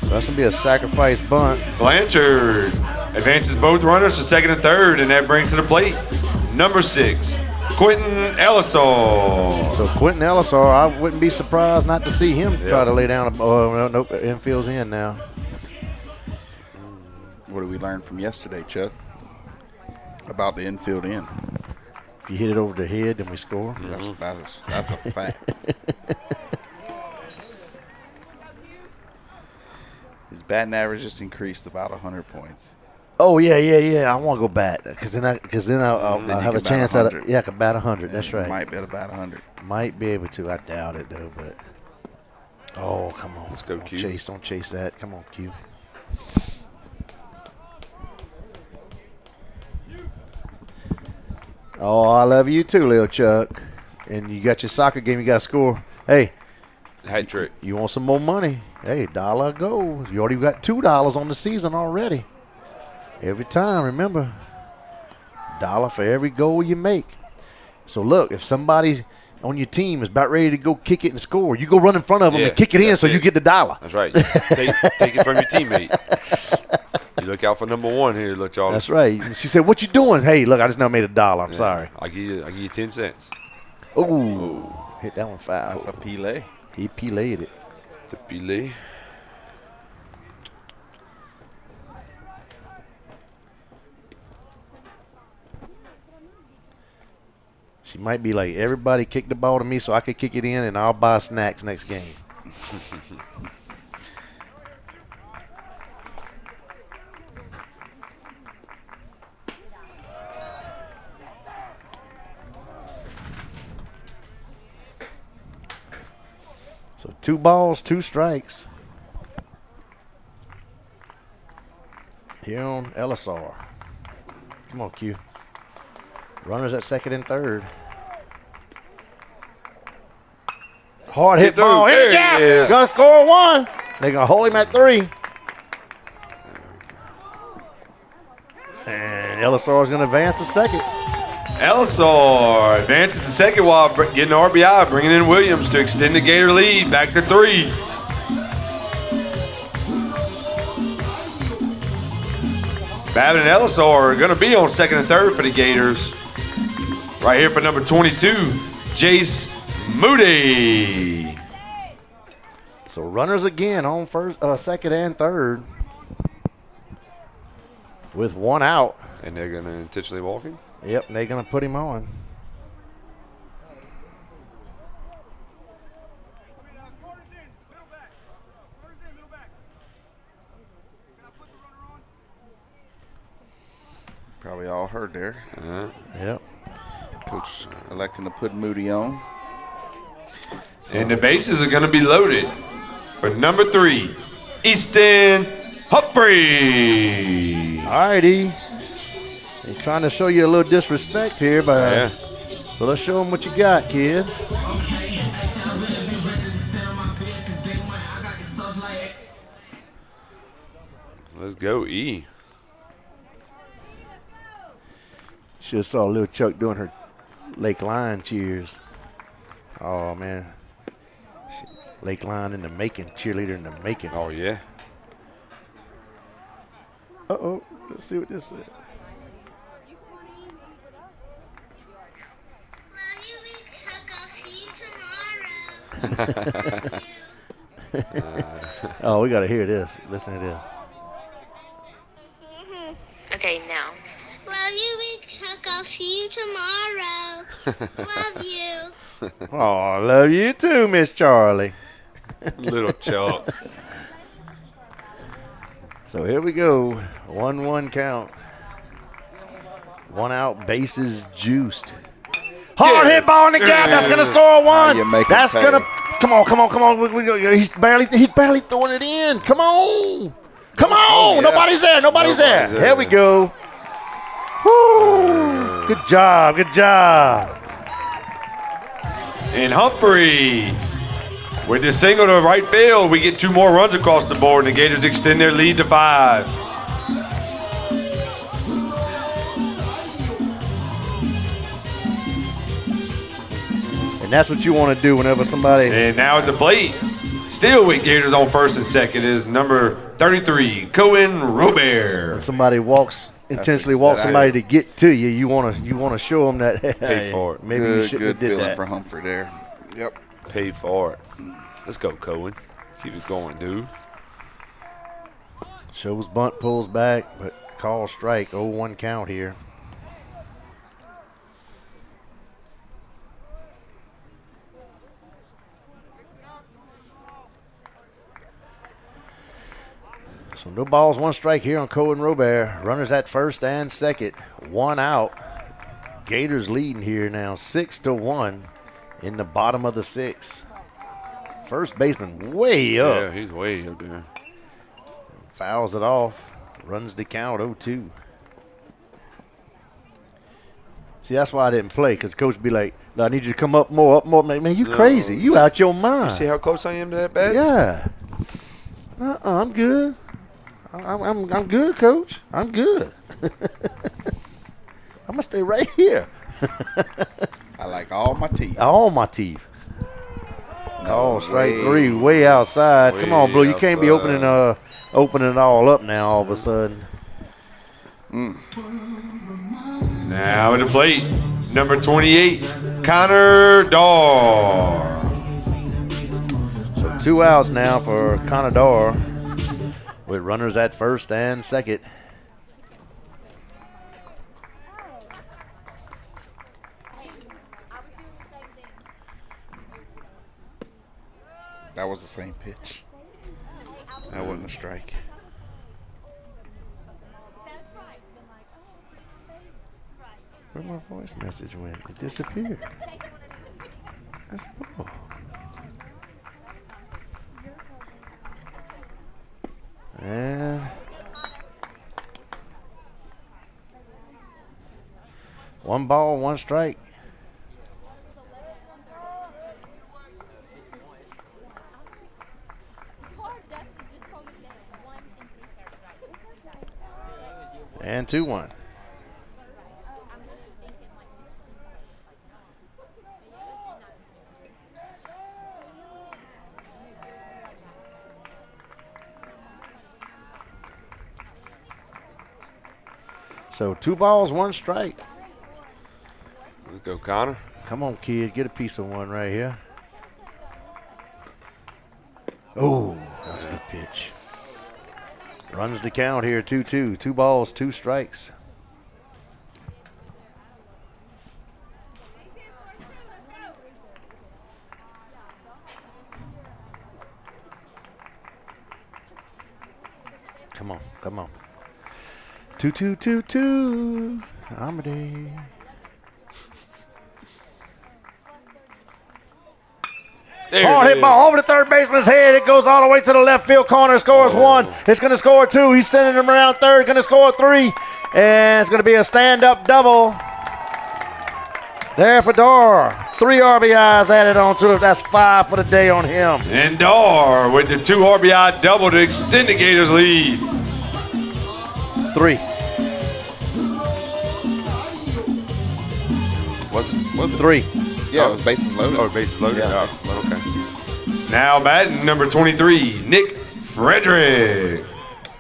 So that's going to be a sacrifice bunt. Blanchard advances both runners to second and third, and that brings to the plate number 6, Quentin Ellisor. So Quentin Ellisor, I wouldn't be surprised not to see him try to lay down. Nope, infield's in now. What did we learn from yesterday, Chuck? About the infield in. If you hit it over the head, then we score. That's a fact. His batting average just increased about 100 points. Oh yeah. I want to go bat because then I'll Then you have a can bat chance at 100. I can bat 100. That's right. Might be at about 100. Might be able to. I doubt it though. But come on, Let's go, Don't Q. Don't chase that. Come on, Q. Oh, I love you too, Lil Chuck. And you got your soccer game. You got to score. Hey, Hat trick. you want some more money? Hey, $1 a goal. You already got $2 on the season already. Every time, remember, $1 for every goal you make. So look, if somebody on your team is about ready to go kick it and score, you go run in front of them and kick it in so you get the $1. That's right. Take it from your teammate. You look out for number 1 here, look y'all. That's right. She said, "What you doing?" Hey, look, I just now made $1. I'm sorry. I'll give you 10 cents. Ooh, hit that one foul. That's a Pele. He pelayed it. The Pele. She might be like, everybody kick the ball to me so I could kick it in and I'll buy snacks next game. So 2 balls, 2 strikes. Here on Ellisor. Come on, Q. Runners at second and third. Hard hit through. ball. Hit There the gap. it is. Gonna score 1. They're going to hold him at 3. And Ellisor is going to advance to second. Ellisor advances to second while getting RBI, bringing in Williams to extend the Gator lead back to 3. Babbitt and Ellisor are going to be on second and third for the Gators. Right here for number 22, Jace Moody. So runners again on second and third with 1 out. And they're going to intentionally walk him? Yep, they're going to put him on. Probably all heard there. Yep. Coach electing to put Moody on. And the bases are going to be loaded for number 3, Easton Humphrey. All righty. He's trying to show you a little disrespect here, but so let's show him what you got, kid. Let's go, E. Should have saw Lil Chuck doing her Lake Line cheers. Oh, man. Lake Line in the making, cheerleader in the making. Oh, yeah. Uh-oh. Let's see what this is. Oh, we got to hear this. Listen to this. Okay, now. Love you, Big Chuck. I'll see you tomorrow. Love you. Oh, I love you too, Miss Charlie. Little Chuck. So here we go. 1-1 count. 1 out, bases juiced. Hard hit ball in the gap. That's going to score one. you make it That's pay. going to come on. He's barely throwing it in. Come on. Come on. yeah. Nobody's there. Nobody's there. Here we go. Woo. Good job. And Humphrey with the single to right field. We get 2 more runs across the board, and the Gators extend their lead to 5. And that's what you want to do whenever somebody. And now at the plate, still with Gators on first and second, is number 33, Cohen Robert. Somebody intentionally walks somebody to get to you. You want to show them that Pay for it. Maybe you Good, shouldn't good have did feeling that. for Humphrey there. Yep. Pay for it. Let's go, Cohen. Keep it going, dude. Shows bunt, pulls back, but call strike. 0-1 count here. So no balls, 1 strike here on Cohen Robert. Runners at first and second. 1 out. Gators leading here now 6-1 in the bottom of the 6th. First baseman way up. Yeah, he's way up there. Fouls it off. Runs the count 0-2. See, that's why I didn't play, because coach would be like, no, I need you to come up more. Man, you crazy. You out your mind. See how close I am to that bat? Yeah. I'm good. I'm good, coach. I'm good. I'm going to stay right here. I like all my teeth. All my teeth. No strike way. 3, way outside. Come on, Blue. You can't be outside. opening it all up now all of a sudden. Now at the plate, number 28, Connor Darr. So 2 outs now for Conador with runners at first and second. That was the same pitch. That wasn't a strike. Where my voice message went? It disappeared. That's bull. And 1 ball, 1 strike. And 2-1. So 2 balls, 1 strike. Let's go, Connor. Come on, kid. Get a piece of 1 right here. Oh, that was a good pitch. Runs the count here, 2-2. 2 balls, 2 strikes. Come on, come on. 2-2-2-2. Amade. Hard hit ball over the third baseman's head. It goes all the way to the left field corner. Scores 1. It's going to score 2. He's sending him around third. Going to score 3. And it's going to be a stand-up double. There for Darr. 3 RBIs added on to it. That's 5 for the day on him. And Darr with the 2 RBI double to extend the Gators' lead. 3. Was it? 3. Yeah, it was bases loaded. Oh, bases loaded? Yeah, Oh, bases loaded. okay. Now batting number 23, Nick Frederick.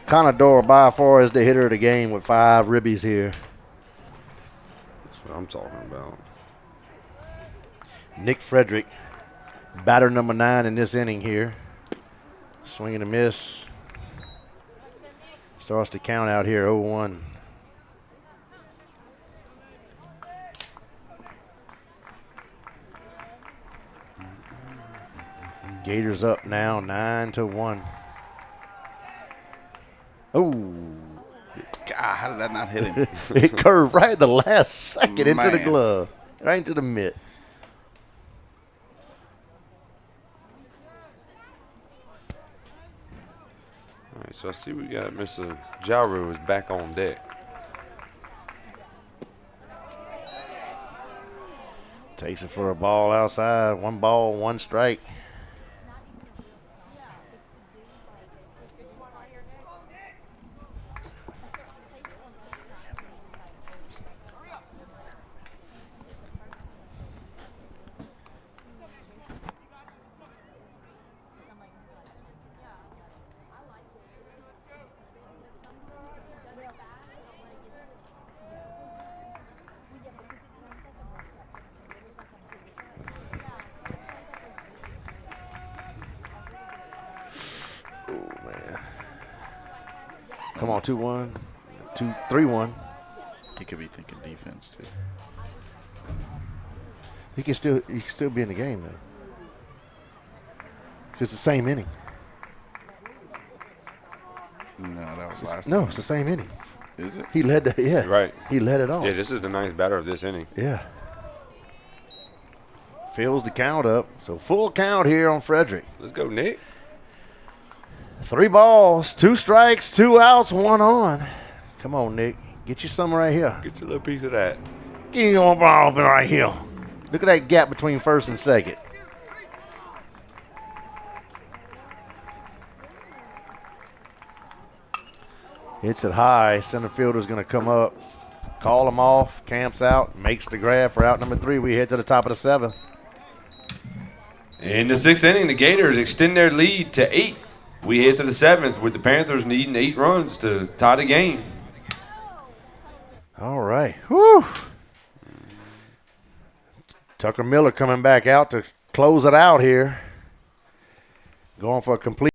Conador by far is the hitter of the game with 5 ribbies here. That's what I'm talking about. Nick Frederick, batter number 9 in this inning here. Swing and a miss. Starts to count out here, 0-1. Gators up now, 9-1. Oh, God, how did that not hit him? it curved right at the last second into the Man. glove, right into the mitt. All right, so I see we got Mr. Jaru is back on deck. Takes it for a ball outside. 1 ball, 1 strike. Come on, 2-1, 3-1. He could be thinking defense, too. He can still be in the game though. It's the same inning. No, that was last No, time. it's the same inning. Is it? He led the Right. He led it off. Yeah, this is the ninth batter of this inning. Yeah. Fills the count up. So full count here on Frederick. Let's go, Nick. 3 balls, 2 strikes, 2 outs, 1 on. Come on, Nick. Get you some right here. Get your little piece of that. Get your ball open right here. Look at that gap between first and second. Hits it high. Center fielder's going to come up, call him off, camps out, makes the grab for out number 3. We head to the top of the 7th. In the 6th inning, the Gators extend their lead to 8. We head to the 7th with the Panthers needing 8 runs to tie the game. All right. Whew. Tucker Miller coming back out to close it out here. Going for a complete.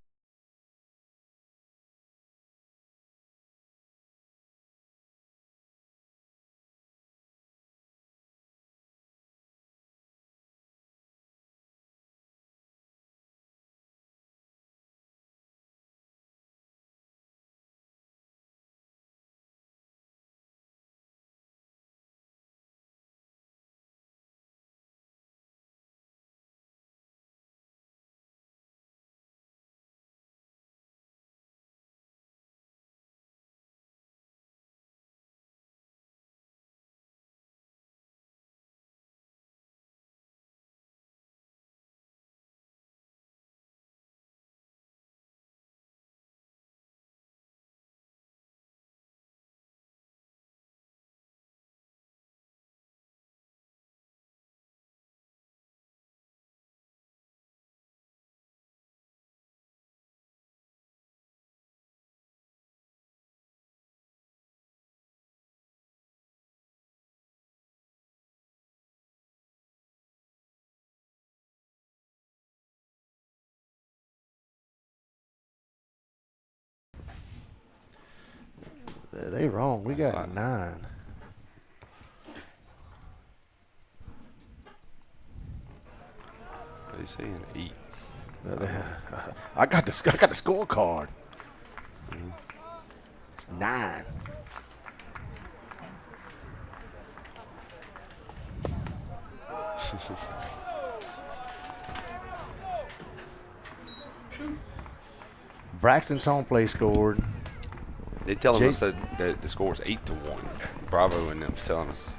They wrong. We got 9. They saying 8. I got the scorecard. It's 9. Braxton Toneplay scored. They telling Jake- us that the score is 8-1. Bravo and them was telling us.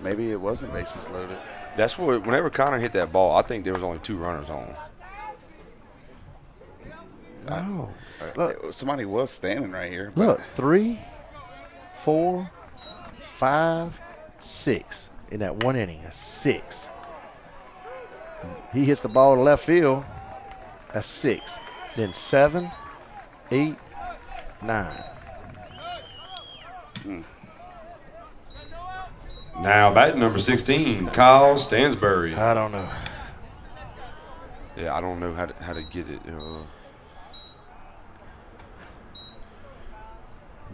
Maybe it wasn't bases loaded. That's what. Whenever Connor hit that ball, I think there was only 2 runners on. Oh, look, Somebody was standing right here. But look, 3, 4, 5, 6 in that 1 inning. That's 6. He hits the ball to left field. That's 6. Then 7, 8, 9. Now batting number 16, Kyle Stansbury. I don't know. Yeah, I don't know how to get it.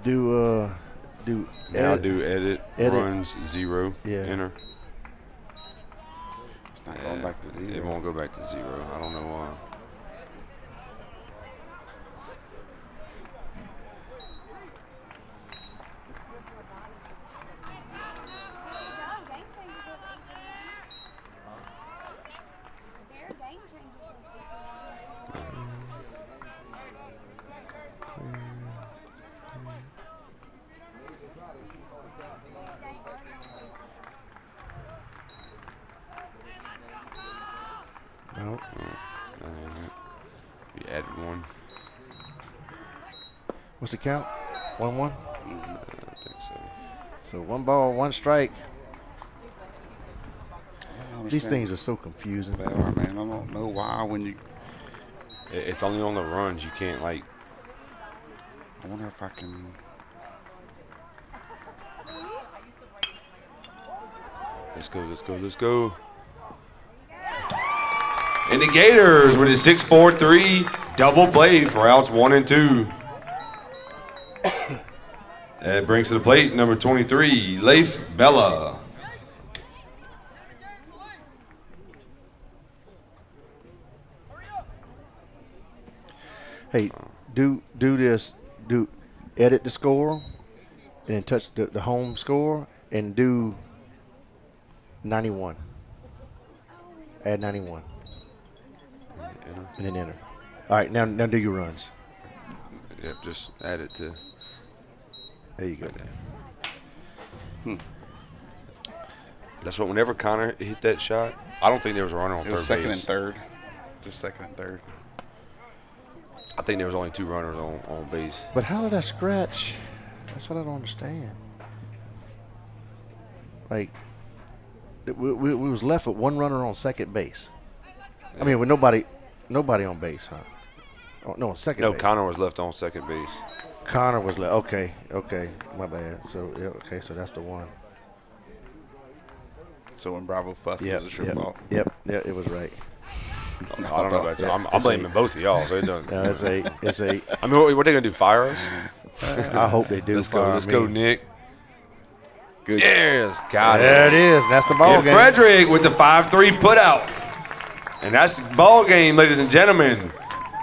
Do Now edit. do edit runs 0. Yeah. Enter. it's not going back to 0. It won't go back to 0. I don't know why. Nope. We added one. What's the count? 1-1? I think so. So 1 ball, 1 strike. I don't These understand. things are so confusing. They are, man. I don't know why when you. It's only on the runs. You can't, like. I wonder if I can. Let's go, let's go, let's go. And the Gators with a 6-4-3 double play for outs 1 and 2. That brings to the plate number 23, Leif Bella. Hey, do this. Edit the score, and then touch the home score, and do 91. Add 91. And then enter. All right, now do your runs. Yep, just add it to. There you go. That's what, whenever Connor hit that shot, I don't think there was a runner on It third was second base. and third. Just second and third. I think there was only 2 runners on base. But how did I scratch? That's what I don't understand. Like, we was left with 1 runner on second base. I mean, with nobody on base, huh? Oh, no, on second No, base. Connor was left on second base. Connor was left. Okay, my bad. So yeah, okay, so that's the one. So when Bravo fusses, it's your fault. Yep, it was right. I don't know about you. I'm blaming both of y'all, so it doesn't. No, it's 8. It's 8. I mean, what are they going to do, fire us? I hope they do. Let's go, fire let's me. go, Nick. Good. Yes, got There it. it is. That's the ball And game. Frederick with the 5-3 putout. And that's the ball game, ladies and gentlemen.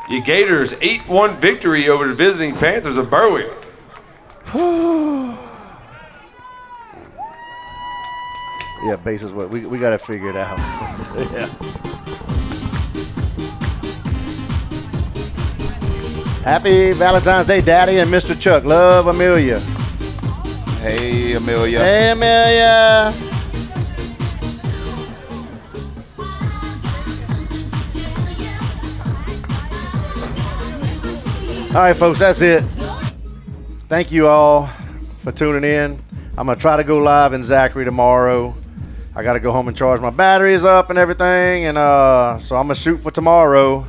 Your Gators 8-1 victory over the visiting Panthers of Berwick. Yeah, base is what we got to figure it out. Yeah. Happy Valentine's Day, Daddy and Mr. Chuck. Love, Amelia. Hey, Amelia. Hey, Amelia. All right, folks, that's it. Thank you all for tuning in. I'm going to try to go live in Zachary tomorrow. I got to go home and charge my batteries up and everything, and so I'm going to shoot for tomorrow.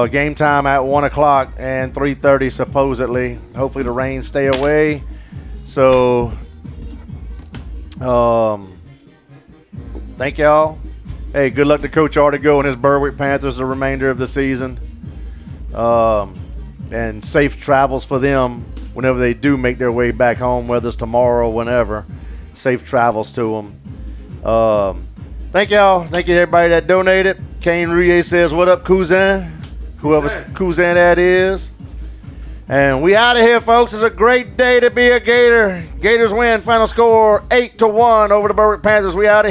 Game time at 1 o'clock and 3:30 supposedly. Hopefully the rain stay away. So, thank y'all. Hey, good luck to Coach Artigo and his Berwick Panthers the remainder of the season. And safe travels for them whenever they do make their way back home, whether it's tomorrow or whenever. Safe travels to them. Thank y'all. Thank you to everybody that donated. Kane Rie says, what up, cousin? Whoever's cousin that is. And we out of here, folks. It's a great day to be a Gator. Gators win. Final score 8-1 over the Berwick Panthers. We out of here.